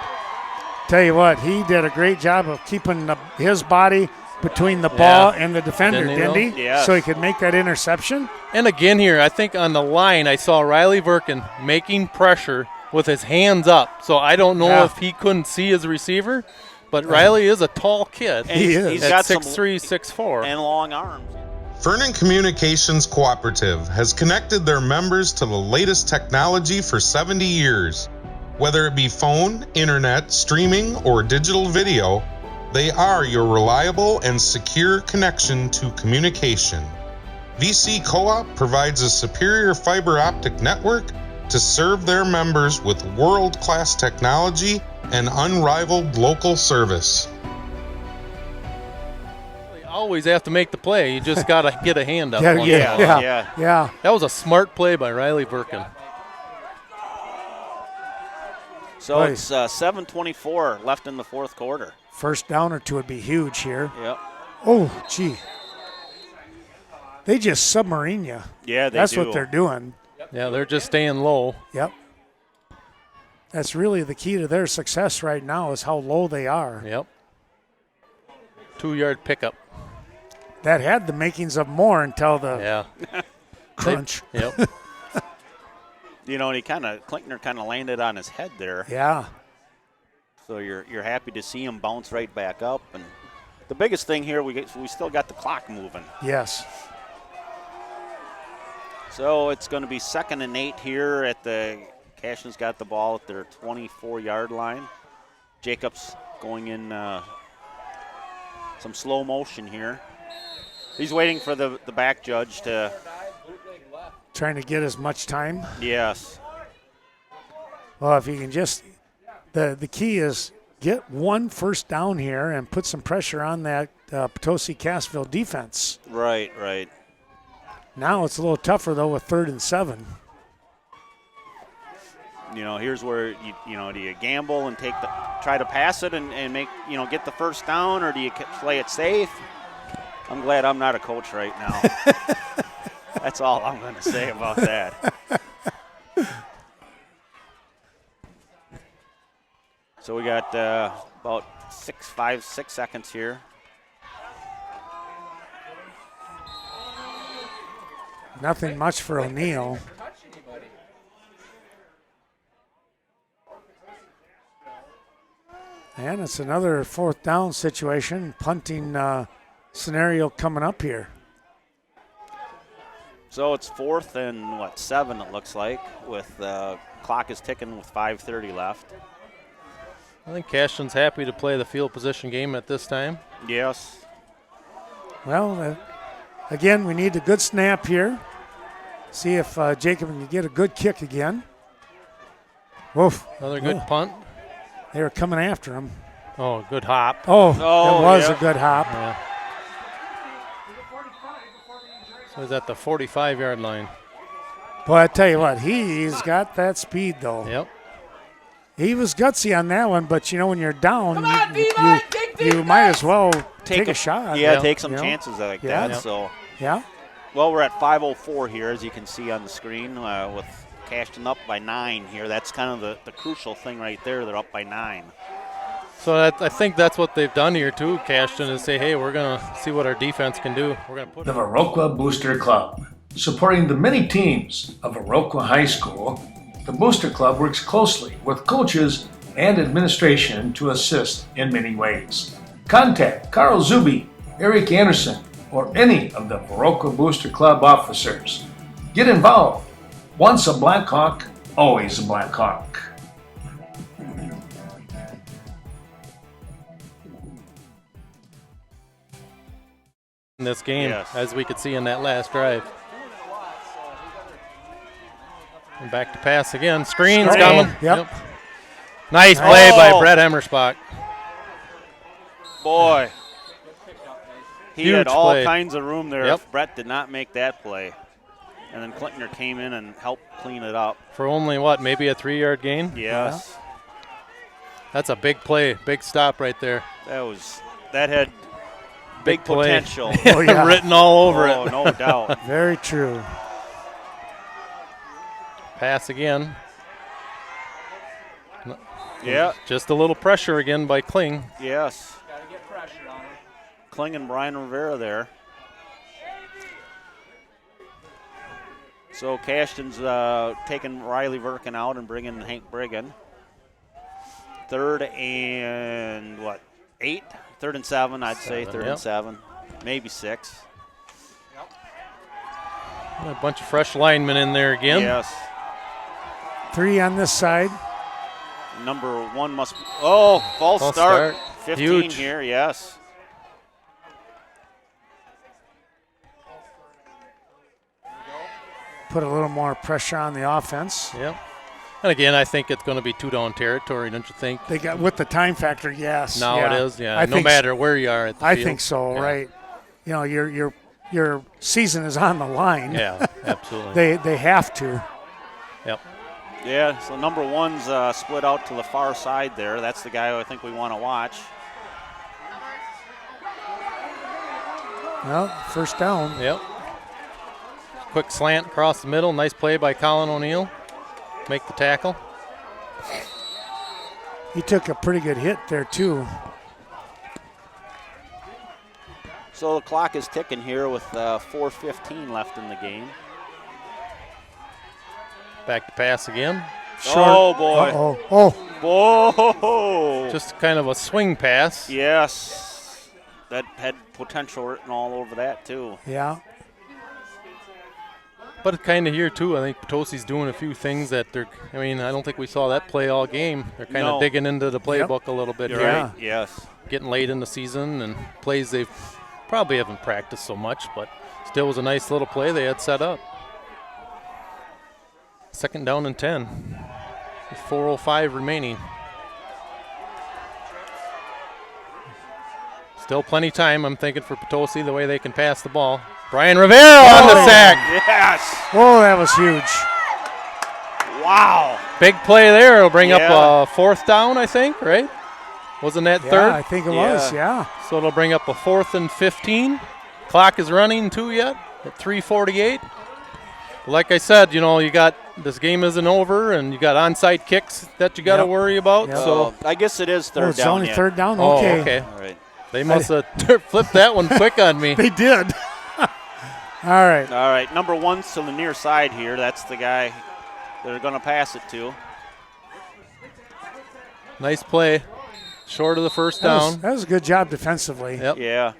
S1: Tell you what, he did a great job of keeping his body between the ball and the defender, didn't he?
S4: Yeah.
S1: So he could make that interception.
S5: And again here, I think on the line, I saw Riley Verkin making pressure with his hands up. So I don't know if he couldn't see his receiver, but Riley is a tall kid.
S4: And
S1: He is.
S4: He's
S5: At
S4: got
S5: 6'3", 6'4".
S4: and long arms.
S11: Fernon Communications Cooperative has connected their members to the latest technology for 70 years. Whether it be phone, internet, streaming, or digital video, they are your reliable and secure connection to communication. VC Co-op provides a superior fiber optic network to serve their members with world-class technology and unrivaled local service.
S5: You always have to make the play. You just got to get a hand up.
S1: Yeah,
S5: once in a while.
S1: yeah.
S5: That was a smart play by Riley Verkin.
S4: So it's 7:24 left in the fourth quarter.
S1: First down or two would be huge here.
S4: Yep.
S1: Oh, gee. They just submarine you.
S4: Yeah, they
S1: That's
S4: do.
S1: what they're doing.
S5: Yeah, they're just staying low.
S1: Yep. That's really the key to their success right now is how low they are.
S5: Yep. 2-yard pickup.
S1: That had the makings of more until the
S5: Yeah.
S1: crunch.
S5: Yep.
S4: You know, and Klinkner kind of landed on his head there.
S1: Yeah.
S4: So you're happy to see him bounce right back up. And the biggest thing here, we still got the clock moving.
S1: Yes.
S4: So it's going to be 2nd and 8 here at the Cashton's got the ball at their 24-yard line. Jacobs going in some slow motion here. He's waiting for the back judge to.
S1: Trying to get as much time.
S4: Yes.
S1: Well, if you can just, the key is get one first down here and put some pressure on that Potosi-Cassville defense.
S4: Right.
S1: Now it's a little tougher, though, with 3rd and 7.
S4: You know, here's where, do you gamble and try to pass it and make, get the first down, or do you play it safe? I'm glad I'm not a coach right now. That's all I'm going to say about that. So we got about 6 seconds here.
S1: Nothing much for O'Neill. And it's another 4th down situation, punting scenario coming up here.
S4: So it's 4th and 7 it looks like, with clock is ticking with 5:30 left.
S5: I think Cashton's happy to play the field position game at this time.
S4: Yes.
S1: Well, again, we need a good snap here. See if Jacob can get a good kick again. Woof.
S5: Another good punt.
S1: They were coming after him.
S5: Oh, good hop.
S1: Oh, it was a good hop.
S5: Yeah. So he's at the 45-yard line.
S1: Boy, I tell you what, he's got that speed, though.
S5: Yep.
S1: He was gutsy on that one, but, when you're down, you might as well take a shot.
S4: Yeah, take some chances like that.
S1: Yeah.
S4: So.
S1: Yeah.
S4: Well, we're at 5:04 here, as you can see on the screen, with Cashton up by 9 here. That's kind of the crucial thing right there. They're up by 9.
S5: So I think that's what they've done here too, Cashton, is say, hey, we're going to see what our defense can do. We're going to put
S3: the Viroqua Booster Club. Supporting the many teams of Viroqua High School, the Booster Club works closely with coaches and administration to assist in many ways. Contact Carl Zuby, Eric Anderson, or any of the Viroqua Booster Club officers. Get involved. Once a Blackhawk, always a Blackhawk.
S5: in this game, as we could see in that last drive. And back to pass again. Screen's coming.
S1: Yep.
S5: Nice play by Brett Emmersbach.
S4: Boy. He
S5: Huge
S4: had all
S5: play.
S4: kinds of room there
S5: Yep.
S4: if Brett did not make that play. And then Klinkner came in and helped clean it up.
S5: For only, what, maybe a 3-yard gain?
S4: Yes.
S5: That's a big play, big stop right there.
S4: That had big
S5: play.
S4: potential.
S1: Oh, yeah.
S5: Written all over
S4: Oh,
S5: it.
S4: no doubt.
S1: Very true.
S5: Pass again.
S4: Yeah.
S5: Just a little pressure again by Kling.
S4: Yes.
S9: Got to get pressure on him.
S4: Kling and Brian Rivera there. So Cashton's taking Riley Verkin out and bringing Hank Brigham. 3rd and 8, 3rd and 7, I'd say 3rd
S5: yep.
S4: and 7, maybe 6.
S5: A bunch of fresh linemen in there again.
S4: Yes.
S1: 3 on this side.
S4: Number 1 must. Oh, false start. 15
S5: Huge.
S4: here. Yes.
S1: Put a little more pressure on the offense.
S5: Yep. And again, I think it's going to be 2-down territory, don't you think?
S1: They got with the time factor, yes.
S5: Now
S1: yeah.
S5: it is, yeah.
S1: I
S5: No
S1: think
S5: matter where you are at the
S1: I
S5: field.
S1: think so,
S5: Yeah.
S1: right? You know, your season is on the line.
S5: Yeah, absolutely.
S1: they have to.
S5: Yep.
S4: Yeah, so number 1's split out to the far side there. That's the guy who I think we want to watch.
S1: Well, first down.
S5: Yep. Quick slant across the middle. Nice play by Colin O'Neill. Make the tackle.
S1: He took a pretty good hit there, too.
S4: So the clock is ticking here with 4:15 left in the game.
S5: Back to pass again.
S1: Short.
S4: Oh, boy.
S1: Uh-oh. Oh.
S4: Whoa.
S5: Just kind of a swing pass.
S4: Yes. That had potential written all over that, too.
S1: Yeah.
S5: But kind of here, too. I think Potosi's doing a few things that they're – I mean, I don't think we saw that play all game. They're kind of digging into the playbook a little bit
S4: You're
S5: here.
S4: right. Yes.
S5: Getting late in the season and plays they've probably haven't practiced so much, but still was a nice little play they had set up. 2nd down and 10 with 4:05 remaining. Still plenty time, I'm thinking, for Potosi, the way they can pass the ball. Brian Rivera on the sack.
S4: Yes.
S1: Oh, that was huge.
S4: Wow.
S5: Big play there. It'll bring up a 4th down, I think, right? Wasn't that 3rd?
S1: Yeah, I think it was, yeah.
S5: So it'll bring up a 4th and 15. Clock is running, too, yet at 3:48. Like I said, you know, you got this game isn't over, and you got onside kicks that you got to worry about.
S1: Yep.
S5: So
S4: I guess it is 3rd down.
S1: It's only
S4: yet.
S1: 3rd down?
S5: Oh,
S1: Okay.
S5: okay.
S4: All right.
S5: They must have flipped that one quick on me.
S1: They did. All right.
S4: All right. Number 1's to the near side here. That's the guy they're going to pass it to.
S5: Nice play. Short of the first down.
S1: That was a good job defensively.
S5: Yep.
S4: Yeah.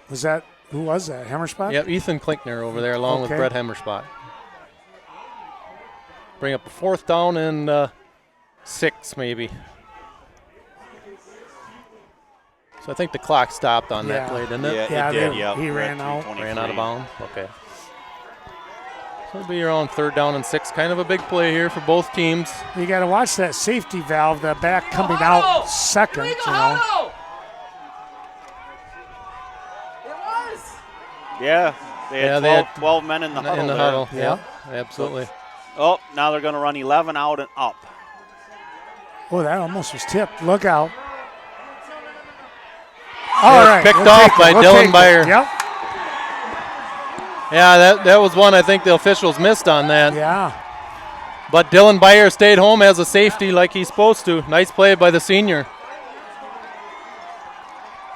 S1: Who was that? Hammerspot?
S5: Yep, Ethan Klinkner over there along with Brett Hammerspot. Bring up a 4th down and 6 maybe. So I think the clock stopped on that play, didn't it?
S4: Yeah, it did. Yep.
S1: He ran out.
S5: Ran out of bounds. Okay. So it'll be around 3rd down and 6. Kind of a big play here for both teams.
S1: You got to watch that safety valve, the back coming out second, you know.
S4: Yeah. They had 12 men in the huddle.
S5: In the
S4: there.
S5: huddle, yeah, absolutely.
S4: Oh, now they're going to run 11 out and up.
S1: Oh, that almost was tipped. Look out. All right.
S5: Picked off by Dylan Byer.
S1: Yep.
S5: Yeah, that was one I think the officials missed on that.
S1: Yeah.
S5: But Dylan Byer stayed home as a safety like he's supposed to. Nice play by the senior.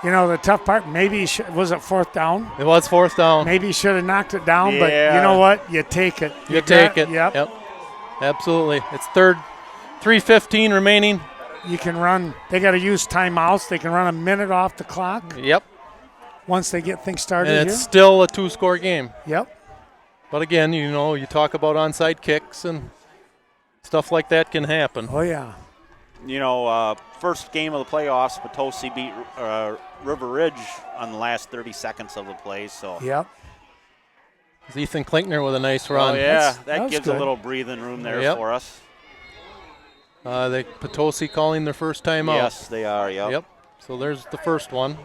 S1: You know, the tough part, maybe was it 4th down?
S5: It was 4th down.
S1: Maybe he should have knocked it down, but you know what? You take it.
S5: You take it.
S1: Yep.
S5: Absolutely. It's 3:15 remaining.
S1: You can run. They got to use timeouts. They can run a minute off the clock.
S5: Yep.
S1: Once they get things started
S5: And it's
S1: here.
S5: still a 2-score game.
S1: Yep.
S5: But again, you know, you talk about onside kicks and stuff like that can happen.
S1: Oh, yeah.
S4: You know, first game of the playoffs, Potosi beat River Ridge on the last 30 seconds of the play. So.
S1: Yep.
S5: Ethan Klinkner with a nice run.
S4: Oh, yeah.
S1: that
S4: That
S1: was
S4: gives
S1: good.
S4: a little breathing room there for us.
S5: The Potosi calling their first time out.
S4: Yes, they are,
S5: Yep. So there's the first one.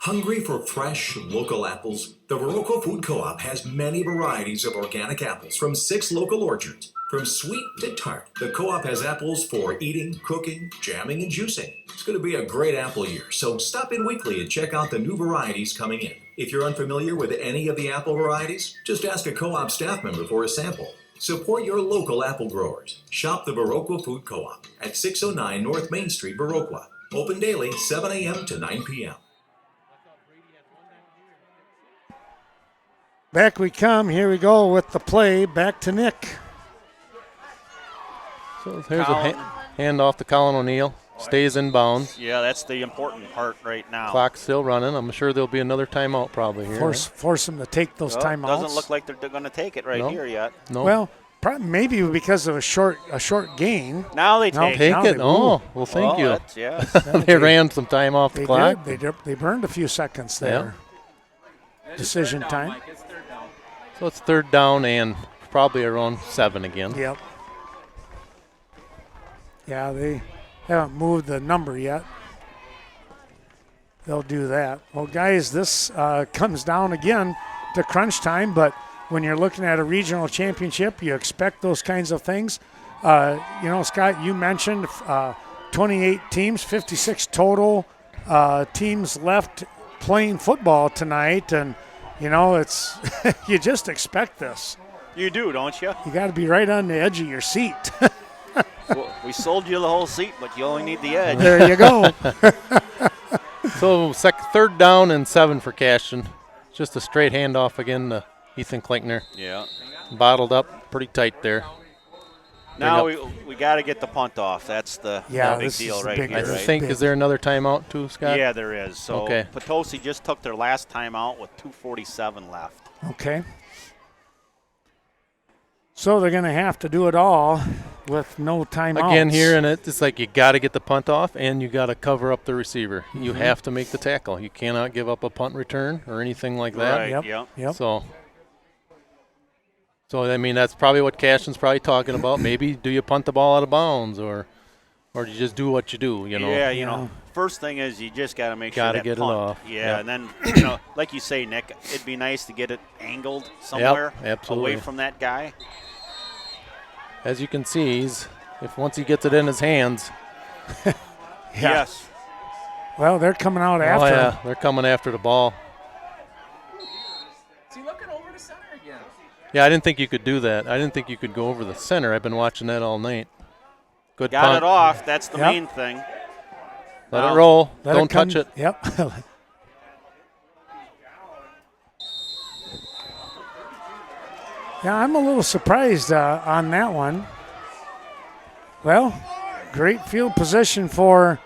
S12: Hungry for fresh, local apples? The Viroqua Food Co-op has many varieties of organic apples from 6 local orchards. From sweet to tart, the co-op has apples for eating, cooking, jamming, and juicing. It's going to be a great apple year, so stop in weekly and check out the new varieties coming in. If you're unfamiliar with any of the apple varieties, just ask a co-op staff member for a sample. Support your local apple growers. Shop the Viroqua Food Co-op at 609 North Main Street, Viroqua. Open daily, 7 a.m. to 9 p.m.
S1: Back we come. Here we go with the play. Back to Nick.
S5: So here's a handoff to Colin O'Neill. Stays in bounds.
S4: Yeah, that's the important part right now.
S5: Clock's still running. I'm sure there'll be another timeout probably here.
S1: Force them to take those timeouts.
S4: Doesn't look like they're going to take it here yet.
S5: No.
S1: Well, maybe because of a short gain.
S4: Now they take
S5: it. Oh, well, thank you.
S4: Yes.
S5: They ran some time off the clock.
S1: They burned a few seconds there.
S9: Yeah.
S1: Decision time.
S9: Mike. It's third down.
S5: So it's third down and probably around 7 again.
S1: Yep. Yeah, they haven't moved the number yet. They'll do that. Well, guys, this comes down again to crunch time, but when you're looking at a regional championship, you expect those kinds of things. Scott, you mentioned 28 teams, 56 total teams left playing football tonight, and, it's you just expect this.
S4: You do, don't you?
S1: You got to be right on the edge of your seat.
S4: Well, we sold you the whole seat, but you only need the edge.
S1: There you go.
S5: So third down and 7 for Cashton. Just a straight handoff again to Ethan Klinkner.
S4: Yeah.
S5: Bottled up pretty tight there.
S4: Now we got to get the punt off. That's the big deal right here.
S5: I think, is there another timeout too, Scott?
S4: Yeah, there is. So
S5: okay.
S4: Potosi just took their last timeout with 2:47 left.
S1: Okay. So they're going to have to do it all with no timeouts.
S5: Again here, and it's like you got to get the punt off and you got to cover up the receiver. Mm-hmm. You have to make the tackle. You cannot give up a punt return or anything like that.
S4: Right,
S1: yep.
S5: So, I mean, that's probably what Cashton's probably talking about. Maybe do you punt the ball out of bounds or do you just do what you do,
S4: Yeah, first thing is you just got to make sure that
S5: get
S4: punt.
S5: It off.
S4: Yeah, and then, like you say, Nick, it'd be nice to get it angled somewhere away from that guy.
S5: As you can see, once he gets it in his hands.
S4: Yes.
S1: Well, they're coming out after.
S5: Oh, yeah, they're coming after the ball.
S9: Is he looking over the center again?
S5: Yeah, I didn't think you could do that. I didn't think you could go over the center. I've been watching that all night. Good
S4: Got
S5: punt.
S4: it off. That's the main thing.
S5: Let it roll. Don't touch it.
S1: Yep. Yeah, I'm a little surprised on that one. Well, great field position for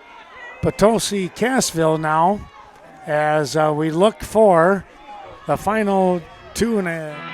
S1: Potosi-Cassville now as we look for the final 2.5.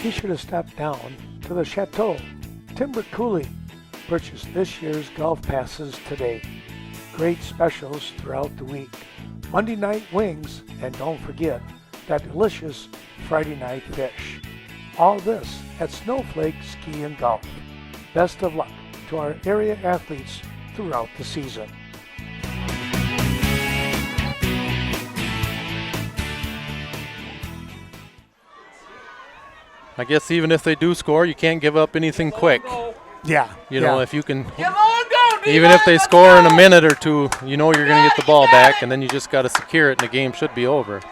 S1: Be sure to stop down to the Chateau Timber Cooling. Purchase this year's golf passes today. Great specials throughout the week. Monday night wings, and don't forget that delicious Friday night fish. All this at Snowflake Ski and Golf. Best of luck to our area athletes throughout the season.
S5: I guess even if they do score, you can't give up anything quick.
S1: Yeah.
S5: You know, if you can,
S9: Come on, go, D-line,
S5: even if they
S9: let's
S5: score
S9: go.
S5: in a minute or two, you know you're going to get the ball back, and then you just got to secure it, and the game should be over.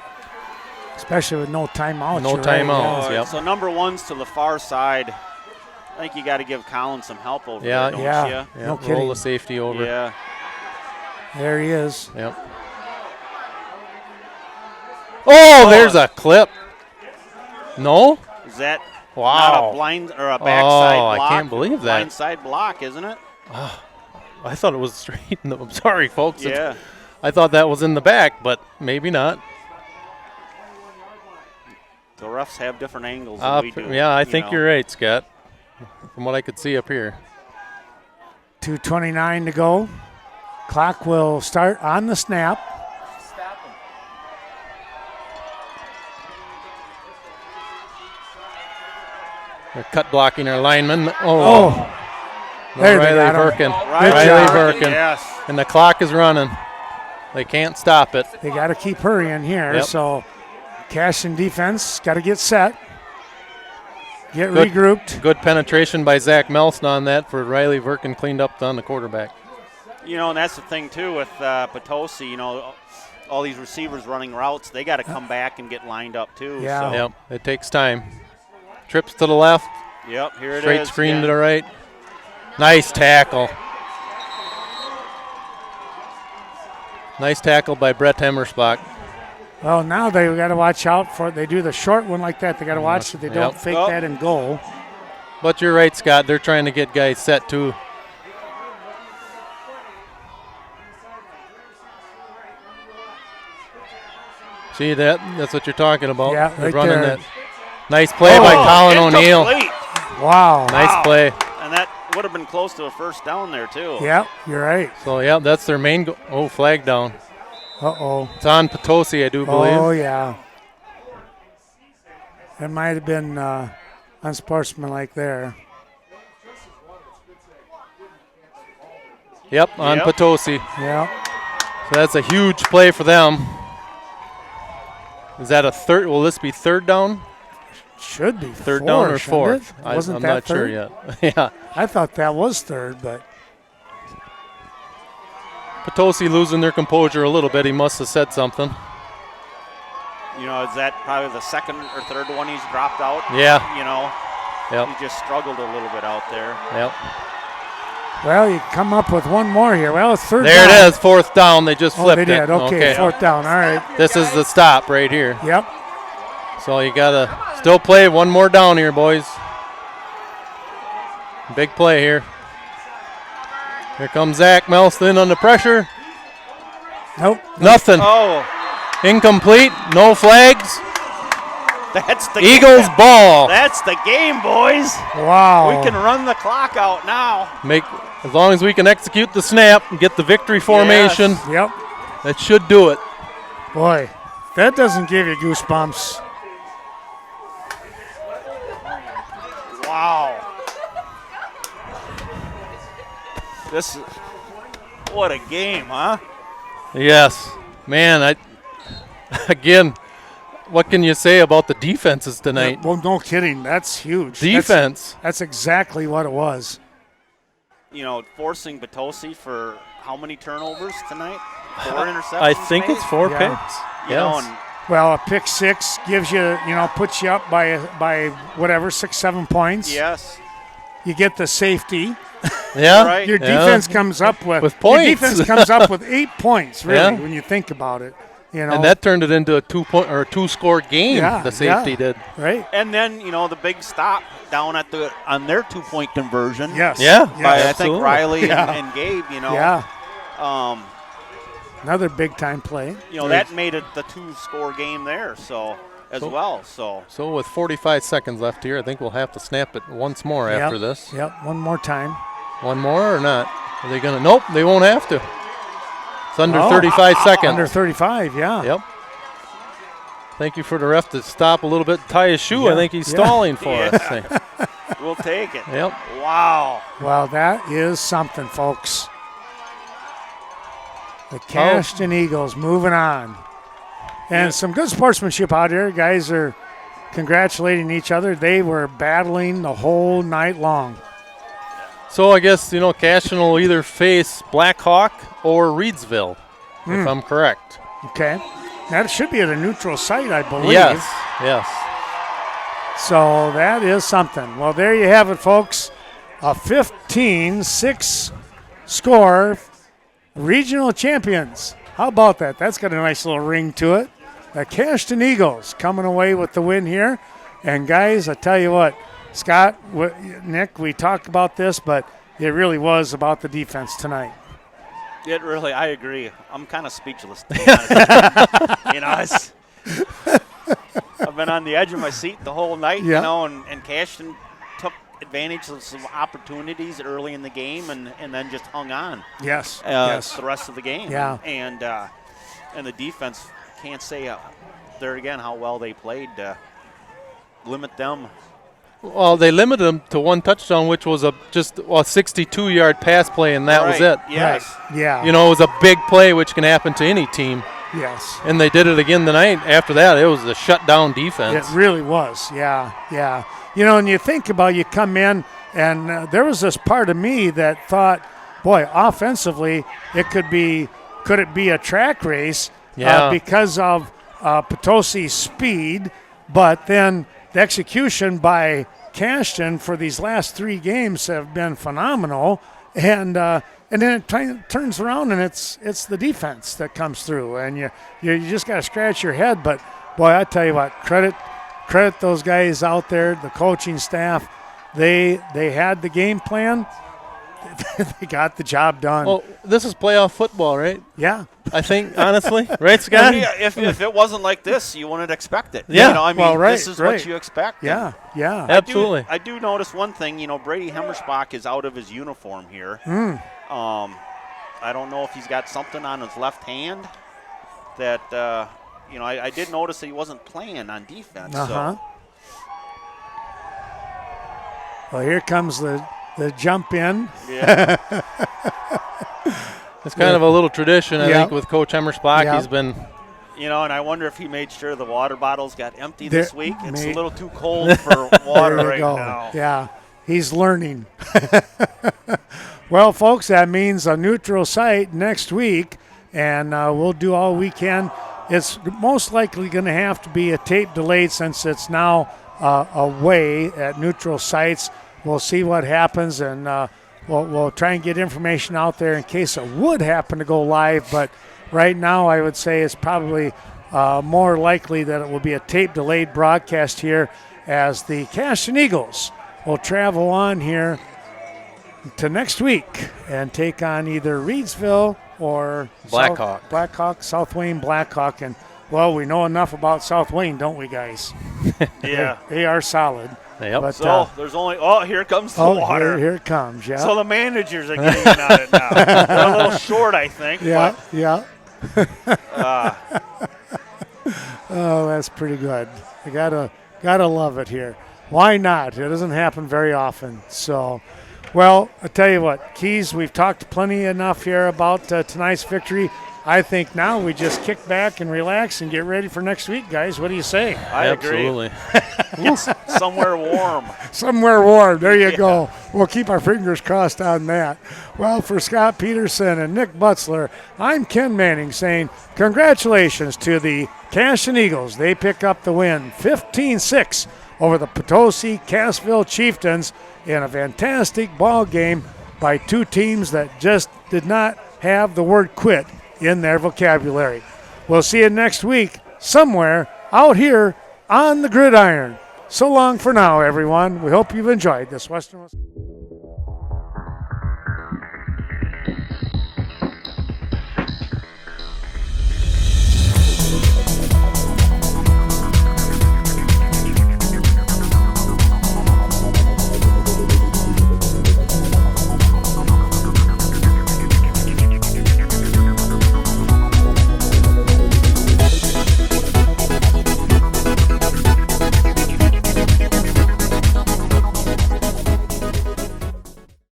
S1: Especially with no timeouts.
S5: No timeouts, yep.
S4: So number one's to the far side. I think you got to give Colin some help over
S5: Yeah,
S4: there, don't
S5: yeah.
S4: you?
S1: No
S5: Roll
S1: kidding.
S5: the safety over.
S4: Yeah.
S1: There he is.
S5: Yep. Oh, there's a clip. No?
S4: Is that
S5: Wow.
S4: not a blind or a backside block?
S5: I can't believe that.
S4: Blindside block, isn't it?
S5: I thought it was straight in the, I'm sorry, folks.
S4: Yeah.
S5: I thought that was in the back, but maybe not.
S4: The refs have different angles than we do.
S5: Yeah, I think you're right, Scott, from what I could see up here.
S1: 2:29 to go. Clock will start on the snap.
S9: Stop him.
S5: They're cut blocking our lineman.
S1: Oh. There they got him.
S5: Riley Verkin.
S4: Yes.
S5: And the clock is running. They can't stop it.
S1: They got to keep hurrying here.
S5: Yep.
S1: So Cashton defense got to get set. Get regrouped.
S5: Good penetration by Zach Melson on that for Riley Verkin, cleaned up on the quarterback.
S4: You know, and that's the thing, too, with Potosi, you know, all these receivers running routes, they got to come back and get lined up, too.
S1: Yeah.
S4: So.
S5: Yep, it takes time. Trips to the left.
S4: Yep, here it is.
S5: Straight screen to the right. Nice tackle. Nice tackle by Brett Hemmersbach.
S1: Well, now they got to watch out for it. They do the short one like that. They got to watch that they don't fake that and goal.
S5: But you're right, Scott. They're trying to get guys set, too. See that? That's what you're talking about.
S1: Yeah,
S5: They're
S1: right
S5: running
S1: there.
S5: that. Nice play by Colin O'Neill.
S1: Wow.
S5: Nice play.
S4: And that would have been close to a first down there, too.
S1: Yeah, you're right.
S5: So, yeah, that's their main goal. Oh, flag down.
S1: Uh-oh.
S5: It's on Potosi, I do believe.
S1: Oh, yeah. That might have been unsportsmanlike there.
S5: Yep, on Potosi.
S1: Yeah.
S5: So that's a huge play for them. Is that a third? Will this be third down?
S1: Should be
S5: third down or fourth.
S1: Wasn't
S5: I'm
S1: that
S5: not
S1: third?
S5: sure yet. Yeah.
S1: I thought that was third, but
S5: Potosi losing their composure a little bit. He must have said something.
S4: You know, is that probably the second or third one he's dropped out?
S5: Yeah.
S4: You know,
S5: Yep.
S4: he just struggled a little bit out there.
S5: Yep.
S1: well, you come up with one more here. Well, it's third
S5: There
S1: down.
S5: it is, fourth down. They just flipped
S1: they did.
S5: it.
S1: Okay, fourth down. All right.
S5: This is the stop right here.
S1: Yep.
S5: So you got to still play one more down here, boys. Big play here. Here comes Zach Melston under pressure.
S1: Nope.
S5: Nothing.
S4: Oh.
S5: Incomplete. No flags.
S4: That's the
S5: Eagles ball.
S4: That's the game, boys.
S1: Wow.
S4: We can run the clock out now.
S5: As long as we can execute the snap and get the victory formation.
S1: Yes. Yep.
S5: That should do it.
S1: Boy, that doesn't give you goosebumps.
S4: Wow. What a game, huh?
S5: Yes. Man, again, what can you say about the defenses tonight?
S1: Well, no kidding. That's huge.
S5: Defense.
S1: That's exactly what it was.
S4: You know, forcing Potosi for how many turnovers tonight? 4 interceptions.
S5: I think it's 4
S1: Yeah.
S5: picks.
S4: You know, and
S1: Well, a pick six gives you, puts you up by whatever, 6-7 points.
S4: yes.
S1: You get the safety.
S5: Yeah.
S4: Right.
S1: Your
S5: Yeah.
S1: defense comes up with
S5: points.
S1: Your defense comes up with 8 points, really,
S5: Yeah.
S1: when you think about it.
S5: And that turned it into a 2-point or a 2-score game.
S1: Yeah,
S5: The safety
S1: yeah.
S5: did.
S1: Right.
S4: And then, the big stop down on their 2-point conversion.
S1: Yes.
S5: Yeah.
S4: By, I
S5: Absolutely.
S4: think, Riley
S1: Yeah.
S4: and Gabe,
S1: Yeah.
S4: Um,
S1: Another big time play.
S4: that made it the 2-score game there, as well.
S5: So with 45 seconds left here, I think we'll have to snap it once more
S1: Yep.
S5: after this.
S1: Yep. One more time.
S5: One more or not? Are they going to? Nope, they won't have to. It's under 35 seconds.
S1: Under 35, yeah.
S5: Yep. Thank you for the ref to stop a little bit, tie his shoe.
S1: Yeah.
S5: I think he's
S1: Yeah.
S5: stalling for us.
S4: We'll take it.
S5: Yep.
S4: Wow.
S1: Well, that is something, folks. The Cashton Eagles moving on. And some good sportsmanship out here. Guys are congratulating each other. They were battling the whole night long.
S5: So I guess, Cashton will either face Black Hawk or Reedsville, if I'm correct.
S1: Okay. That should be at a neutral site, I believe.
S5: Yes.
S1: So that is something. Well, there you have it, folks. A 15-6 score. Regional champions. How about that? That's got a nice little ring to it. The Cashton Eagles coming away with the win here. And, guys, I tell you what, Scott, Nick, we talked about this, but it really was about the defense tonight.
S4: It really, I agree. I'm kind of speechless. To be honest. I've been on the edge of my seat the whole night, and Cashton took advantage of some opportunities early in the game and then just hung on.
S1: Yes.
S4: The rest of the game.
S1: Yeah.
S4: And the defense, can't say there again how well they played to limit them.
S5: Well, they limited them to one touchdown, which was just a 62-yard pass play, and that was it.
S4: Yes.
S1: Right. Yeah.
S5: It was a big play, which can happen to any team.
S1: Yes.
S5: And they did it again tonight. After that, it was a shutdown defense.
S1: It really was. Yeah. You know, and you think about you come in, and there was this part of me that thought, boy, offensively, could it be a track race because of Potosi's speed, but then the execution by Cashton for these last 3 games have been phenomenal, and then it turns around and it's the defense that comes through, and you just got to scratch your head. But boy, I tell you what, credit those guys out there, the coaching staff. They had the game plan. They got the job done.
S5: Well, this is playoff football, right?
S1: Yeah.
S5: I think, honestly. Right, Scott?
S4: If it wasn't like this, you wouldn't expect it.
S5: Yeah.
S4: You know, I mean,
S1: right,
S4: this is what you expect.
S1: Yeah.
S5: Absolutely.
S4: I do notice one thing. You know, Brady Hemmersbach is out of his uniform here. I don't know if he's got something on his left hand that, I did notice that he wasn't playing on defense. So.
S1: Well, here comes the jump in.
S4: Yeah.
S5: It's kind of a little tradition, I think, with Coach Hemmersbach. He's been.
S4: You know, and I wonder if he made sure the water bottles got empty this week. It's a little too cold
S1: there
S4: for water right
S1: go.
S4: now.
S1: Yeah, he's learning. Well, folks, that means a neutral site next week, and we'll do all we can. It's most likely going to have to be a tape delayed since it's now away at neutral sites. We'll see what happens, and we'll try and get information out there in case it would happen to go live. But right now, I would say it's probably more likely that it will be a tape-delayed broadcast here as the Cashton Eagles will travel on here to next week and take on either Reedsville or
S5: Blackhawk.
S1: South Wayne Blackhawk. And, well, we know enough about South Wayne, don't we, guys?
S4: Yeah.
S1: They are solid.
S5: Yep.
S1: But,
S4: so there's only here comes the water.
S1: Here it comes, yeah.
S4: So the managers are getting at it now. They're a little short, I think.
S1: Yeah,
S4: but,
S1: yeah. Oh, that's pretty good. You gotta love it here. Why not? It doesn't happen very often. So, well, I tell you what, Keys, we've talked plenty enough here about tonight's victory. I think now we just kick back and relax and get ready for next week, guys. What do you say?
S4: I
S5: Absolutely.
S4: agree. Somewhere warm.
S1: Somewhere warm. There you go. We'll keep our fingers crossed on that. Well, for Scott Peterson and Nick Butzler, I'm Ken Manning saying congratulations to the Cashton Eagles. They pick up the win 15-6 over the Potosi-Cassville Chieftains in a fantastic ball game by 2 teams that just did not have the word quit in their vocabulary. We'll see you next week somewhere out here on the gridiron. So long for now, everyone. We hope you've enjoyed this Western Wisconsin.